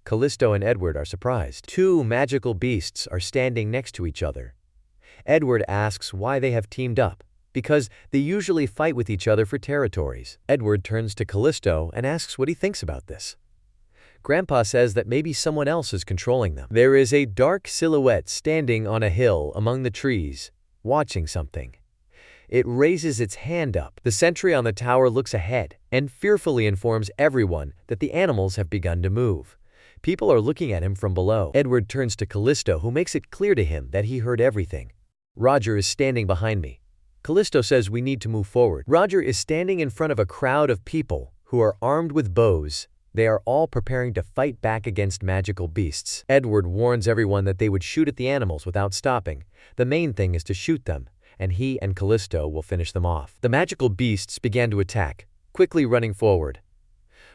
Callisto and Edward are surprised. Two magical beasts are standing next to each other. Edward asks why they have teamed up, because they usually fight with each other for territories. Edward turns to Callisto and asks what he thinks about this. Grandpa says that maybe someone else is controlling them. There is a dark silhouette standing on a hill among the trees, watching something. It raises its hand up. The sentry on the tower looks ahead and fearfully informs everyone that the animals have begun to move. People are looking at him from below. Edward turns to Callisto, who makes it clear to him that he heard everything. Roger is standing behind me. Callisto says we need to move forward. Roger is standing in front of a crowd of people who are armed with bows. They are all preparing to fight back against magical beasts. Edward warns everyone that they would shoot at the animals without stopping. The main thing is to shoot them, and he and Callisto will finish them off. The magical beasts began to attack, quickly running forward.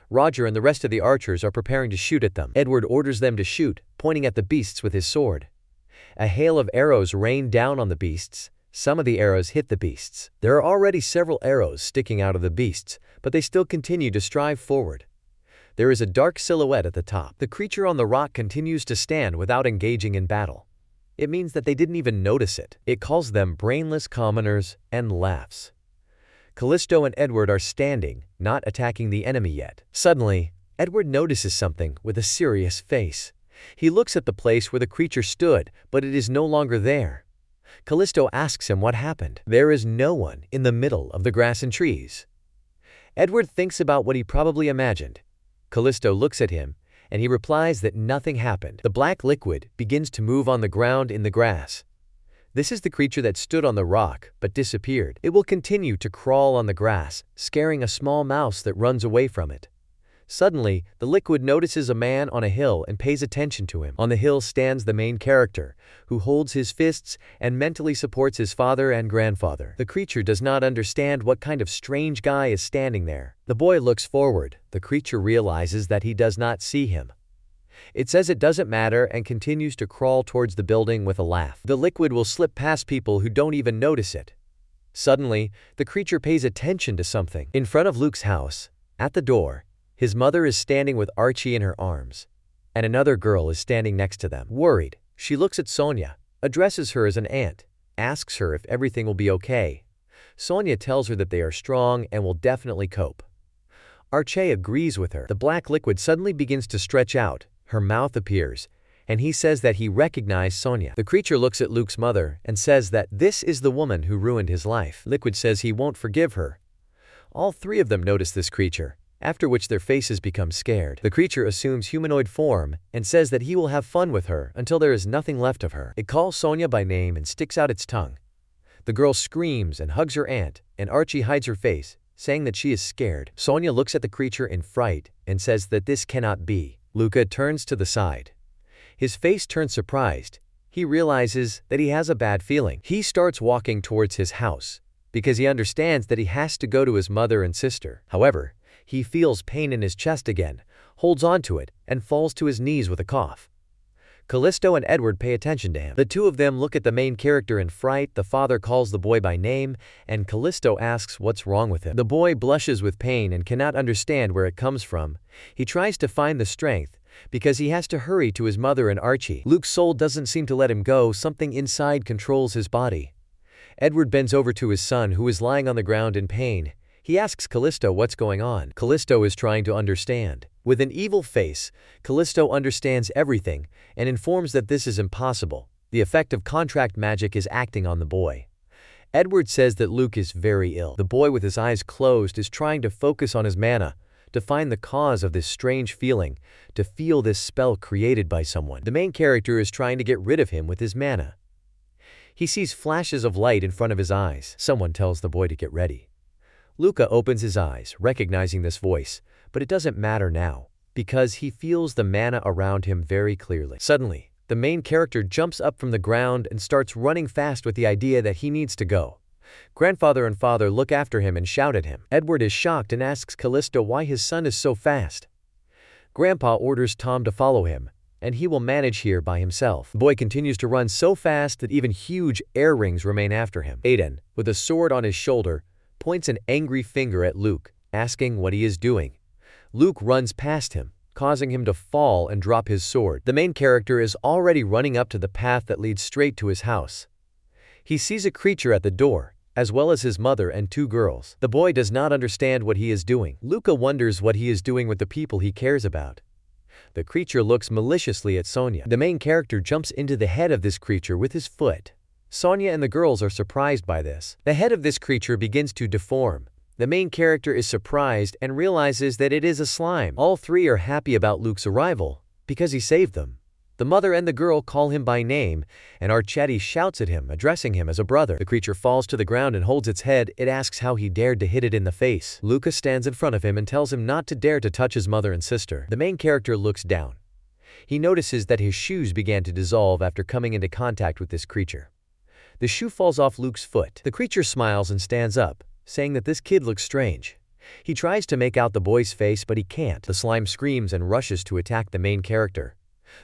Roger and the rest of the archers are preparing to shoot at them. Edward orders them to shoot, pointing at the beasts with his sword. A hail of arrows rain down on the beasts. Some of the arrows hit the beasts. There are already several arrows sticking out of the beasts, but they still continue to strive forward. There is a dark silhouette at the top. The creature on the rock continues to stand without engaging in battle. It means that they didn't even notice it. It calls them brainless commoners and laughs. Callisto and Edward are standing, not attacking the enemy yet. Suddenly, Edward notices something with a serious face. He looks at the place where the creature stood, but it is no longer there. Callisto asks him what happened. There is no one in the middle of the grass and trees. Edward thinks about what he probably imagined. Callisto looks at him, and he replies that nothing happened. The black liquid begins to move on the ground in the grass. This is the creature that stood on the rock but disappeared. It will continue to crawl on the grass, scaring a small mouse that runs away from it. Suddenly, the liquid notices a man on a hill and pays attention to him. On the hill stands the main character, who holds his fists and mentally supports his father and grandfather. The creature does not understand what kind of strange guy is standing there. The boy looks forward. The creature realizes that he does not see him. It says it doesn't matter and continues to crawl towards the building with a laugh. The liquid will slip past people who don't even notice it. Suddenly, the creature pays attention to something. In front of Luke's house, at the door, his mother is standing with Archie in her arms, and another girl is standing next to them. Worried, she looks at Sonia, addresses her as an aunt, asks her if everything will be okay. Sonia tells her that they are strong and will definitely cope. Archie agrees with her. The black liquid suddenly begins to stretch out, her mouth appears, and he says that he recognized Sonia. The creature looks at Luke's mother and says that this is the woman who ruined his life. Liquid says he won't forgive her. All three of them notice this creature, after which their faces become scared. The creature assumes humanoid form and says that he will have fun with her until there is nothing left of her. It calls Sonia by name and sticks out its tongue. The girl screams and hugs her aunt, and Archie hides her face, saying that she is scared. Sonia looks at the creature in fright and says that this cannot be. Luca turns to the side. His face turns surprised. He realizes that he has a bad feeling. He starts walking towards his house because he understands that he has to go to his mother and sister. However, he feels pain in his chest again, holds onto it, and falls to his knees with a cough. Callisto and Edward pay attention to him. The two of them look at the main character in fright. The father calls the boy by name, and Callisto asks what's wrong with him. The boy blushes with pain and cannot understand where it comes from. He tries to find the strength, because he has to hurry to his mother and Archie. Luke's soul doesn't seem to let him go. Something inside controls his body. Edward bends over to his son, who is lying on the ground in pain. He asks Callisto what's going on. Callisto is trying to understand. With an evil face, Callisto understands everything and informs that this is impossible. The effect of contract magic is acting on the boy. Edward says that Luke is very ill. The boy, with his eyes closed, is trying to focus on his mana, to find the cause of this strange feeling, to feel this spell created by someone. The main character is trying to get rid of him with his mana. He sees flashes of light in front of his eyes. Someone tells the boy to get ready. Luca opens his eyes, recognizing this voice, but it doesn't matter now, because he feels the mana around him very clearly. Suddenly, the main character jumps up from the ground and starts running fast with the idea that he needs to go. Grandfather and father look after him and shout at him. Edward is shocked and asks Callisto why his son is so fast. Grandpa orders Tom to follow him, and he will manage here by himself. The boy continues to run so fast that even huge air rings remain after him. Aiden, with a sword on his shoulder, points an angry finger at Luke, asking what he is doing. Luke runs past him, causing him to fall and drop his sword. The main character is already running up to the path that leads straight to his house. He sees a creature at the door, as well as his mother and two girls. The boy does not understand what he is doing. Luca wonders what he is doing with the people he cares about. The creature looks maliciously at Sonia. The main character jumps into the head of this creature with his foot. Sonia and the girls are surprised by this. The head of this creature begins to deform. The main character is surprised and realizes that it is a slime. All three are happy about Luke's arrival, because he saved them. The mother and the girl call him by name, and Archetti shouts at him, addressing him as a brother. The creature falls to the ground and holds its head. It asks how he dared to hit it in the face. Luca stands in front of him and tells him not to dare to touch his mother and sister. The main character looks down. He notices that his shoes began to dissolve after coming into contact with this creature. The shoe falls off Luke's foot. The creature smiles and stands up, saying that this kid looks strange. He tries to make out the boy's face, but he can't. The slime screams and rushes to attack the main character.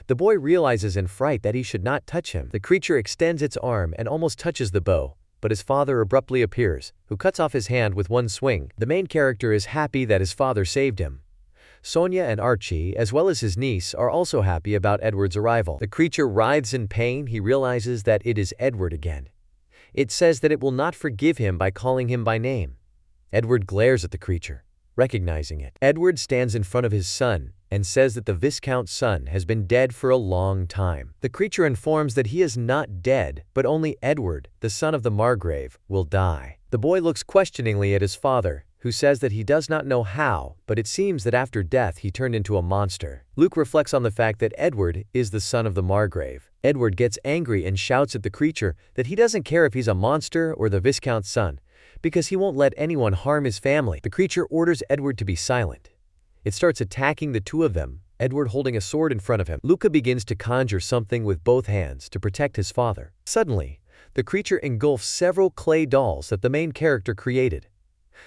The boy realizes in fright that he should not touch him. The creature extends its arm and almost touches the bow, but his father abruptly appears, who cuts off his hand with one swing. The main character is happy that his father saved him. Sonia and Archie, as well as his niece, are also happy about Edward's arrival. The creature writhes in pain. He realizes that it is Edward again. It says that it will not forgive him by calling him by name. Edward glares at the creature, recognizing it. Edward stands in front of his son and says that the Viscount's son has been dead for a long time. The creature informs that he is not dead, but only Edward, the son of the Margrave, will die. The boy looks questioningly at his father, who says that he does not know how, but it seems that after death he turned into a monster. Luke reflects on the fact that Edward is the son of the Margrave. Edward gets angry and shouts at the creature that he doesn't care if he's a monster or the Viscount's son, because he won't let anyone harm his family. The creature orders Edward to be silent. It starts attacking the two of them, Edward holding a sword in front of him. Luca begins to conjure something with both hands to protect his father. Suddenly, the creature engulfs several clay dolls that the main character created.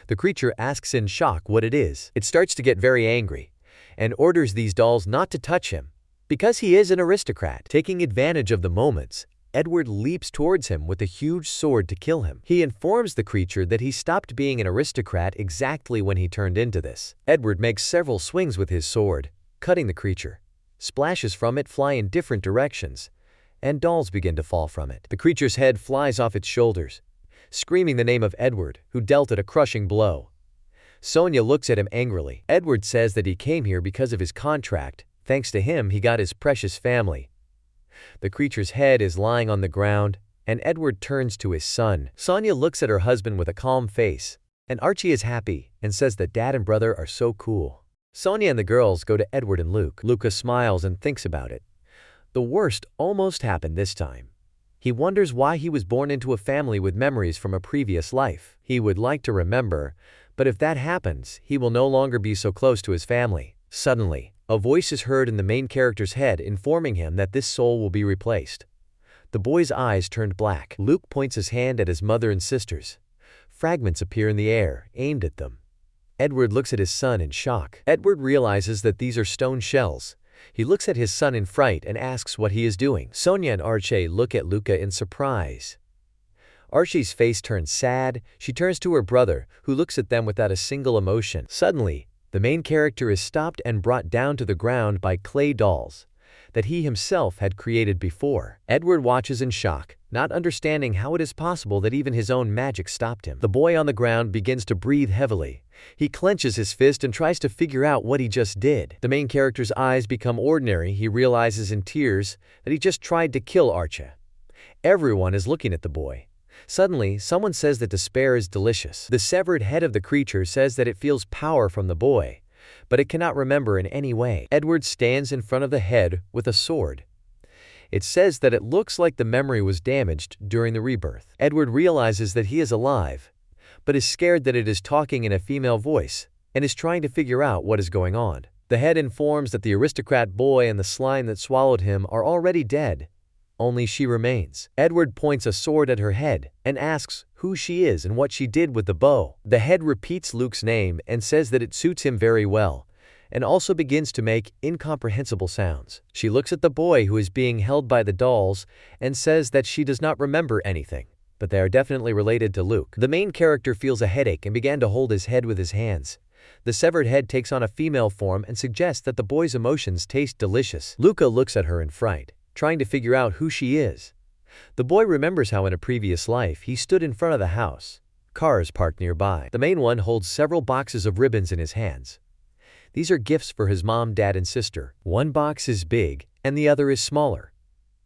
The creature asks in shock what it is. It starts to get very angry and orders these dolls not to touch him because he is an aristocrat. Taking advantage of the moments, Edward leaps towards him with a huge sword to kill him. He informs the creature that he stopped being an aristocrat exactly when he turned into this. Edward makes several swings with his sword, cutting the creature. Splashes from it fly in different directions, and dolls begin to fall from it. The creature's head flies off its shoulders, screaming the name of Edward, who dealt it a crushing blow. Sonia looks at him angrily. Edward says that he came here because of his contract. Thanks to him, he got his precious family. The creature's head is lying on the ground, and Edward turns to his son. Sonia looks at her husband with a calm face, and Archie is happy and says that dad and brother are so cool. Sonia and the girls go to Edward and Luke. Luca smiles and thinks about it. The worst almost happened this time. He wonders why he was born into a family with memories from a previous life. He would like to remember, but if that happens, he will no longer be so close to his family. Suddenly, a voice is heard in the main character's head informing him that this soul will be replaced. The boy's eyes turned black. Luke points his hand at his mother and sisters. Fragments appear in the air, aimed at them. Edward looks at his son in shock. Edward realizes that these are stone shells. He looks at his son in fright and asks what he is doing. Sonia and Archie look at Luca in surprise. Archie's face turns sad. She turns to her brother, who looks at them without a single emotion. Suddenly, the main character is stopped and brought down to the ground by clay dolls that he himself had created before. Edward watches in shock, not understanding how it is possible that even his own magic stopped him. The boy on the ground begins to breathe heavily. He clenches his fist and tries to figure out what he just did. The main character's eyes become ordinary. He realizes in tears that he just tried to kill Archie. Everyone is looking at the boy. Suddenly, someone says that despair is delicious. The severed head of the creature says that it feels power from the boy, but it cannot remember in any way. Edward stands in front of the head with a sword. It says that it looks like the memory was damaged during the rebirth. Edward realizes that he is alive, but is scared that it is talking in a female voice and is trying to figure out what is going on. The head informs that the aristocrat boy and the slime that swallowed him are already dead. Only she remains. Edward points a sword at her head and asks who she is and what she did with the bow. The head repeats Luke's name and says that it suits him very well, and also begins to make incomprehensible sounds. She looks at the boy who is being held by the dolls and says that she does not remember anything, but they are definitely related to Luke. The main character feels a headache and began to hold his head with his hands. The severed head takes on a female form and suggests that the boy's emotions taste delicious. Luca looks at her in fright, trying to figure out who she is. The boy remembers how in a previous life he stood in front of the house. Cars parked nearby. The main one holds several boxes of ribbons in his hands. These are gifts for his mom, dad, and sister. One box is big and the other is smaller.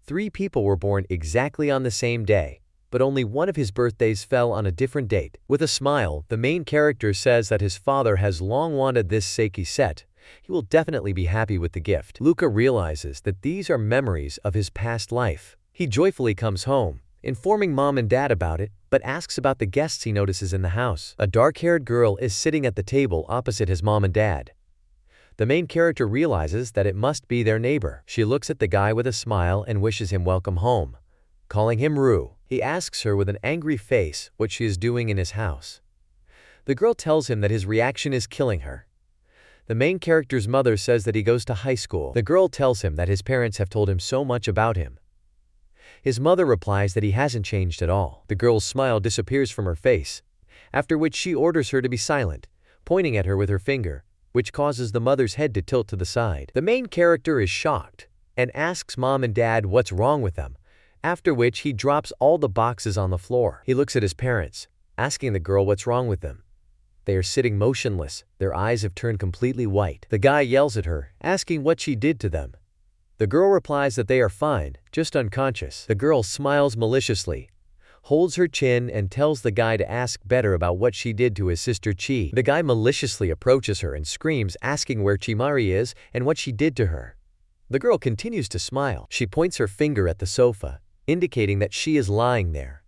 3 people were born exactly on the same day, but only one of his birthdays fell on a different date. With a smile, the main character says that his father has long wanted this Seiki set. He will definitely be happy with the gift. Luca realizes that these are memories of his past life. He joyfully comes home, informing mom and dad about it, but asks about the guests he notices in the house. A dark-haired girl is sitting at the table opposite his mom and dad. The main character realizes that it must be their neighbor. She looks at the guy with a smile and wishes him welcome home, calling him Rue. He asks her with an angry face what she is doing in his house. The girl tells him that his reaction is killing her. The main character's mother says that he goes to high school. The girl tells him that his parents have told him so much about him. His mother replies that he hasn't changed at all. The girl's smile disappears from her face, after which she orders her to be silent, pointing at her with her finger, which causes the mother's head to tilt to the side. The main character is shocked and asks mom and dad what's wrong with them, after which he drops all the boxes on the floor. He looks at his parents, asking the girl what's wrong with them. They are sitting motionless. Their eyes have turned completely white. The guy yells at her, asking what she did to them. The girl replies that they are fine, just unconscious. The girl smiles maliciously, holds her chin and tells the guy to ask better about what she did to his sister Chi. The guy maliciously approaches her and screams, asking where Chimari is and what she did to her. The girl continues to smile. She points her finger at the sofa, indicating that she is lying there.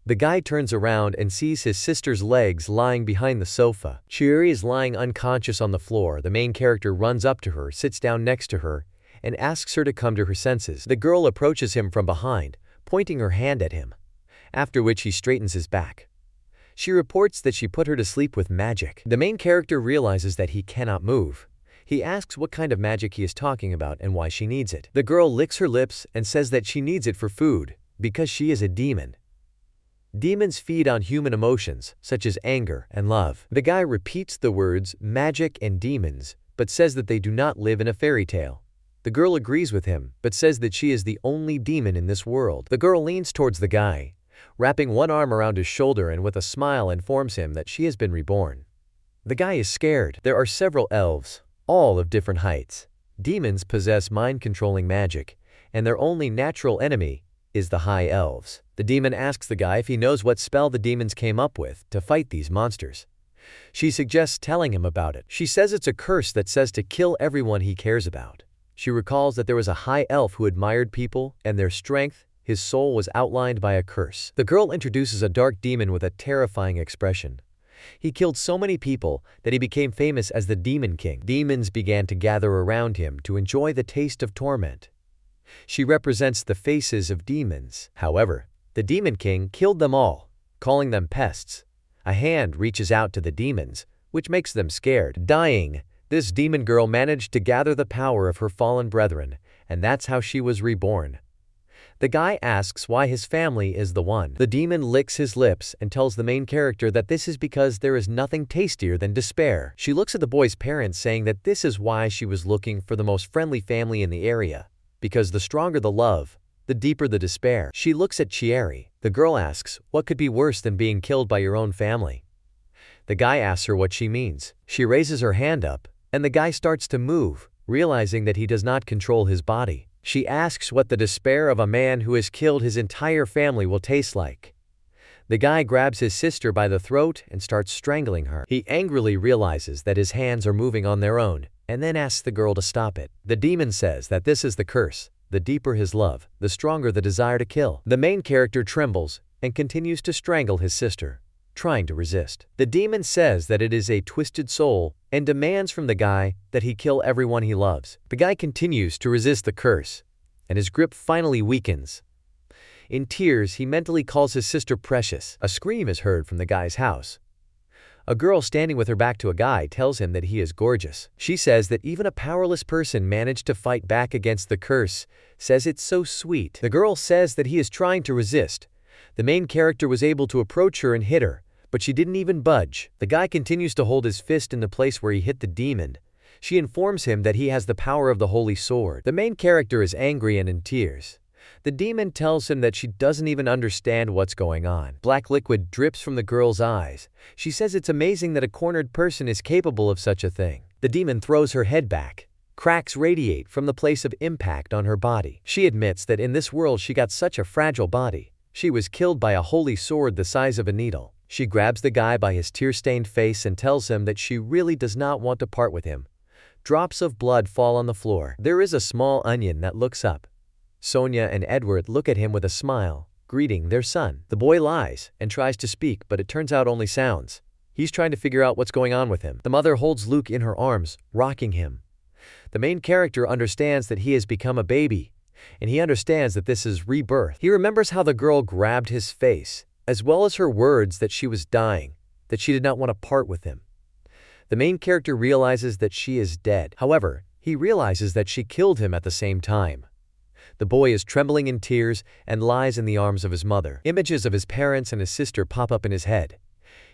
The guy turns around and sees his sister's legs lying behind the sofa. Chiuri is lying unconscious on the floor. The main character runs up to her, sits down next to her, and asks her to come to her senses. The girl approaches him from behind, pointing her hand at him, after which he straightens his back. She reports that she put her to sleep with magic. The main character realizes that he cannot move. He asks what kind of magic he is talking about and why she needs it. The girl licks her lips and says that she needs it for food, because she is a demon. Demons feed on human emotions, such as anger and love. The guy repeats the words magic and demons, but says that they do not live in a fairy tale. The girl agrees with him, but says that she is the only demon in this world. The girl leans towards the guy, wrapping one arm around his shoulder, and with a smile informs him that she has been reborn. The guy is scared. There are several elves, all of different heights. Demons possess mind-controlling magic, and their only natural enemy is the high elves. The demon asks the guy if he knows what spell the demons came up with to fight these monsters. She suggests telling him about it. She says it's a curse that says to kill everyone he cares about. She recalls that there was a high elf who admired people and their strength. His soul was outlined by a curse. The girl introduces a dark demon with a terrifying expression. He killed so many people that he became famous as the Demon King. Demons began to gather around him to enjoy the taste of torment. She represents the faces of demons. However, the Demon King killed them all, calling them pests. A hand reaches out to the demons, which makes them scared. Dying, this demon girl managed to gather the power of her fallen brethren, and that's how she was reborn. The guy asks why his family is the one. The demon licks his lips and tells the main character that this is because there is nothing tastier than despair. She looks at the boy's parents, saying that this is why she was looking for the most friendly family in the area, because the stronger the love, the deeper the despair. She looks at Chieri. The girl asks, what could be worse than being killed by your own family? The guy asks her what she means. She raises her hand up, and the guy starts to move, realizing that he does not control his body. She asks what the despair of a man who has killed his entire family will taste like. The guy grabs his sister by the throat and starts strangling her. He angrily realizes that his hands are moving on their own, and then asks the girl to stop it. The demon says that this is the curse. The deeper his love, the stronger the desire to kill. The main character trembles and continues to strangle his sister, trying to resist. The demon says that it is a twisted soul and demands from the guy that he kill everyone he loves. The guy continues to resist the curse, and his grip finally weakens. In tears, he mentally calls his sister precious. A scream is heard from the guy's house. A girl standing with her back to a guy tells him that he is gorgeous. She says that even a powerless person managed to fight back against the curse, says it's so sweet. The girl says that he is trying to resist. The main character was able to approach her and hit her, but she didn't even budge. The guy continues to hold his fist in the place where he hit the demon. She informs him that he has the power of the holy sword. The main character is angry and in tears. The demon tells him that she doesn't even understand what's going on. Black liquid drips from the girl's eyes. She says it's amazing that a cornered person is capable of such a thing. The demon throws her head back. Cracks radiate from the place of impact on her body. She admits that in this world she got such a fragile body. She was killed by a holy sword the size of a needle. She grabs the guy by his tear-stained face and tells him that she really does not want to part with him. Drops of blood fall on the floor. There is a small onion that looks up. Sonia and Edward look at him with a smile, greeting their son. The boy lies and tries to speak, but it turns out only sounds. He's trying to figure out what's going on with him. The mother holds Luke in her arms, rocking him. The main character understands that he has become a baby, and he understands that this is rebirth. He remembers how the girl grabbed his face, as well as her words that she was dying, that she did not want to part with him. The main character realizes that she is dead. However, he realizes that she killed him at the same time. The boy is trembling in tears and lies in the arms of his mother. Images of his parents and his sister pop up in his head.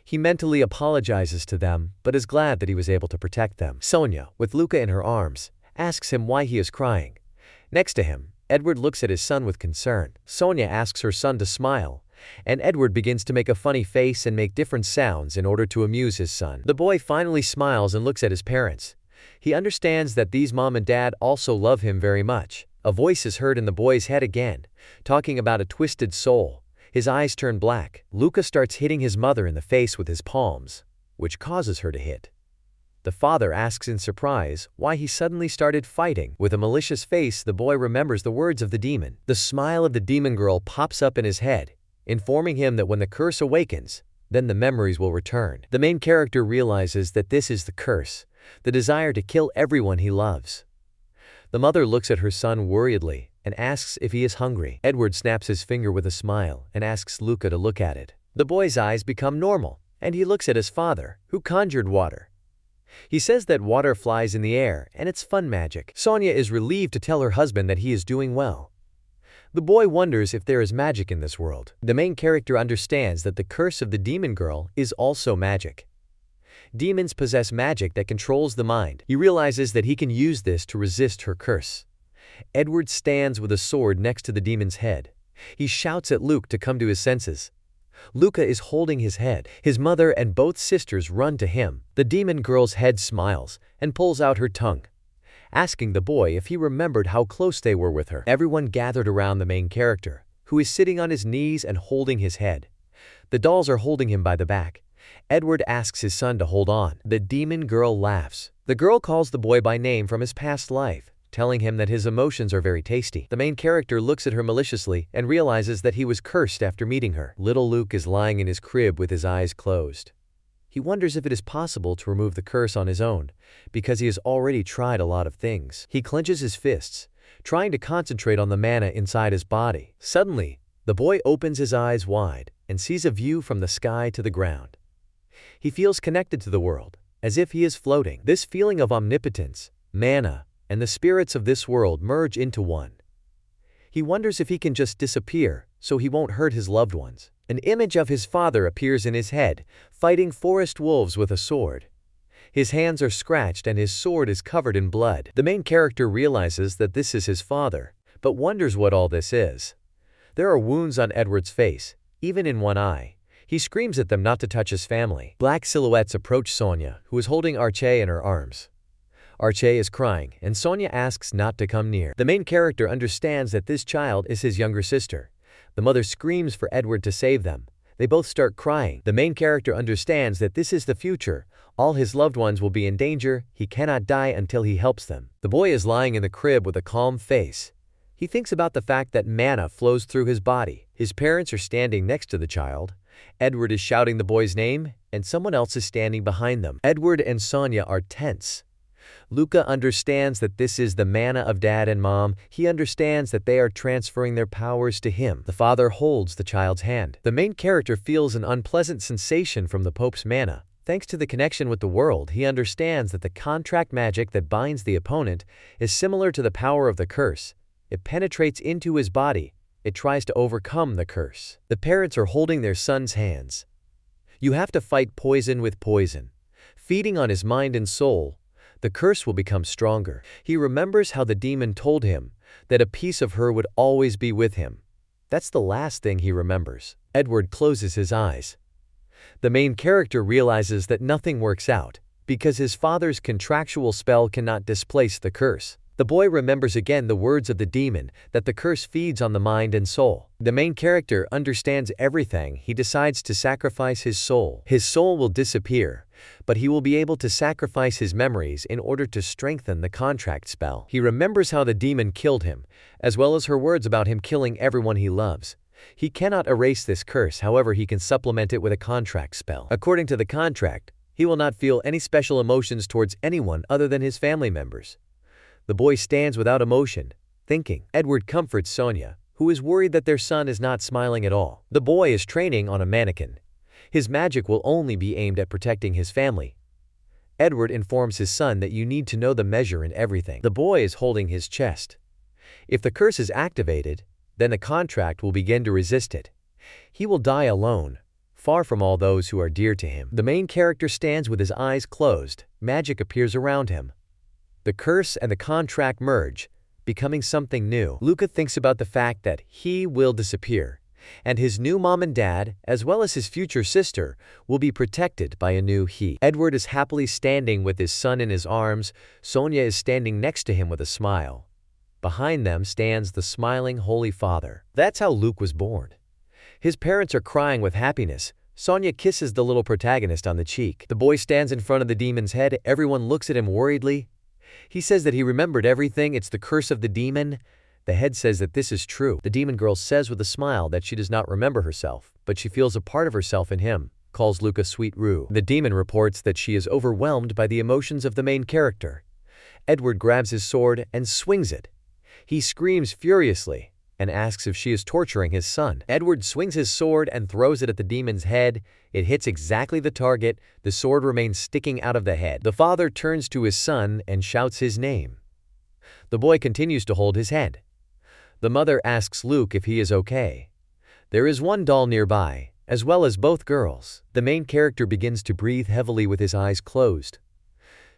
He mentally apologizes to them, but is glad that he was able to protect them. Sonia, with Luca in her arms, asks him why he is crying. Next to him, Edward looks at his son with concern. Sonia asks her son to smile, and Edward begins to make a funny face and make different sounds in order to amuse his son. The boy finally smiles and looks at his parents. He understands that these mom and dad also love him very much. A voice is heard in the boy's head again, talking about a twisted soul, His eyes turn black. Luca starts hitting his mother in the face with his palms, which causes her to hit. The father asks in surprise why he suddenly started fighting. With a malicious face, the boy remembers the words of the demon. The smile of the demon girl pops up in his head, informing him that when the curse awakens, then the memories will return. The main character realizes that this is the curse, the desire to kill everyone he loves. The mother looks at her son worriedly and asks if he is hungry. Edward snaps his finger with a smile and asks Luca to look at it. The boy's eyes become normal, and he looks at his father, who conjured water. He says that water flies in the air and it's fun magic. Sonia is relieved to tell her husband that he is doing well. The boy wonders if there is magic in this world. The main character understands that the curse of the demon girl is also magic. Demons possess magic that controls the mind. He realizes that he can use this to resist her curse. Edward stands with a sword next to the demon's head. He shouts at Luke to come to his senses. Luca is holding his head. His mother and both sisters run to him. The demon girl's head smiles and pulls out her tongue, asking the boy if he remembered how close they were with her. Everyone gathered around the main character, who is sitting on his knees and holding his head. The dolls are holding him by the back. Edward asks his son to hold on. The demon girl laughs. The girl calls the boy by name from his past life, telling him that his emotions are very tasty. The main character looks at her maliciously and realizes that he was cursed after meeting her. Little Luke is lying in his crib with his eyes closed. He wonders if it is possible to remove the curse on his own, because he has already tried a lot of things. He clenches his fists, trying to concentrate on the mana inside his body. Suddenly, the boy opens his eyes wide and sees a view from the sky to the ground. He feels connected to the world, as if he is floating. This feeling of omnipotence, mana, and the spirits of this world merge into one. He wonders if he can just disappear so he won't hurt his loved ones. An image of his father appears in his head, fighting forest wolves with a sword. His hands are scratched and his sword is covered in blood. The main character realizes that this is his father, but wonders what all this is. There are wounds on Edward's face, even in one eye. He screams at them not to touch his family. Black silhouettes approach Sonia, who is holding Arche in her arms. Arche is crying, and Sonia asks not to come near. The main character understands that this child is his younger sister. The mother screams for Edward to save them. They both start crying. The main character understands that this is the future. All his loved ones will be in danger. He cannot die until he helps them. The boy is lying in the crib with a calm face. He thinks about the fact that mana flows through his body. His parents are standing next to the child. Edward is shouting the boy's name, and someone else is standing behind them. Edward and Sonia are tense. Luca understands that this is the mana of dad and mom. He understands that they are transferring their powers to him. The father holds the child's hand. The main character feels an unpleasant sensation from the Pope's mana. Thanks to the connection with the world, he understands that the contract magic that binds the opponent is similar to the power of the curse. It penetrates into his body. It tries to overcome the curse. The parents are holding their son's hands. You have to fight poison with poison. Feeding on his mind and soul, the curse will become stronger. He remembers how the demon told him that a piece of her would always be with him. That's the last thing he remembers. Edward closes his eyes. The main character realizes that nothing works out because his father's contractual spell cannot displace the curse. The boy remembers again the words of the demon that the curse feeds on the mind and soul. The main character understands everything. He decides to sacrifice his soul. His soul will disappear, but he will be able to sacrifice his memories in order to strengthen the contract spell. He remembers how the demon killed him, as well as her words about him killing everyone he loves. He cannot erase this curse, however he can supplement it with a contract spell. According to the contract, he will not feel any special emotions towards anyone other than his family members. The boy stands without emotion, thinking. Edward comforts Sonia, who is worried that their son is not smiling at all. The boy is training on a mannequin. His magic will only be aimed at protecting his family. Edward informs his son that you need to know the measure in everything. The boy is holding his chest. If the curse is activated, then the contract will begin to resist it. He will die alone, far from all those who are dear to him. The main character stands with his eyes closed. Magic appears around him. The curse and the contract merge, becoming something new. Luca thinks about the fact that he will disappear, and his new mom and dad, as well as his future sister, will be protected by a new he. Edward is happily standing with his son in his arms. Sonia is standing next to him with a smile. Behind them stands the smiling Holy Father. That's how Luke was born. His parents are crying with happiness. Sonia kisses the little protagonist on the cheek. The boy stands in front of the demon's head. Everyone looks at him worriedly. He says that he remembered everything. It's the curse of the demon. The head says that this is true. The demon girl says with a smile that she does not remember herself, but she feels a part of herself in him, calls Luca Sweet Rue. The demon reports that she is overwhelmed by the emotions of the main character. Edward grabs his sword and swings it. He screams furiously and asks if she is torturing his son. Edward swings his sword and throws it at the demon's head. It hits exactly the target. The sword remains sticking out of the head. The father turns to his son and shouts his name. The boy continues to hold his head. The mother asks Luke if he is okay. There is one doll nearby, as well as both girls. The main character begins to breathe heavily with his eyes closed.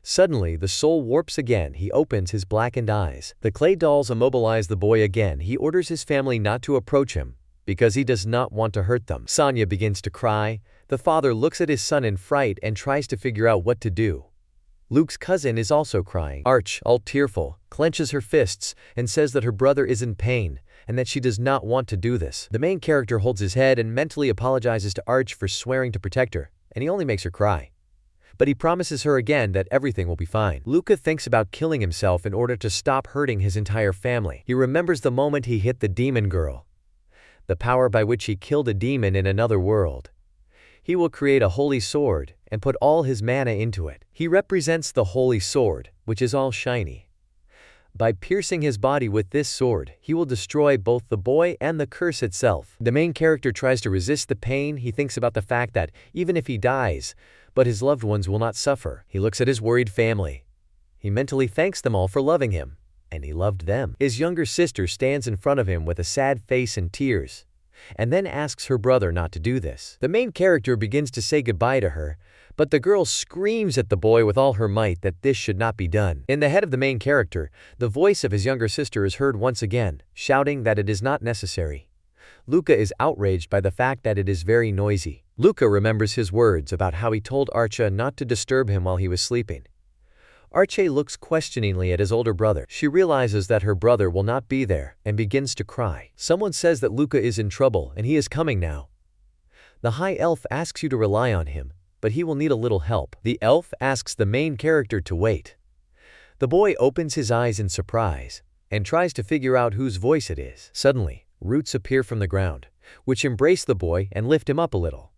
Suddenly, the soul warps again. He opens his blackened eyes. The clay dolls immobilize the boy again. He orders his family not to approach him because he does not want to hurt them. Sonia begins to cry. The father looks at his son in fright and tries to figure out what to do. Luke's cousin is also crying. Arch, all tearful, clenches her fists and says that her brother is in pain and that she does not want to do this. The main character holds his head and mentally apologizes to Arch for swearing to protect her, and he only makes her cry. But he promises her again that everything will be fine. Luca thinks about killing himself in order to stop hurting his entire family. He remembers the moment he hit the demon girl, the power by which he killed a demon in another world. He will create a holy sword and put all his mana into it. He represents the holy sword, which is all shiny. By piercing his body with this sword, he will destroy both the boy and the curse itself. The main character tries to resist the pain. He thinks about the fact that even if he dies, but his loved ones will not suffer. He looks at his worried family. He mentally thanks them all for loving him, and he loved them. His younger sister stands in front of him with a sad face and tears, and then asks her brother not to do this. The main character begins to say goodbye to her, but the girl screams at the boy with all her might that this should not be done. In the head of the main character, the voice of his younger sister is heard once again, shouting that it is not necessary. Luca is outraged by the fact that it is very noisy. Luca remembers his words about how he told Archa not to disturb him while he was sleeping. Arche looks questioningly at his older brother. She realizes that her brother will not be there and begins to cry. Someone says that Luca is in trouble and he is coming now. The high elf asks you to rely on him, but he will need a little help. The elf asks the main character to wait. The boy opens his eyes in surprise and tries to figure out whose voice it is. Suddenly, roots appear from the ground, which embrace the boy and lift him up a little.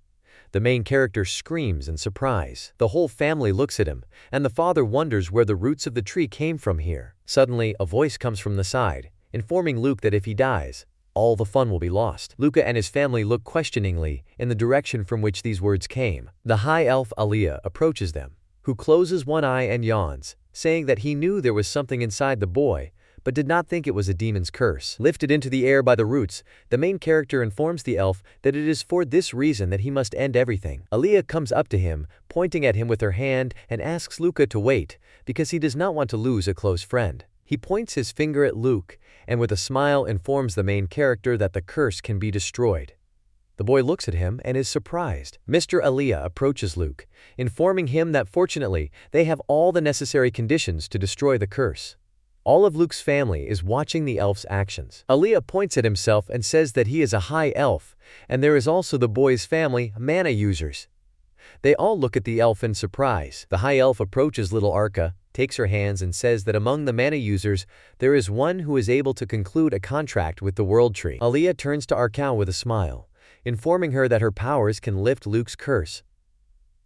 The main character screams in surprise. The whole family looks at him, and the father wonders where the roots of the tree came from here. Suddenly, a voice comes from the side, informing Luke that if he dies, all the fun will be lost. Luca and his family look questioningly in the direction from which these words came. The high elf Aliyah approaches them, who closes one eye and yawns, saying that he knew there was something inside the boy, but did not think it was a demon's curse. Lifted into the air by the roots, the main character informs the elf that it is for this reason that he must end everything. Aliyah comes up to him, pointing at him with her hand, and asks Luca to wait, because he does not want to lose a close friend. He points his finger at Luke, and with a smile informs the main character that the curse can be destroyed. The boy looks at him and is surprised. Mr. Aliyah approaches Luke, informing him that fortunately, they have all the necessary conditions to destroy the curse. All of Luke's family is watching the elf's actions. Aliyah points at himself and says that he is a high elf, and there is also the boy's family, mana users. They all look at the elf in surprise. The high elf approaches little Arka, takes her hands and says that among the mana users, there is one who is able to conclude a contract with the world tree. Aliyah turns to Arkau with a smile, informing her that her powers can lift Luke's curse.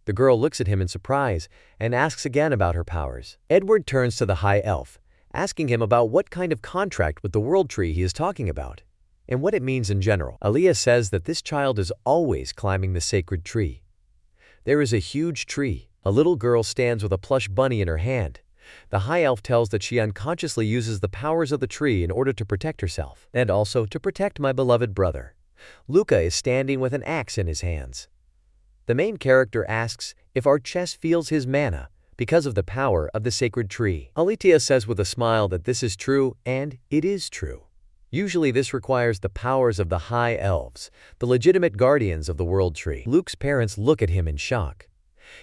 The girl looks at him in surprise and asks again about her powers. Edward turns to the high elf, asking him about what kind of contract with the world tree he is talking about, and what it means in general. Aliyah says that this child is always climbing the sacred tree. There is a huge tree. A little girl stands with a plush bunny in her hand. The high elf tells that she unconsciously uses the powers of the tree in order to protect herself, and also to protect my beloved brother. Luca is standing with an axe in his hands. The main character asks if Arches feels his mana because of the power of the sacred tree. Alitia says with a smile that this is true, and it is true. Usually this requires the powers of the high elves, the legitimate guardians of the world tree. Luke's parents look at him in shock.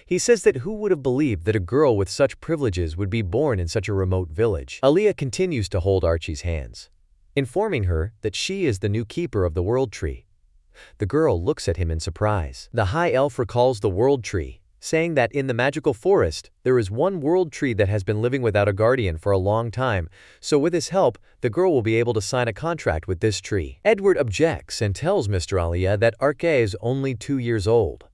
He says that who would have believed that a girl with such privileges would be born in such a remote village. Aliyah continues to hold Archie's hands, informing her that she is the new keeper of the world tree. The girl looks at him in surprise. The high elf recalls the world tree, saying that in the magical forest, there is one world tree that has been living without a guardian for a long time, so with his help, the girl will be able to sign a contract with this tree. Edward objects and tells Mr. Alia that Arke is only 2 years old.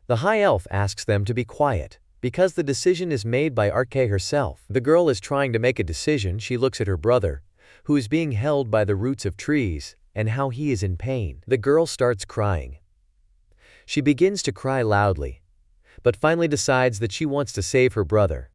The high elf asks them to be quiet, because the decision is made by Arke herself. The girl is trying to make a decision. She looks at her brother, who is being held by the roots of trees, and how he is in pain. The girl starts crying. She begins to cry loudly, but finally decides that she wants to save her brother.